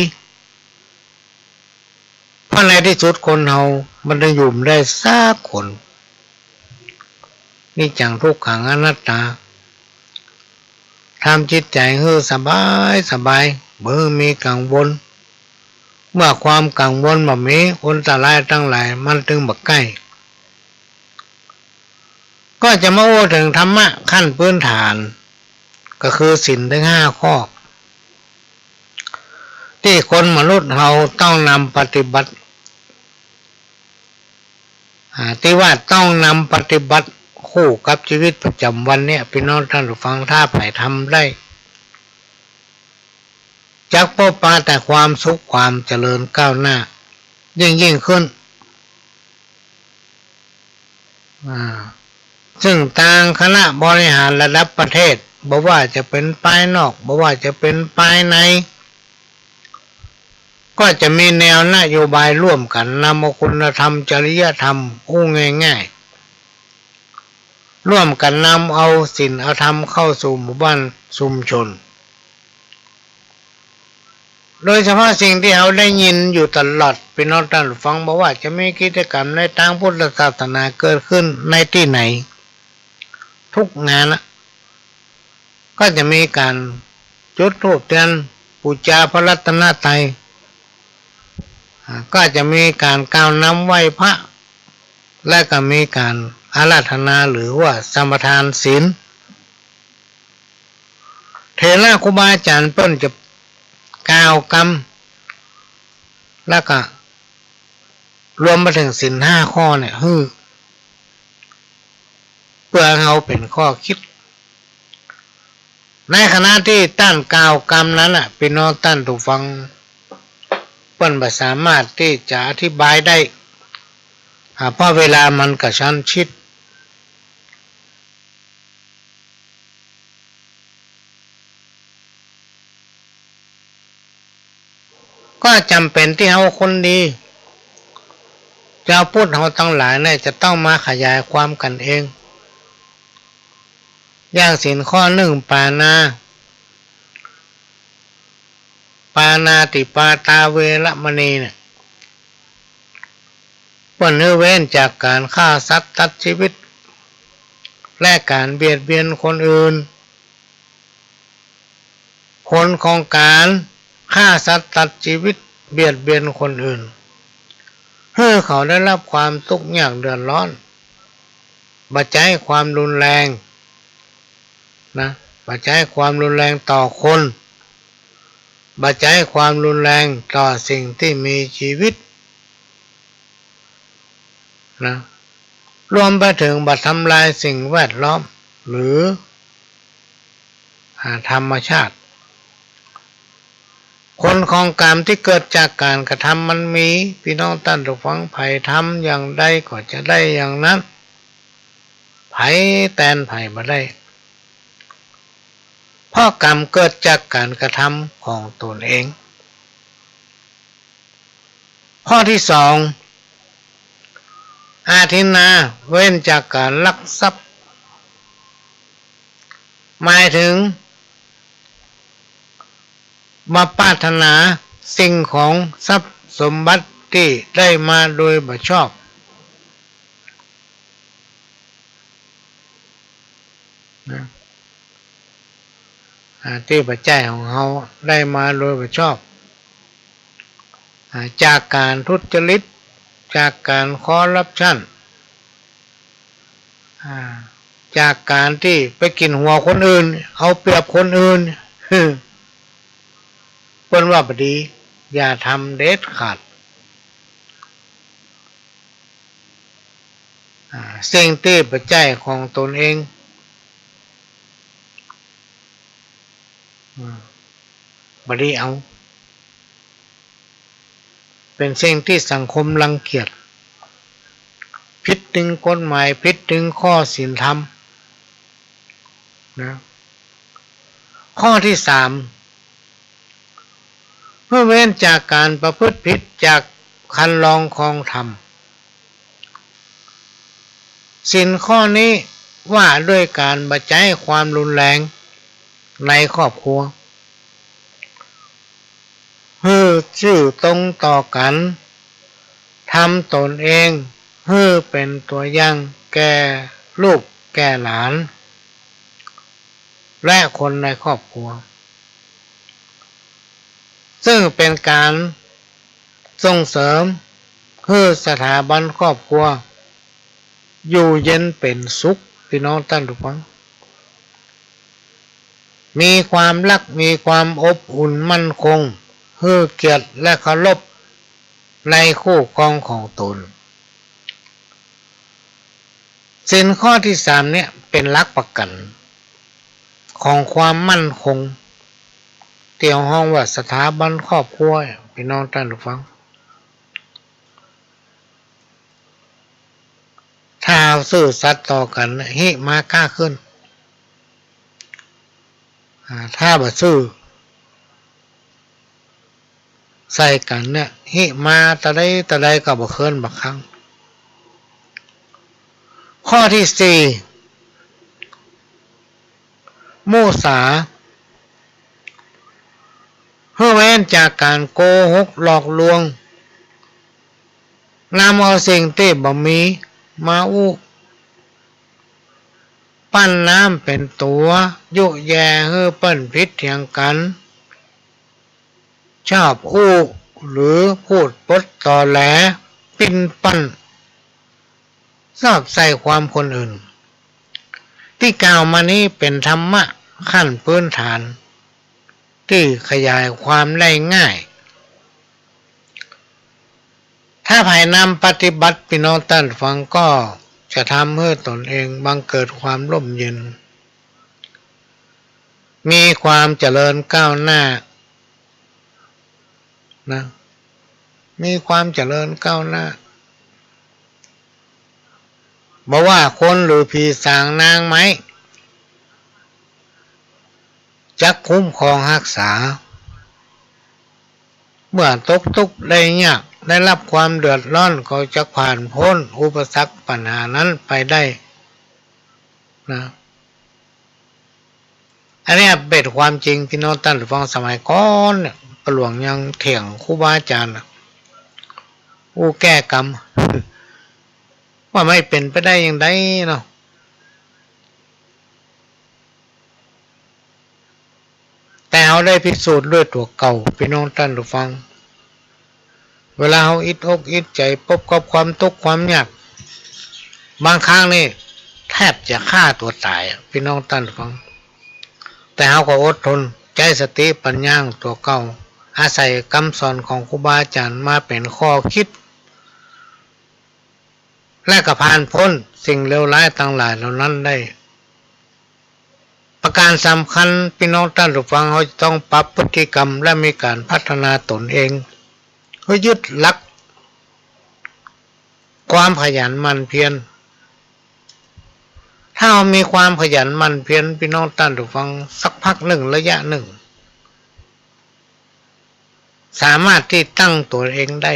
เพราะในที่สุดคนเรามันจะอยู่ได้สักคนนี่จังทุกขังอนัตตาทำจิตใจให้สบายเบื่อมีกังวลเมื่อความกังวลแบบนี้อันตรายทั้งหลายมันถึงบักใกล้ก็จะมาโอ้ถึงธรรมะขั้นพื้นฐานก็คือศีลทั้ง5 ข้อที่คนมนุษย์เราต้องนำปฏิบัติที่ว่าต้องนำปฏิบัติคู่กับชีวิตประจำวันเนี่ยพี่น้องท่านผู้ฟังถ้าไปทำได้จักพบปะแต่ความสุขความเจริญก้าวหน้ายิ่งขึ้นซึ่งทางคณะบริหารระดับประเทศบ่ว่าจะเป็นภายนอกบ่ว่าจะเป็นภายในก็จะมีแนวนโยบายร่วมกันนำเอาคุณธรรมจริยธรรมง่ายๆร่วมกันนำเอาศีลธรรมเข้าสู่หมู่บ้านชุมชนโดยเฉพาะสิ่งที่เราได้ยินอยู่ตลอดพี่น้องท่านฟังบอกว่าจะมีกิจกรรมในทางพุทธศาสนาเกิดขึ้นในที่ไหนทุกงานนะก็จะมีการจุดธูปเทียนบูชาพระรัตนตรัยก็จะมีการกล่าวน้ำไหว้พระและก็มีการอาราธนาหรือว่าสมทานศีลเถระครูบาอาจารย์เปิ้นจะกล่าวกรรมแล้วก็รวมมาถึงศีล5 ข้อเนี่ยเพื่อเอาเป็นข้อคิดในขณะที่ต้านกล่าวกรรมนั้นน่ะพี่น้องท่านผู้ฟังเปิ้นบ่สามารถที่จะอธิบายได้เพราะเวลามันกระชั้นชิดก็จำเป็นที่เราคนดีเจ้าพุทธเราทั้งหลายเนี่ยจะต้องมาขยายความกันเองอย่างศีลข้อ1ปานาติปาตาเวรมณีเนี่ยเปิ้นเว้นจากการฆ่าสัตว์ตัดชีวิตและการเบียดเบียนคนอื่นผลของการฆ่าสัตว์ตัดชีวิตเบียดเบียนคนอื่นให้เขาได้รับความทุกข์ยากเดือดร้อนบ่ใช้ความรุนแรงนะบ่ใช้ความรุนแรงต่อคนบ่ใช้ความรุนแรงต่อสิ่งที่มีชีวิตนะรวมไปถึงบ่ทำลายสิ่งแวดล้อมหรือธรรมชาติผลของกรรมที่เกิดจากการกระทำมันมีพี่น้องท่านผู้ฟังไผทำอย่างใดก็จะได้อย่างนั้นไผแตนไผบ่ได้เพราะกรรมเกิดจากการกระทำของตนเองข้อที่2อาทินนาเว้นจากการลักทรัพย์ หมายถึงมาปรารถนาสิ่งของทรัพย์สมบัติที่ได้มาโดยบ่ชอบนะที่ปัจจัยของเขาได้มาโดยบ่ชอบจากการทุจริตจากการคอร์รัปชันจากการที่ไปกินหัวคนอื่นเอาเปรียบคนอื่นเปิ้นว่าบดีอย่าทำเด็ดขาดสิ่งที่ปัจจัยของตนเองบดีเอาเป็นสิ่งที่สังคมรังเกียจผิดถึงกฎหมายผิดถึงข้อศีลธรรมนะข้อที่สามเมื่อเว้นจากการประพฤติผิดจากคันลองครองธรรมศีลข้อนี้ว่าด้วยการบัจจัยความรุนแรงในครอบครัวฮือชื่อตรงต่อกันทำตนเองฮือเป็นตัวอย่างแก่ลูกแก่หลานและคนในครอบครัวซึ่งเป็นการส่งเสริมให้สถาบันครอบครัวอยู่เย็นเป็นสุขพี่น้องท่านทุกท่านมีความรักมีความอบอุ่นมั่นคงให้เกียรติและเคารพในคู่ครองของตนศีลข้อที่สามเนี่ยเป็นหลักประกันของความมั่นคงเตี่ยวห้องว่าสถาบันครอบครัวพี่น้องท่านผู้ฟังถ้าซื่อสัตย์ต่อกันหิมากล้าขึ้นถ้าบ่ซื่อใส่กันเนี่ยหิมาตะไดก็บ่เคินบักครั้งข้อที่สี่มุสาเพื่อเว้นจากการโกหกหลอกลวงนำเอาสิ่งที่บ่มีมาอู้ปั้นน้ำเป็นตัวยุแย่เฮือเปิ้นพิษเถียงกันชอบอู้หรือพูดปดต่อแหลปิ้นปั้นชอบใส่ความคนอื่นที่กล่าวมานี้เป็นธรรมะขั้นพื้นฐานที่ขยายความได้ง่ายถ้าภายนำปฏิบัติพี่น้องท่านฟังก็จะทำให้ตนเองบังเกิดความร่มเย็นมีความเจริญก้าวหน้านะมีความเจริญก้าวหน้าบอกว่าคนหรือผีสางนางไหมจักคุ้มครองรักษาเมื่อตกทุกข์ได้ยากได้รับความเดือดร้อนก็จะผ่านพ้นอุปสรรคปัญหานั้นไปได้นะอันนี้เป็นความจริงพี่น้องท่านฟังสมัยก่อนเนี่ยประหลวงยังเถียงครูบาอาจารย์อู้แก้กรรม ว่าไม่เป็นไปได้อย่างไรเนาะแต่เขาได้พิสูจน์ด้วยตัวเก่าพี่น้องท่านผู้ฟังเวลาเขาอิดอกอิดใจพบกับความทุกข์ความยากบางครั้งนี่แทบจะฆ่าตัวตายพี่น้องท่านผู้ฟังแต่เขาก็อดทนใจสติปัญญาตัวเก่าอาศัยคำสอนของครูบาอาจารย์มาเป็นข้อคิดและก็ผ่านพ้นสิ่งเลวร้ายต่างหลายเหล่านั้นได้ประการสำคัญพี่น้องท่านผู้ฟังเขาจะต้องปรับพฤติกรรมและมีการพัฒนาตนเองเพื่อยึดหลักความขยันหมั่นเพียรถ้าเรามีความขยันหมั่นเพียรพี่น้องท่านผู้ฟังสักพักหนึ่งระยะหนึ่งสามารถที่ตั้งตัวเองได้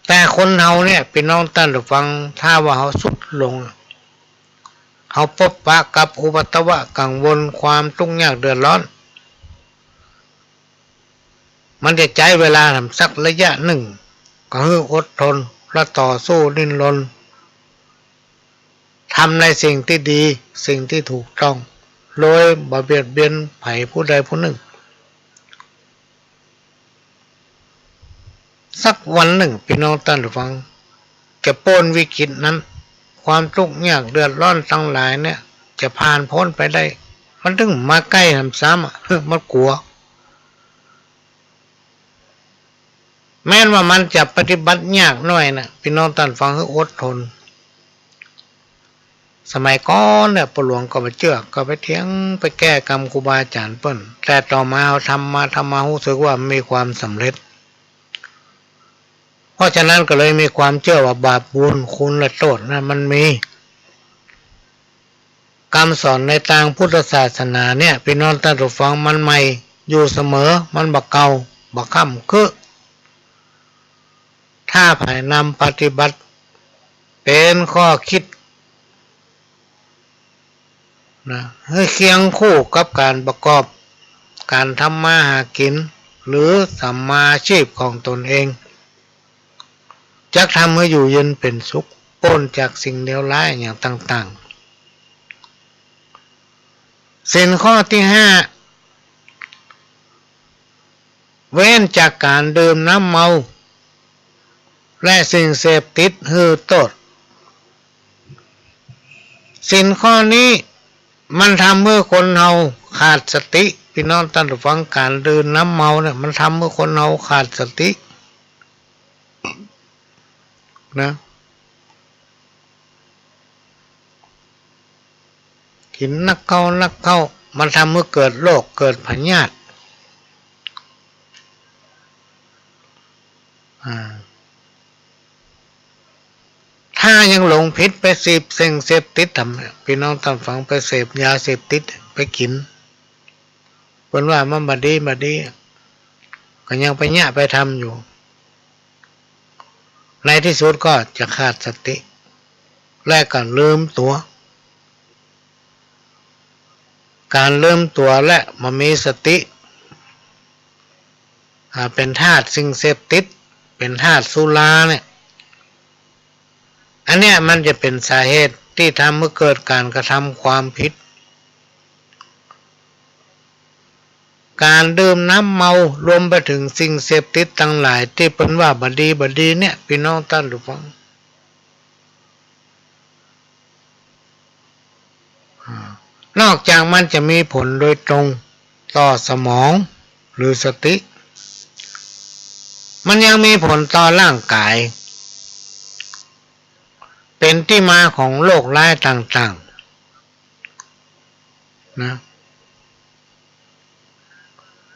แต่คนเราเนี่ยพี่น้องท่านผู้ฟังถ้าว่าเขาสุดลง เขาพบปะกับอุปัตวะกังวลความทุกข์ยากเดือดร้อนมันจะใช้เวลาทำสักระยะหนึ่งก็คืออดทนและต่อสู้ดิ้นรนทำในสิ่งที่ดีสิ่งที่ถูกต้องโดยบ่เบียดเบียนไผผู้ใดผู้หนึ่งสักวันหนึ่งพี่น้องท่านผู้ฟังจะพ้นวิกฤตนั้นความทุกข์ยากเดือดร้อนทั้งหลายเนี่ยจะผ่านพ้นไปได้มันถึงมาใกล้ทำซ้ำมันกลัวแม้ว่ามันจะปฏิบัติยากหน่อยนะพี่น้องท่านฟังให้อดทนสมัยก่อนเนี่ยปู่หลวงก็ไปเชื่อก็ไปเถียงไปแก้กรรมครูบาอาจารย์เปิ้นแต่ต่อมาเอาทำมารู้สึกว่ามีความสำเร็จเพราะฉะนั้นก็เลยมีความเชื่อว่าบาปบุญคุณและโทษนะมันมีคำสอนในทางพุทธศาสนาเนี่ยพี่น้องท่านผู้ฟังมันใหม่อยู่เสมอมันบักเก่าบักค่ำคือถ้าภายนำปฏิบัติเป็นข้อคิดนะให้เคียงคู่กับการประกอบการทำมาหากินหรือสัมมาอาชีพของตนเองจะทำให้อยู่เย็นเป็นสุขพ้นจากสิ่งเลวร้ายอย่างต่างๆสินข้อที่5เว้นจากการดื่มน้ำเมาและสิ่งเสพติดหือโทษสินข้อนี้มันทำเมื่อคนเราขาดสติพี่น้องท่านผู้ฟังการดื่มน้ำเมาเนี่ยมันทำเมื่อคนเราขาดสตินะกินนักเข้ามันทำเมื่อเกิดโรคเกิดพยาธิถ้ายังหลงผิดไปเสพสิ่งเสพติดทำพี่น้องท่านฟังไปเสพยาเสพติดไปกินเป็นว่ามันบดีก็ยังไปไปทำอยู่ในที่สุดก็จะขาดสติและก็ลืมตัวการลืมตัวและมามีสติเป็นธาตุสิ่งเสพติดเป็นธาตุสุราเนี่ยอันเนี้ยมันจะเป็นสาเหตุที่ทำให้เกิดการกระทำความผิดการดื่มน้ำเมารวมไปถึงสิ่งเสพติดทั้งหลายที่เป็นว่าบดีเนี่ยพี่น้องท่านผู้ฟังนอกจากมันจะมีผลโดยตรงต่อสมองหรือสติมันยังมีผลต่อร่างกายเป็นที่มาของโรคร้ายต่างๆนะ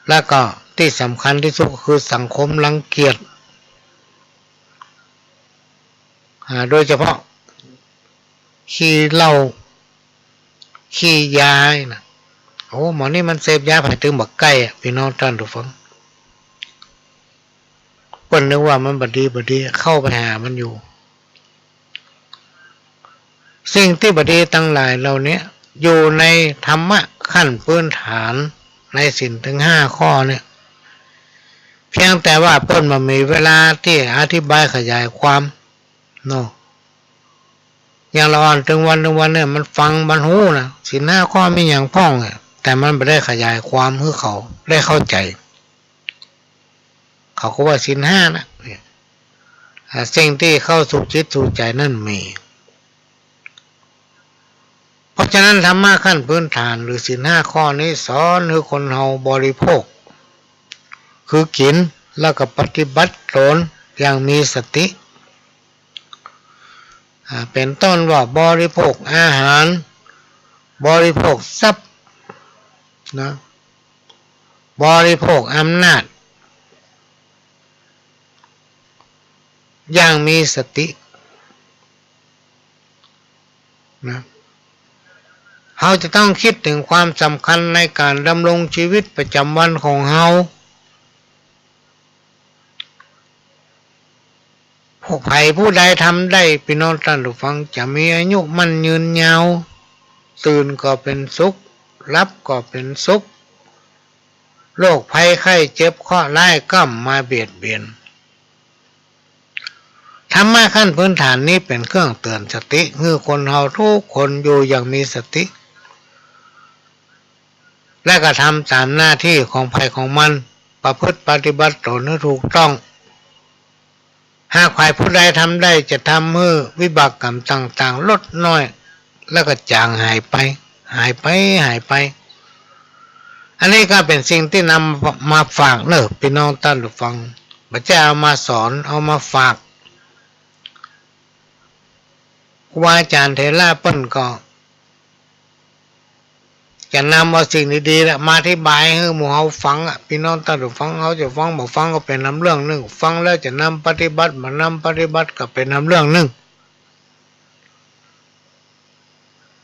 แล้วก็ที่สำคัญที่สุดคือสังคมรังเกียจโดยเฉพาะขี้เหล้าขี้ยานะโอ้หมอนี่มันเสพยาผ่านถึงบักไก่พี่น้องท่านทุกคนคนนึกว่ามันบดีเข้าไปหามันอยู่สิ่งที่บดีตั้งหลายเหล่านี้อยู่ในธรรมะขั้นพื้นฐานในศีลถึง5 ข้อเนี่ยเพียงแต่ว่าเพิ่นมามีเวลาที่อธิบายขยายความเนาะอย่างละอ่อนถึงวันเนี่ยมันฟังมันหูนะศีล5 ข้อมีอย่างพ้องแต่มันไม่ได้ขยายความให้เขาได้เข้าใจเขาก็ว่าศีล 5นะสิ่งที่เข้าสู่จิตสู่ใจนั่นมีเพราะฉะนั้นธรรมะขั้นพื้นฐานหรือศีล 5 ข้อนี้สอนให้คนเฮาบริโภคคือกินแล้วก็ปฏิบัติตนอย่างมีสติเป็นต้นว่าบริโภคอาหารบริโภคทรัพย์นะบริโภคอำนาจอย่างมีสตินะเราจะต้องคิดถึงความสำคัญในการดำรงชีวิตประจำวันของเราผู้ใดทำได้พี่น้องท่านผู้ฟังจะมีอายุมั่นยืนยาว ตื่นก็เป็นสุขรับก็เป็นสุขโรคภัยไข้เจ็บข้อร้ายก็มาเบียดเบียนธรรมะขั้นพื้นฐานนี้เป็นเครื่องเตือนสติคือคนเฮาทุกคนอยู่อย่างมีสติและก็ทำตามหน้าที่ของภัยของมันประพฤติปฏิบัติตนให้ถูกต้องหากฝ่ายผู้ใดทำได้จะทำให้วิบากกรรมต่างๆลดน้อยแล้วก็จางหายไปอันนี้ก็เป็นสิ่งที่นำมาฝากเนอะพี่น้องท่านผู้ฟังไม่ใช่เอามาสอนเอามาฝากครูอาจารย์เถระเปิ้นก็จะนำเอาสิ่งดีๆมาอธิบายให้หมู่เฮาฟังพี่น้องท่านผู้ฟังเขาจะฟังบ่ฟังก็เป็นนำเรื่องนึงฟังแล้วจะนำปฏิบัติมานำปฏิบัติก็เป็นนำเรื่องนึง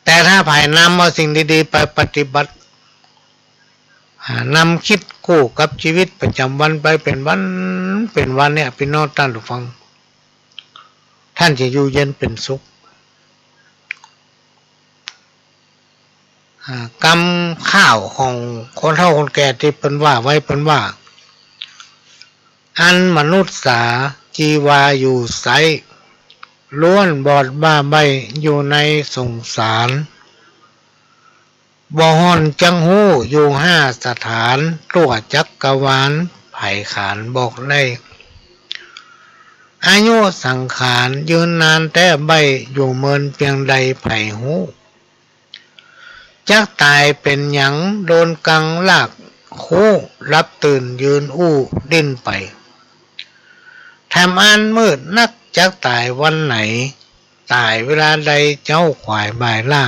แต่ถ้าภายนำเอาสิ่งดีๆไปปฏิบัตินำคิดคู่กับชีวิตประจำวันไปเป็นวันเนี่ยพี่น้องท่านผู้ฟังท่านจะอยู่เย็นเป็นสุขกรรมข้าวของคนเฒ่าคนแก่ที่เป็นว่าไว้เป็นว่าอันมนุษย์สาจีวาอยู่ไสล้วนบอดบ้าใบอยู่ในสงสารบ่ฮอนจังหู้อยู่ห้าสถานตัวจักกรวาลไผ่ขานบอกได้อายุสังขารยืนนานแต่ใบอยู่เมินเพียงใดไผ่หูจักตายเป็นหยังโดนกังลากคู่รับตื่นยืนอู้ดิ้นไปทำอันมืดนักจักตายวันไหนตายเวลาใดเจ้าขวายบ่ายล่า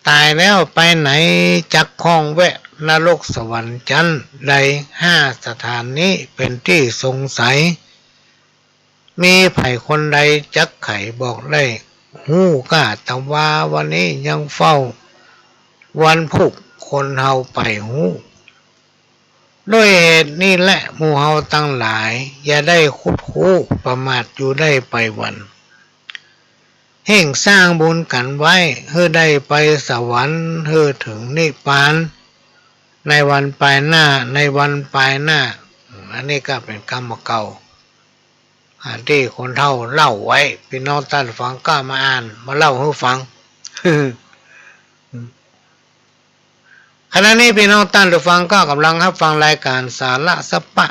ตายแล้วไปไหนจักข้องแวะนรกสวรรค์ชั้นใดห้าสถานนี้เป็นที่สงสัยมีไผ่คนใดจักไขบอกได้หู้กล้าตะว่าวันนี้ยังเฝ้าวันพุกคนเฮาไปหู้ด้วยเหตุนี้แหละหมู่เฮาตั้งหลายอย่าได้คุดคู่ประมาทอยู่ได้ไปวันเห่งสร้างบุญกันไว้เพื่อได้ไปสวรรค์เพื่อถึงนิพพานในวันปลายหน้าอันนี้ก็เป็นกรรมเก่าที่คนเฒ่าเล่าไว้พี่น้องท่านฟังก็มาอ่านมาเล่าให้ฟัง ขณะนี้พี่น้องท่านฟังก็กำลังรับฟังรายการสาระสปะ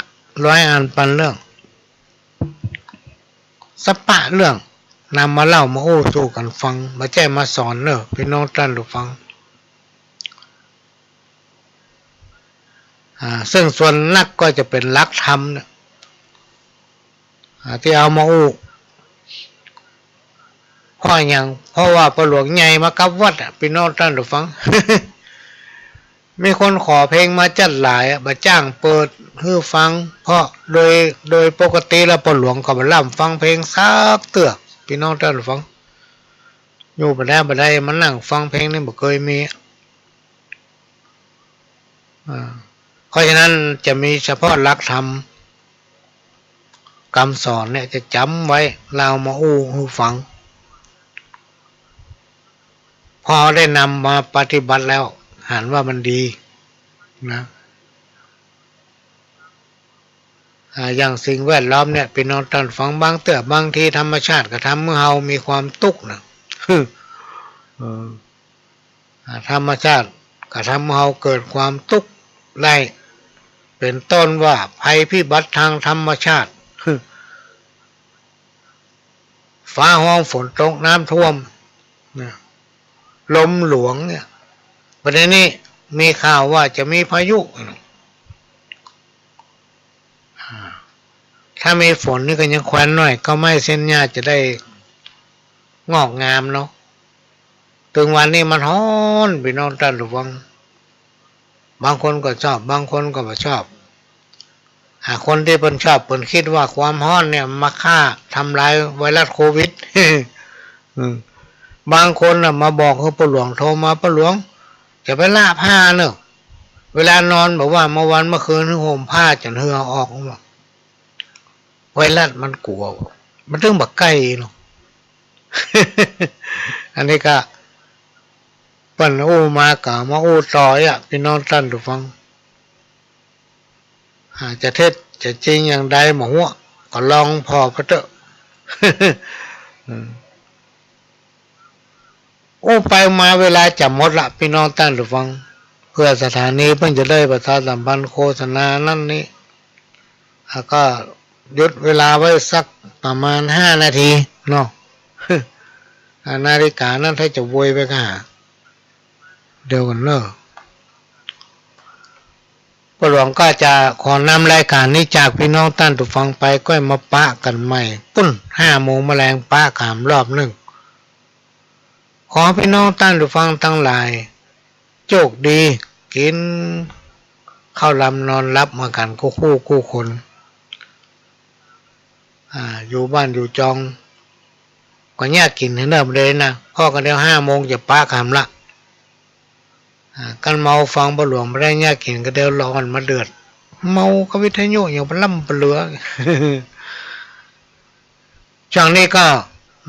ร้อยอ่านปันเรื่องสปะเรื่องนำมาเล่ามาโอ้สู้กันฟังมาแจ้มาสอนเนอะพี่น้องท่านฟังซึ่งส่วนนักก็จะเป็นหลักธรรมเนี่ยที่เอามาอู้เพราะว่าประหลวงใหญ่มากับวัดพี่น้องท่านฟัง มีคนขอเพลงมาจัดหลายมาจ้างเปิดให้ฟังเพราะโดยปกติแล้วประหลวงก็บ่ล่ำฟังเพลงซักเตือกพี่น้องท่านฟังอยู่บ่ได้มานั่งฟังเพลงนี่บ่เคยมีเพราะฉะนั้นจะมีเฉพาะหลักธรรมคำสอนเนี่ยจะจำไว้เรามาอู้ให้ฟังพอได้นำมาปฏิบัติแล้วหันว่ามันดีนะอย่างสิ่งแวดล้อมเนี่ยพี่น้องท่านฟังบางทีธรรมชาติก็ทำให้เรามีความทุกข์นะธรรมชาติก็ทำให้เราเกิดความทุกข์ได้เป็นต้นว่าภัยพิบัติทางธรรมชาติฟ้าห้องฝนตกน้ำท่วมลมหลวงเนี่ยประเด็นนี้มีข่าวว่าจะมีพายุถ้ามีฝนนี่ก็ยังแควนหน่อยก็ไม่เส้นหญ้าจะได้งอกงามเนาะถึงวันนี้มันร้อนพี่น้องท่านระวังบางคนก็ชอบบางคนก็ไม่ชอบคนที่เป็นชอบเป็นคิดว่าความร้อนเนี่ยมาฆ่าทำลายไวรัสโควิด บางคนมาบอกให้ปู่หลวงโทรมาปู่หลวงจะไปล่าผ้าเนอะเวลานอนบอกว่าเมื่อคืนห่มผ้าจนเหงื่อออกไวรัสมันกลัวมันถึงบักใกล้เนาะ อันนี้ก็ ปั่นอู้มากะมาอู้ต่อยอ่ะพี่น้องท่านผู้ฟังจะเท็จจะจริงอย่างใดหมอหัวก็ลองพอพระเถอะ โอ้ไปมาเวลาจะหมดละพี่น้องท่านผู้ฟังเพื่อสถานีเพิ่งจะได้ประชาสัมพันธ์โฆษณานั่นนี่ก็หยุดเวลาไว้สักประมาณ5 นาทีเนาะ นาฬิกานั้นถ้าจะโวยไปก็หาเดี๋ยวกันเนอะปหลวงก็จะขอนำรายการนี้จากพี่น้องท่านผู้ฟังไปก็มาปะกันใหม่ปุ้น5 โมงแมลงปะขามรอบหนึ่งขอพี่น้องท่านผู้ฟังทั้งหลายโชคดีกินข้าวลำนอนรับมากันคู่คนอยู่บ้านอยู่จองก็แยกกินให้เนิ่มเลยนะพ่อกันเดียว5 โมงจะปะขามละกันเมาฟังปหลวงไม่ได้แยกกินก็เดียวร้อนมาเดือดเมาก็วิทยุอย่างปล่ำปเหลือ ช่วงนี้ก็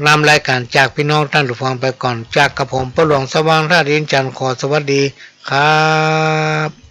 นำรายการจากพี่น้องท่านผู้ฟังไปก่อนจากกระผมปหลวงสว่างท่าดินจันทร์ขอสวัสดีครับ